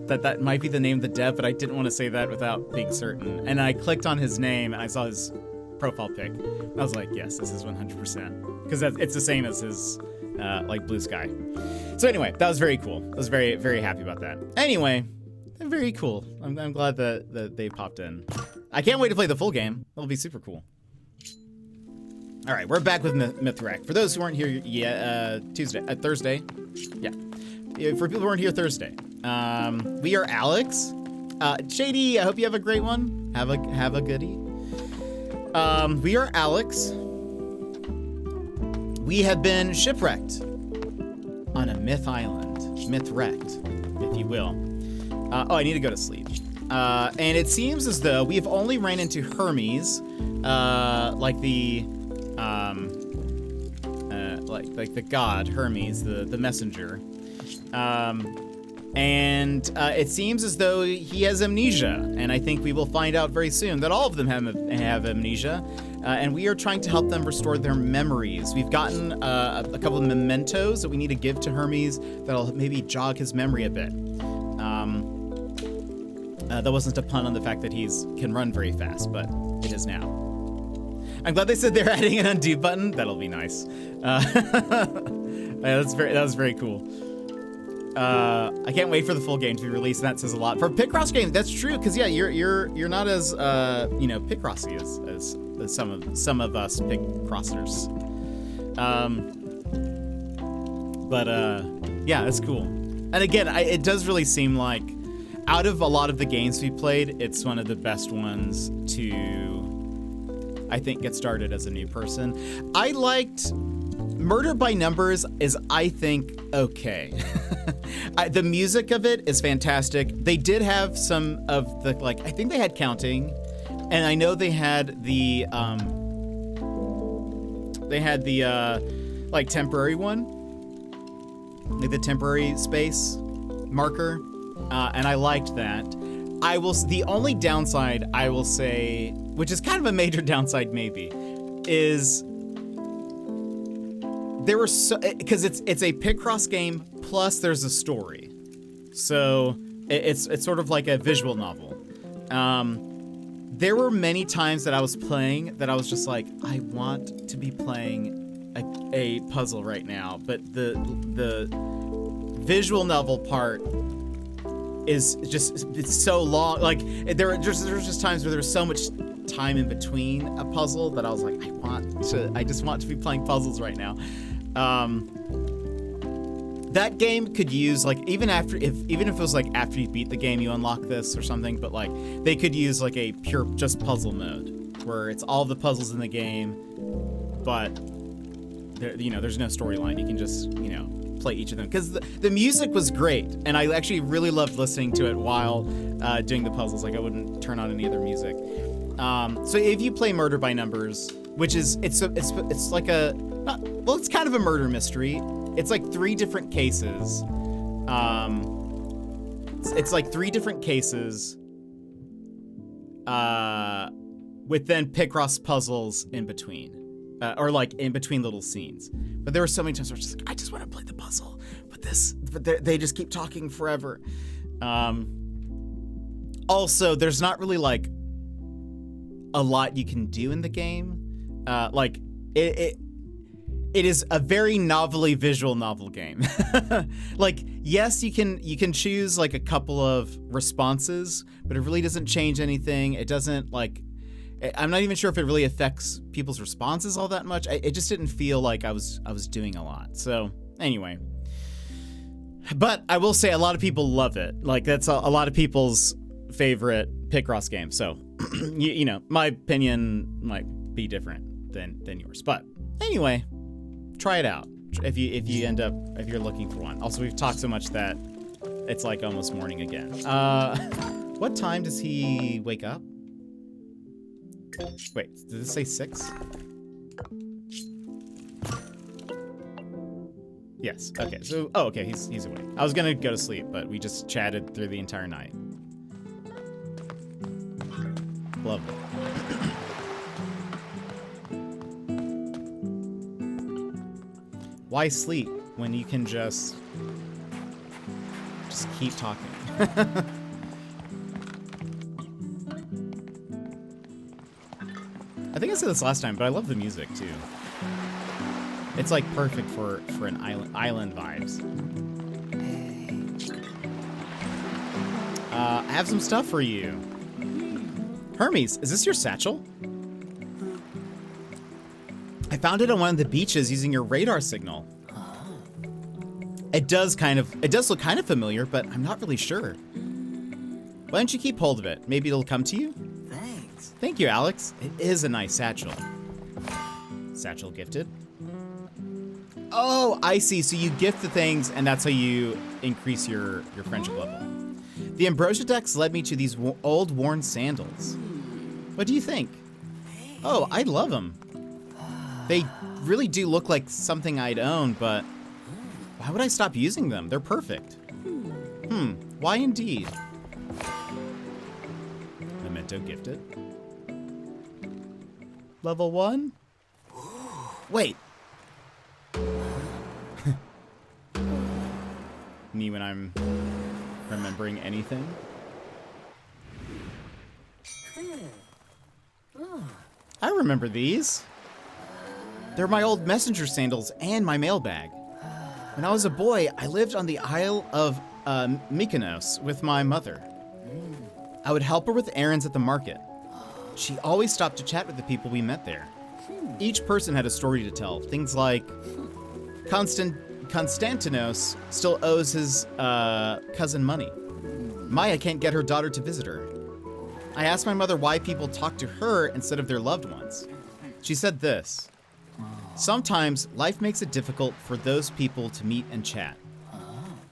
S1: that might be the name of the dev, but I didn't want to say that without being certain. And I clicked on his name and I saw his profile pic. I was like, yes, this is 100%. Because it's the same as his like blue sky. So anyway, that was very cool. I was very, very happy about that. Anyway, very cool. I'm glad that they popped in. I can't wait to play the full game. It'll be super cool. All right, we're back with Mythwrecked. For those who weren't here yet, Thursday. Yeah. For people who weren't here Thursday. We are Alex. Shady, I hope you have a great one. Have a goodie. We are Alex. We have been shipwrecked on a myth island. Mythwrecked, if you will. Oh, I need to go to sleep. And it seems as though we've only ran into Hermes, like the god Hermes, the messenger. And it seems as though he has amnesia, and I think we will find out very soon that all of them have amnesia, and we are trying to help them restore their memories. We've gotten a couple of mementos that we need to give to Hermes that'll maybe jog his memory a bit. That wasn't a pun on the fact that he can run very fast, but it is now. I'm glad they said they're adding an undo button. That'll be nice. That was very cool. I can't wait for the full game to be released, and that says a lot. For Picross games, that's true, because yeah, you're not as Picrossy as some of us Picrossers. Yeah, it's cool. And again, it does really seem like out of a lot of the games we played, it's one of the best ones to, I think, get started as a new person. I liked Murder by Numbers is, I think, okay. The music of it is fantastic. They did have some of the, like, I think they had counting, and I know they had the like, temporary one, like the temporary space marker, and I liked that. The only downside I will say, which is kind of a major downside maybe, is there were because it's a Picross game plus there's a story, so it's sort of like a visual novel. There were many times that I was playing that I was just like, I want to be playing a puzzle right now, but the visual novel part is just, it's so long. Like there's just times where there's so much time in between a puzzle that I was like, I just want to be playing puzzles right now. That game could use, like, even if it was like after you beat the game you unlock this or something, but like they could use like a pure just puzzle mode where it's all the puzzles in the game, but there, there's no storyline. You can just play each of them, because the music was great, and I actually really loved listening to it while doing the puzzles. Like I wouldn't turn on any other music. So if you play Murder by Numbers, which is it's like it's kind of a murder mystery. It's like 3 different cases. It's like 3 different cases with then Picross puzzles in between. Or like in between little scenes. But there were so many times where I was just like, I just want to play the puzzle, but they just keep talking forever. Also, there's not really like a lot you can do in the game. Like it is a very novelly visual novel game. Like, yes, you can choose like a couple of responses, but it really doesn't change anything. It doesn't like, I'm not even sure if it really affects people's responses all that much. It just didn't feel like I was doing a lot. So anyway, but I will say a lot of people love it. Like that's a lot of people's favorite Picross game. So my opinion might be different than yours. But anyway, try it out if you're looking for one. Also, we've talked so much that it's like almost morning again. What time does he wake up? Wait, did this say 6? Yes. Okay. So, okay, he's awake. I was gonna go to sleep, but we just chatted through the entire night. Lovely. Why sleep when you can just keep talking? I think I said this last time, but I love the music too. It's like perfect for an island vibes. I have some stuff for you. Hermes, is this your satchel? I found it on one of the beaches using your radar signal. It does look kind of familiar, but I'm not really sure. Why don't you keep hold of it? Maybe it'll come to you?
S3: Thanks.
S1: Thank you, Alex. It is a nice satchel. Satchel gifted. Oh, I see. So you gift the things, and that's how you increase your friendship level. The Ambrosia decks led me to these old worn sandals. What do you think? Oh, I love them. They really do look like something I'd own, but why would I stop using them? They're perfect. Why indeed? Memento gifted. Level 1? Wait. Me when I'm remembering anything? I remember these. They're my old messenger sandals and my mailbag. When I was a boy, I lived on the Isle of Mykonos with my mother. I would help her with errands at the market. She always stopped to chat with the people we met there. Each person had a story to tell. Things like Konstantinos still owes his cousin money. Maya can't get her daughter to visit her. I asked my mother why people talk to her instead of their loved ones. She said this. Sometimes life makes it difficult for those people to meet and chat.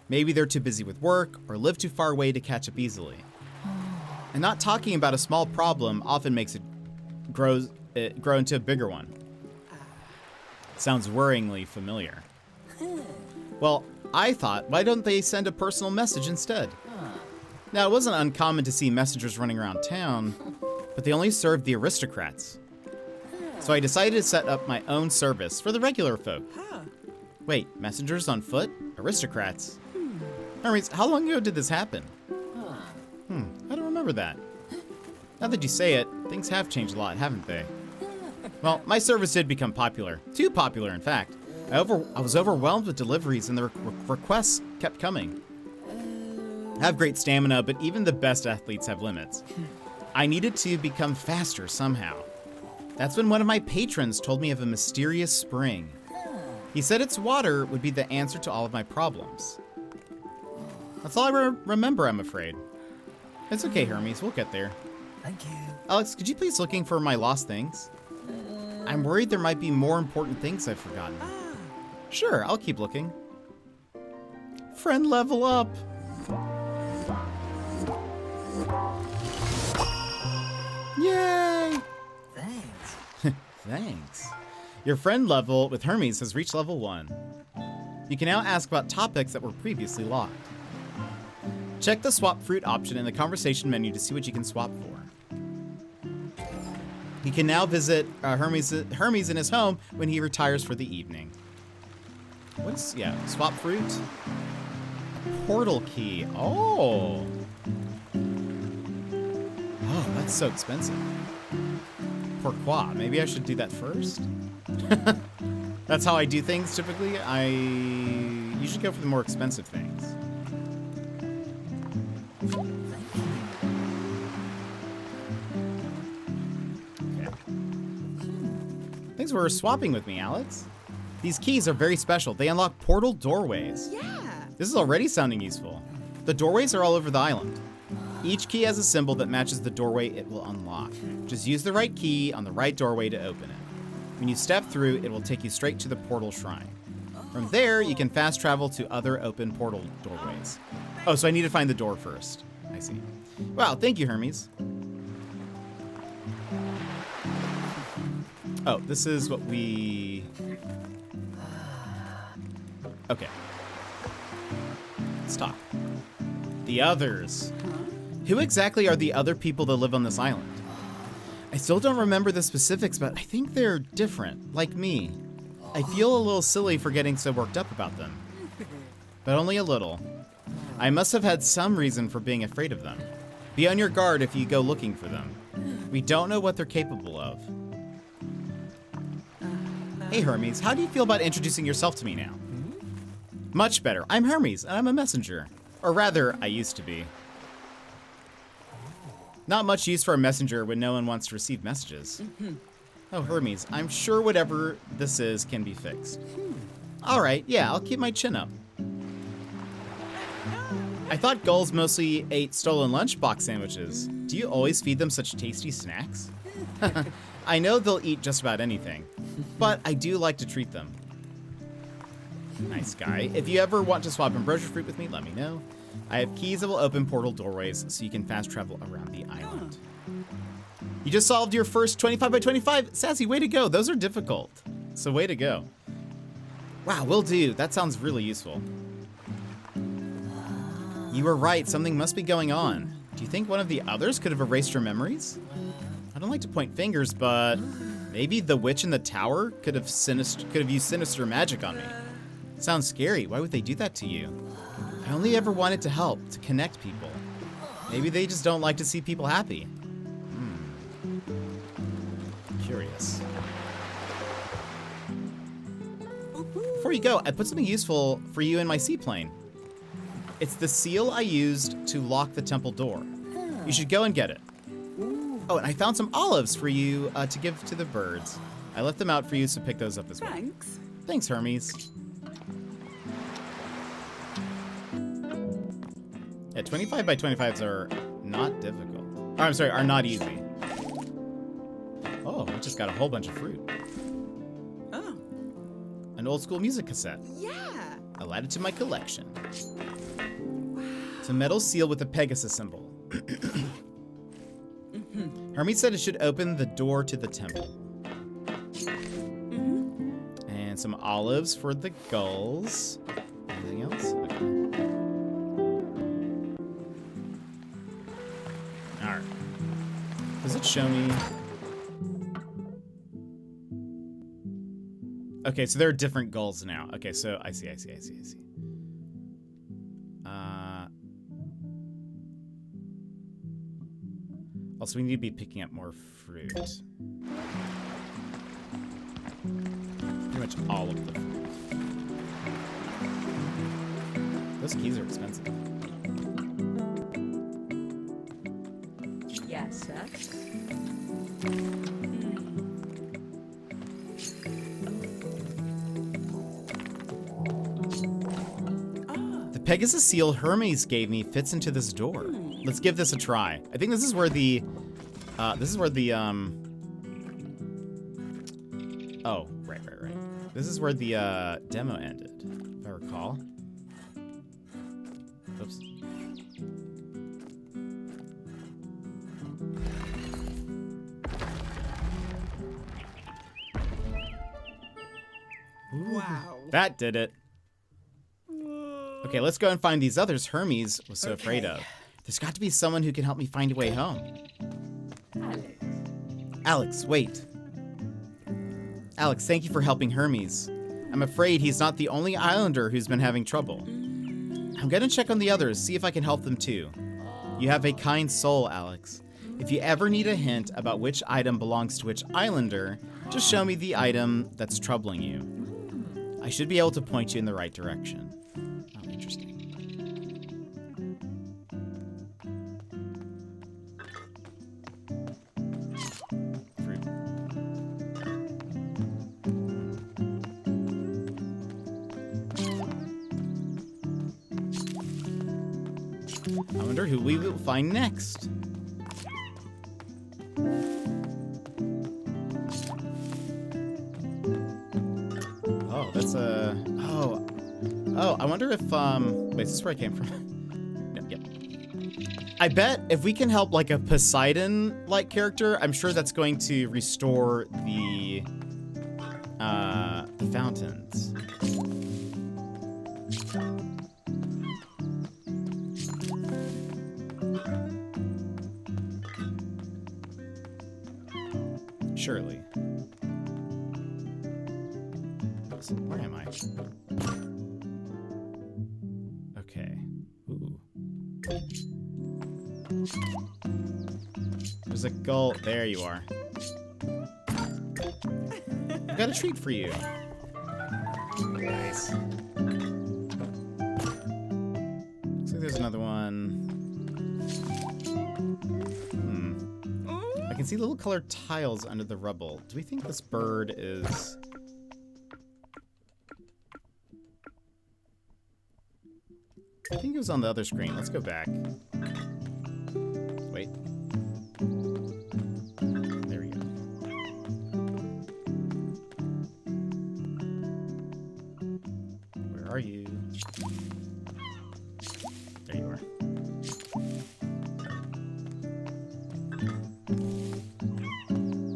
S1: Maybe they're too busy with work or live too far away to catch up easily. And not talking about a small problem often makes it grow into a bigger one. Sounds worryingly familiar. Well, I thought, why don't they send a personal message instead? Now, it wasn't uncommon to see messengers running around town, but they only served the aristocrats. So I decided to set up my own service for the regular folk. Wait, messengers on foot? Aristocrats? Hermes, how long ago did this happen? I don't remember that. Now that you say it, things have changed a lot, haven't they? Well, my service did become popular. Too popular, in fact. I was overwhelmed with deliveries and the requests kept coming. I have great stamina, but even the best athletes have limits. I needed to become faster somehow. That's when one of my patrons told me of a mysterious spring. He said its water would be the answer to all of my problems. That's all I remember, I'm afraid. It's okay, Hermes, we'll get there.
S3: Thank you.
S1: Alex, could you please looking for my lost things? I'm worried there might be more important things I've forgotten. Sure, I'll keep looking. Friend level up. Yay!
S3: Thanks.
S1: Thanks. Your friend level with Hermes has reached level 1. You can now ask about topics that were previously locked. Check the swap fruit option in the conversation menu to see what you can swap for. You can now visit Hermes in his home when he retires for the evening. Swap fruit? Portal key. Oh, that's so expensive. Pourquoi? Maybe I should do that first? That's how I do things typically. I usually go for the more expensive things. Okay. Thanks for swapping with me, Alex. These keys are very special. They unlock portal doorways.
S4: Yeah.
S1: This is already sounding useful. The doorways are all over the island. Each key has a symbol that matches the doorway it will unlock. Just use the right key on the right doorway to open it. When you step through, it will take you straight to the portal shrine. From there, you can fast travel to other open portal doorways. Oh, so I need to find the door first. I see. Wow, thank you, Hermes. Oh, this is what we... Okay. Let's talk. The others. Who exactly are the other people that live on this island? I still don't remember the specifics, but I think they're different, like me. I feel a little silly for getting so worked up about them. But only a little. I must have had some reason for being afraid of them. Be on your guard if you go looking for them. We don't know what they're capable of. Hey Hermes, how do you feel about introducing yourself to me now? Much better. I'm Hermes, and I'm a messenger. Or rather, I used to be. Not much use for a messenger when no one wants to receive messages. Oh, Hermes, I'm sure whatever this is can be fixed. All right, yeah, I'll keep my chin up. I thought gulls mostly ate stolen lunchbox sandwiches. Do you always feed them such tasty snacks? I know they'll eat just about anything, but I do like to treat them. Nice guy. If you ever want to swap ambrosia fruit with me, let me know. I have keys that will open portal doorways so you can fast travel around the island. You just solved your first 25 by 25. Sassy, way to go. Those are difficult. So way to go. Wow, will do. That sounds really useful. You were right. Something must be going on. Do you think one of the others could have erased your memories? I don't like to point fingers, but maybe the witch in the tower could have used sinister magic on me. Sounds scary. Why would they do that to you? I only ever wanted to help, to connect people. Maybe they just don't like to see people happy. Curious. Before you go, I put something useful for you in my seaplane. It's the seal I used to lock the temple door. You should go and get it. Oh, and I found some olives for you to give to the birds. I left them out for you, so pick those up as well.
S4: Thanks.
S1: Thanks, Hermes. Yeah, 25 by 25s are not difficult. Oh, I'm sorry, are not easy. Oh, I just got a whole bunch of fruit.
S4: Oh.
S1: an old school music cassette.
S4: Yeah.
S1: I'll add it to my collection. It's a metal seal with a Pegasus symbol. Hermes said it should open the door to the temple. And some olives for the gulls. Anything else? Okay. Alright. Does it show me? Okay, so there are different gulls now. Okay, so I see. Also, we need to be picking up more fruit. Pretty much all of the fruit. Those keys are expensive.
S4: Yes, sir.
S1: The Pegasus seal Hermes gave me fits into this door. Let's give this a try. I think this is where the, oh, right. This is where the, demo ended, if I recall. Oops.
S4: Wow.
S1: That did it. Okay, let's go and find these others Hermes was so afraid of. There's got to be someone who can help me find a way home. Alex, wait. Alex, thank you for helping Hermes. I'm afraid he's not the only islander who's been having trouble. I'm gonna check on the others, see if I can help them too. You have a kind soul, Alex. If you ever need a hint about which item belongs to which islander, just show me the item that's troubling you. I should be able to point you in the right direction. Oh, interesting. Fruit. I wonder who we will find next. Oh, that's a... Oh, I wonder if, wait, is this where I came from? Yep. I bet if we can help, like, a Poseidon-like character, I'm sure that's going to restore the fountains. Surely. Where am I? Okay. Ooh. There's a gull. There you are. I've got a treat for you. Nice. Looks like there's another one. I can see little colored tiles under the rubble. Do we think this bird is... I think it was on the other screen. Let's go back. Wait. There we go. Where are you? There you are.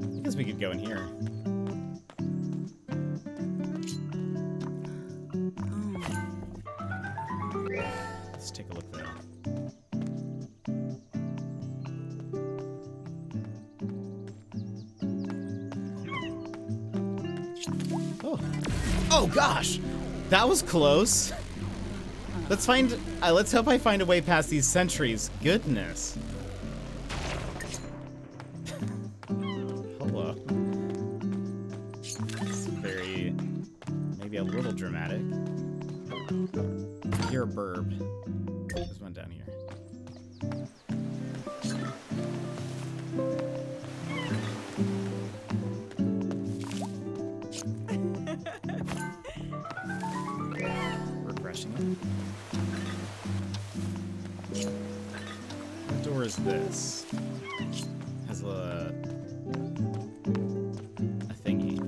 S1: I guess we could go in here. Let's take a look there. Oh. Oh gosh! That was close. Let's find, let's hope I find a way past these sentries. Goodness. Hello. It's very, maybe a little dramatic. You're a burb. There's one down here. Refreshing. What door is this? Has a thingy.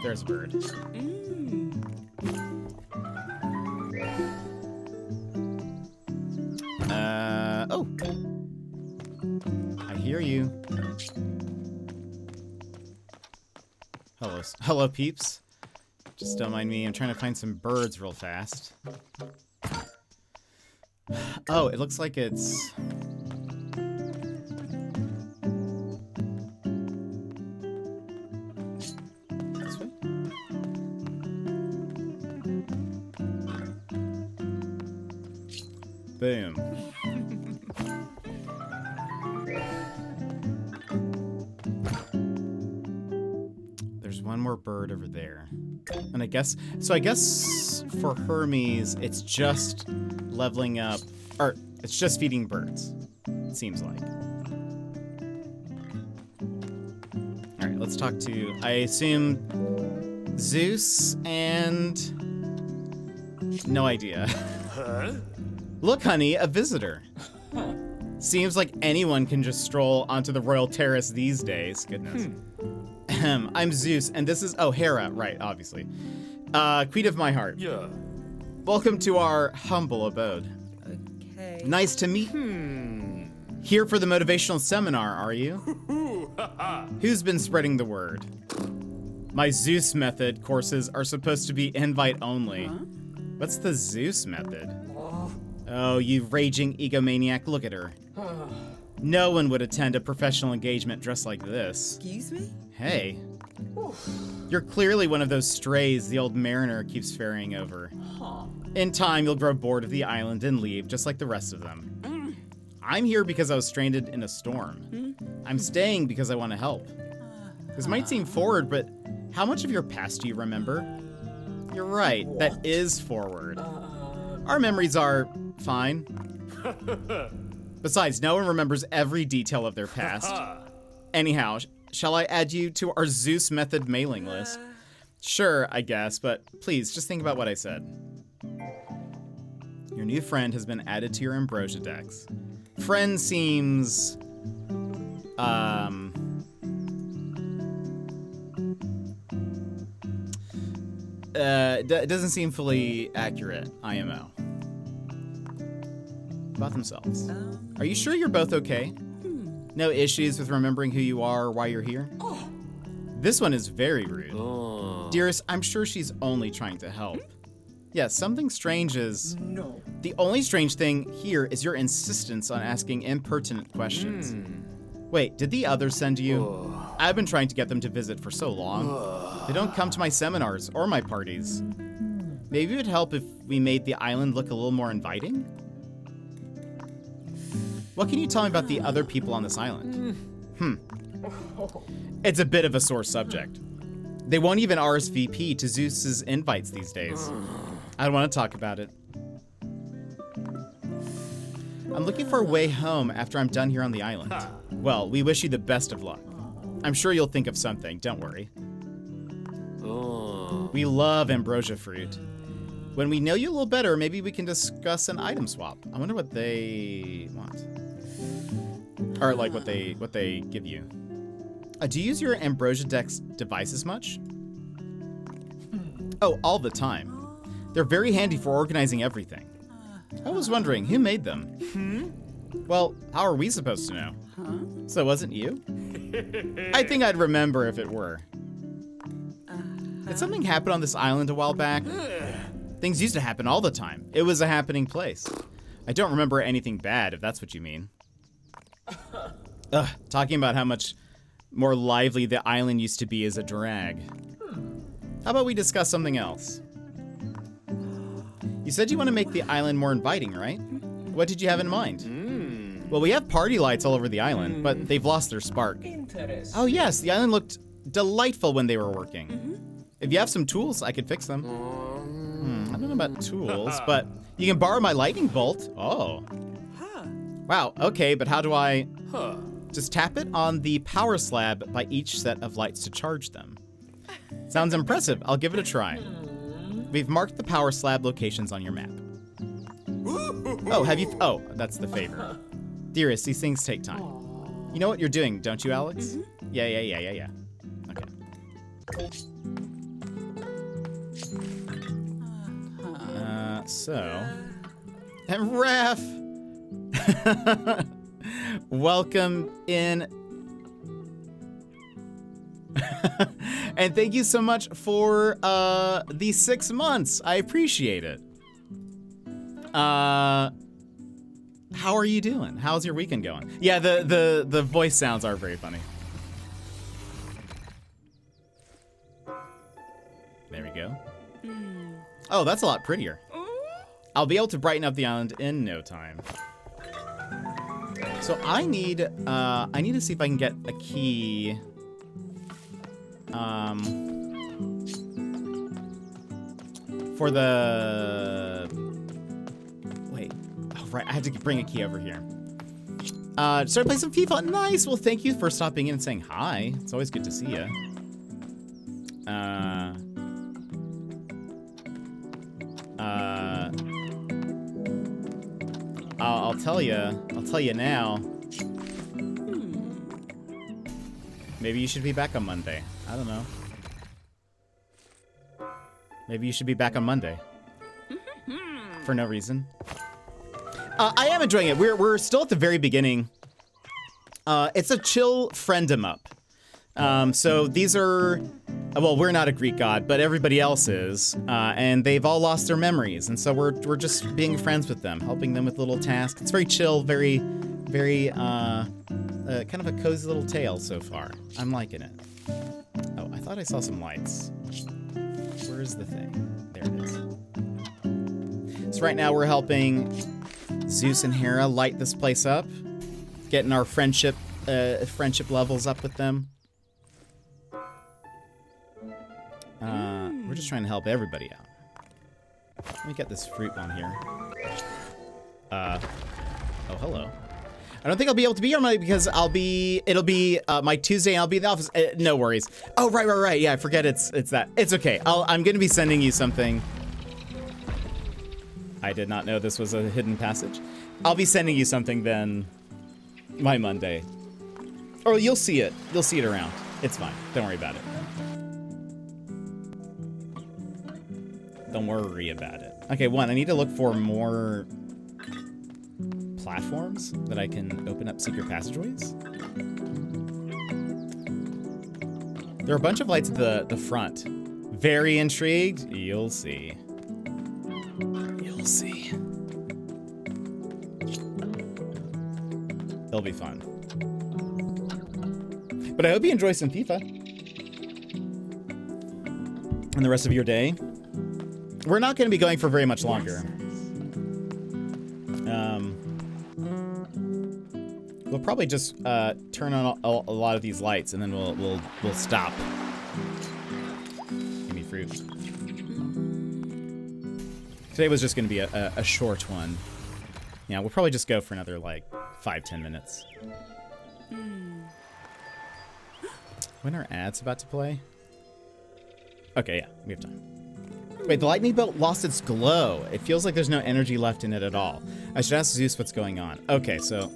S1: There's a bird. Oh. I hear you. Hello, peeps. Just don't mind me. I'm trying to find some birds real fast. Oh, it looks like it's... this way? Boom. There's one more bird over there. And I guess for Hermes, it's just leveling up, or it's just feeding birds, it seems like. All right, let's talk to, I assume, Zeus and... no idea.
S4: Huh?
S1: Look, honey, a visitor. Seems like anyone can just stroll onto the royal terrace these days. Goodness. I'm Zeus, and this is... oh, Hera, right, obviously. Queen of my heart.
S4: Yeah.
S1: Welcome to our humble abode.
S3: Okay.
S1: Nice to meet... Here for the motivational seminar, are you? Who's been spreading the word? My Zeus method courses are supposed to be invite only.
S3: Huh?
S1: What's the Zeus method? Oh, you raging egomaniac, look at her. No one would attend a professional engagement dressed like this.
S3: Excuse me?
S1: Hey. You're clearly one of those strays the old mariner keeps ferrying over. In time, you'll grow bored of the island and leave, just like the rest of them. I'm here because I was stranded in a storm. I'm staying because I want to help. This might seem forward, but how much of your past do you remember? You're right, that is forward. Our memories are fine. Besides, no one remembers every detail of their past. Anyhow, shall I add you to our Zeus method mailing list? Sure, I guess, but please, just think about what I said. Your new friend has been added to your Ambrosia decks. Friend seems... it doesn't seem fully accurate, IMO. About themselves. Are you sure you're both okay? No issues with remembering who you are or why you're here? This one is very rude. Dearest, I'm sure she's only trying to help. Yes, something strange is...
S3: No.
S1: The only strange thing here is your insistence on asking impertinent questions. Wait, did the others send you? I've been trying to get them to visit for so long. They don't come to my seminars or my parties. Maybe it would help if we made the island look a little more inviting? What can you tell me about the other people on this island? It's a bit of a sore subject. They won't even RSVP to Zeus's invites these days. I don't want to talk about it. I'm looking for a way home after I'm done here on the island. Well, we wish you the best of luck. I'm sure you'll think of something, don't worry. We love ambrosia fruit. When we know you a little better, maybe we can discuss an item swap. I wonder what they want. Or like what they give you. Do you use your Ambrosia Dex devices much? Oh, all the time. They're very handy for organizing everything. I was wondering, who made them? Well, how are we supposed to know? So it wasn't you? I think I'd remember if it were. Did something happen on this island a while back? Things used to happen all the time. It was a happening place. I don't remember anything bad, if that's what you mean. Talking about how much more lively the island used to be is a drag. How about we discuss something else? You said you want to make the island more inviting, right? What did you have in mind? Well, we have party lights all over the island, but they've lost their spark. Oh yes, the island looked delightful when they were working. If you have some tools, I could fix them. I don't know about tools, but you can borrow my lightning bolt. Oh. Wow, okay, but how do I... Just tap it on the power slab by each set of lights to charge them. Sounds impressive. I'll give it a try. We've marked the power slab locations on your map. Oh, have you... Oh, that's the favor. Dearest, these things take time. You know what you're doing, don't you, Alex? Yeah. Okay. So, and Raph, welcome in. And thank you so much for the 6 months. I appreciate it. How are you doing? How's your weekend going? Yeah, the voice sounds are very funny. There we go. Oh, that's a lot prettier. I'll be able to brighten up the island in no time. So I need to see if I can get a key. For the... Wait. Oh, right. I have to bring a key over here. Start playing some FIFA. Nice. Well, thank you for stopping in and saying hi. It's always good to see you. I'll tell you now. Maybe you should be back on Monday. I don't know. Maybe you should be back on Monday. For no reason. I am enjoying it. We're still at the very beginning. It's a chill friend-em up. So these are, well, we're not a Greek god, but everybody else is, and they've all lost their memories, and so we're just being friends with them, helping them with little tasks. It's very chill, very, kind of a cozy little tale so far. I'm liking it. Oh, I thought I saw some lights. Where is the thing? There it is. So right now we're helping Zeus and Hera light this place up, getting our friendship levels up with them. We're just trying to help everybody out. Let me get this fruit one here. Oh, hello. I don't think I'll be able to be here Monday because it'll be my Tuesday and I'll be in the office. No worries. Oh, right. Yeah, I forget it's that. It's okay. I'm gonna be sending you something. I did not know this was a hidden passage. I'll be sending you something then my Monday. Or you'll see it. You'll see it around. It's fine. Don't worry about it. Don't worry about it. Okay, I need to look for more platforms that I can open up secret passageways. There are a bunch of lights at the front. Very intrigued? You'll see. You'll see. It'll be fun. But I hope you enjoy some FIFA. And the rest of your day. We're not going to be going for very much longer. We'll probably just turn on a lot of these lights, and then we'll stop. Give me fruit. Today was just going to be a short one. Yeah, we'll probably just go for another like 5-10 minutes. When are ads about to play? Okay, yeah, we have time. Wait, the lightning bolt lost its glow. It feels like there's no energy left in it at all. I should ask Zeus what's going on. Okay, so...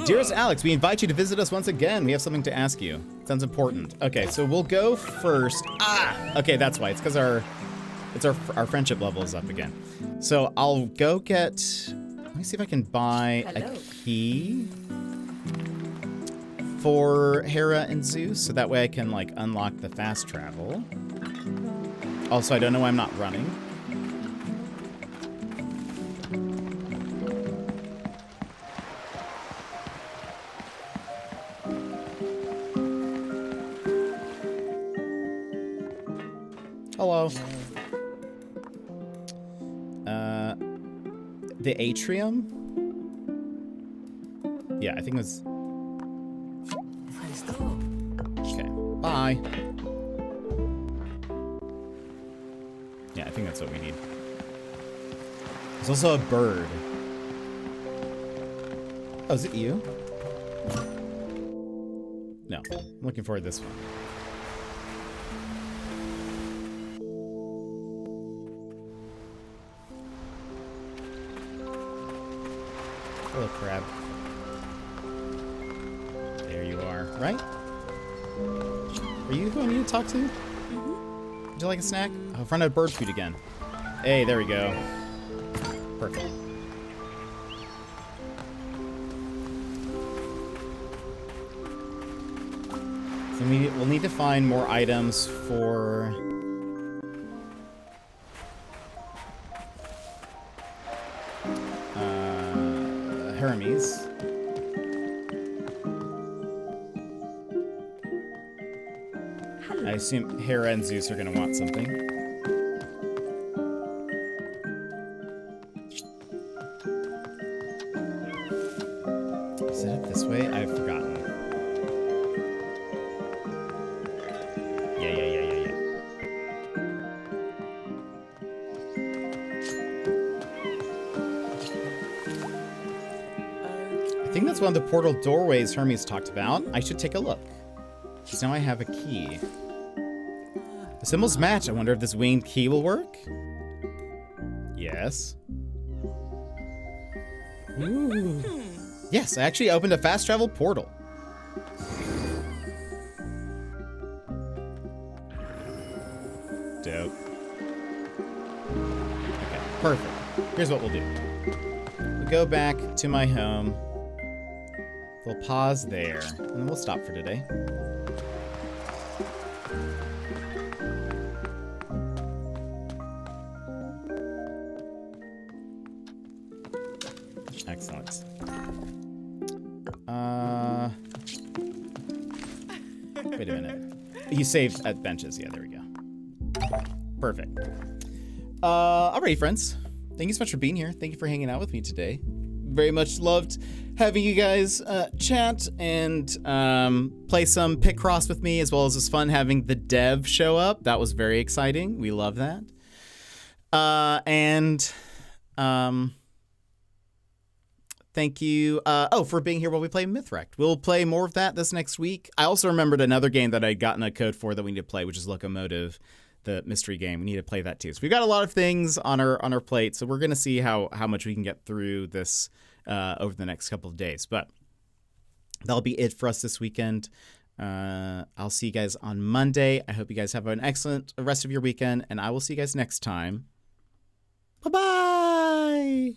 S1: Dearest Alex, we invite you to visit us once again. We have something to ask you. Sounds important. Okay, so we'll go first. Okay, that's why. It's because our friendship level is up again. So I'll go get... Let me see if I can buy a key for Hera and Zeus, so that way I can, like, unlock the fast travel. Also, I don't know why I'm not running. Hello. The atrium? Yeah, I think it was... Okay, bye. Yeah, I think that's what we need. There's also a bird. Oh, is it you? No, I'm looking for this one. Hello, crab. There you are, right? Are you who I need to talk to? Would you like a snack? Oh, I've run out of bird food again. Hey, there we go. Perfect. So we'll need to find more items for... Hermes. I assume Hera and Zeus are going to want something. Is it up this way? I've forgotten. Yeah. I think that's one of the portal doorways Hermes talked about. I should take a look. Because now I have a key. The symbols match. I wonder if this winged key will work? Yes. Ooh. Yes, I actually opened a fast travel portal. Dope. Okay, perfect. Here's what we'll do. We'll go back to my home. We'll pause there, and then we'll stop for today. Excellent. Wait a minute. You saved at benches. Yeah, there we go. Perfect. Alrighty, friends. Thank you so much for being here. Thank you for hanging out with me today. Very much loved having you guys chat and play some Picross with me, as well as it was fun having the dev show up. That was very exciting. We love that. Thank you for being here while we play Mythwrecked. We'll play more of that this next week. I also remembered another game that I'd gotten a code for that we need to play, which is Locomotive, the mystery game. We need to play that too. So we've got a lot of things on our plate, so we're going to see how much we can get through this over the next couple of days. But that'll be it for us this weekend. I'll see you guys on Monday. I hope you guys have an excellent rest of your weekend, and I will see you guys next time. Bye-bye!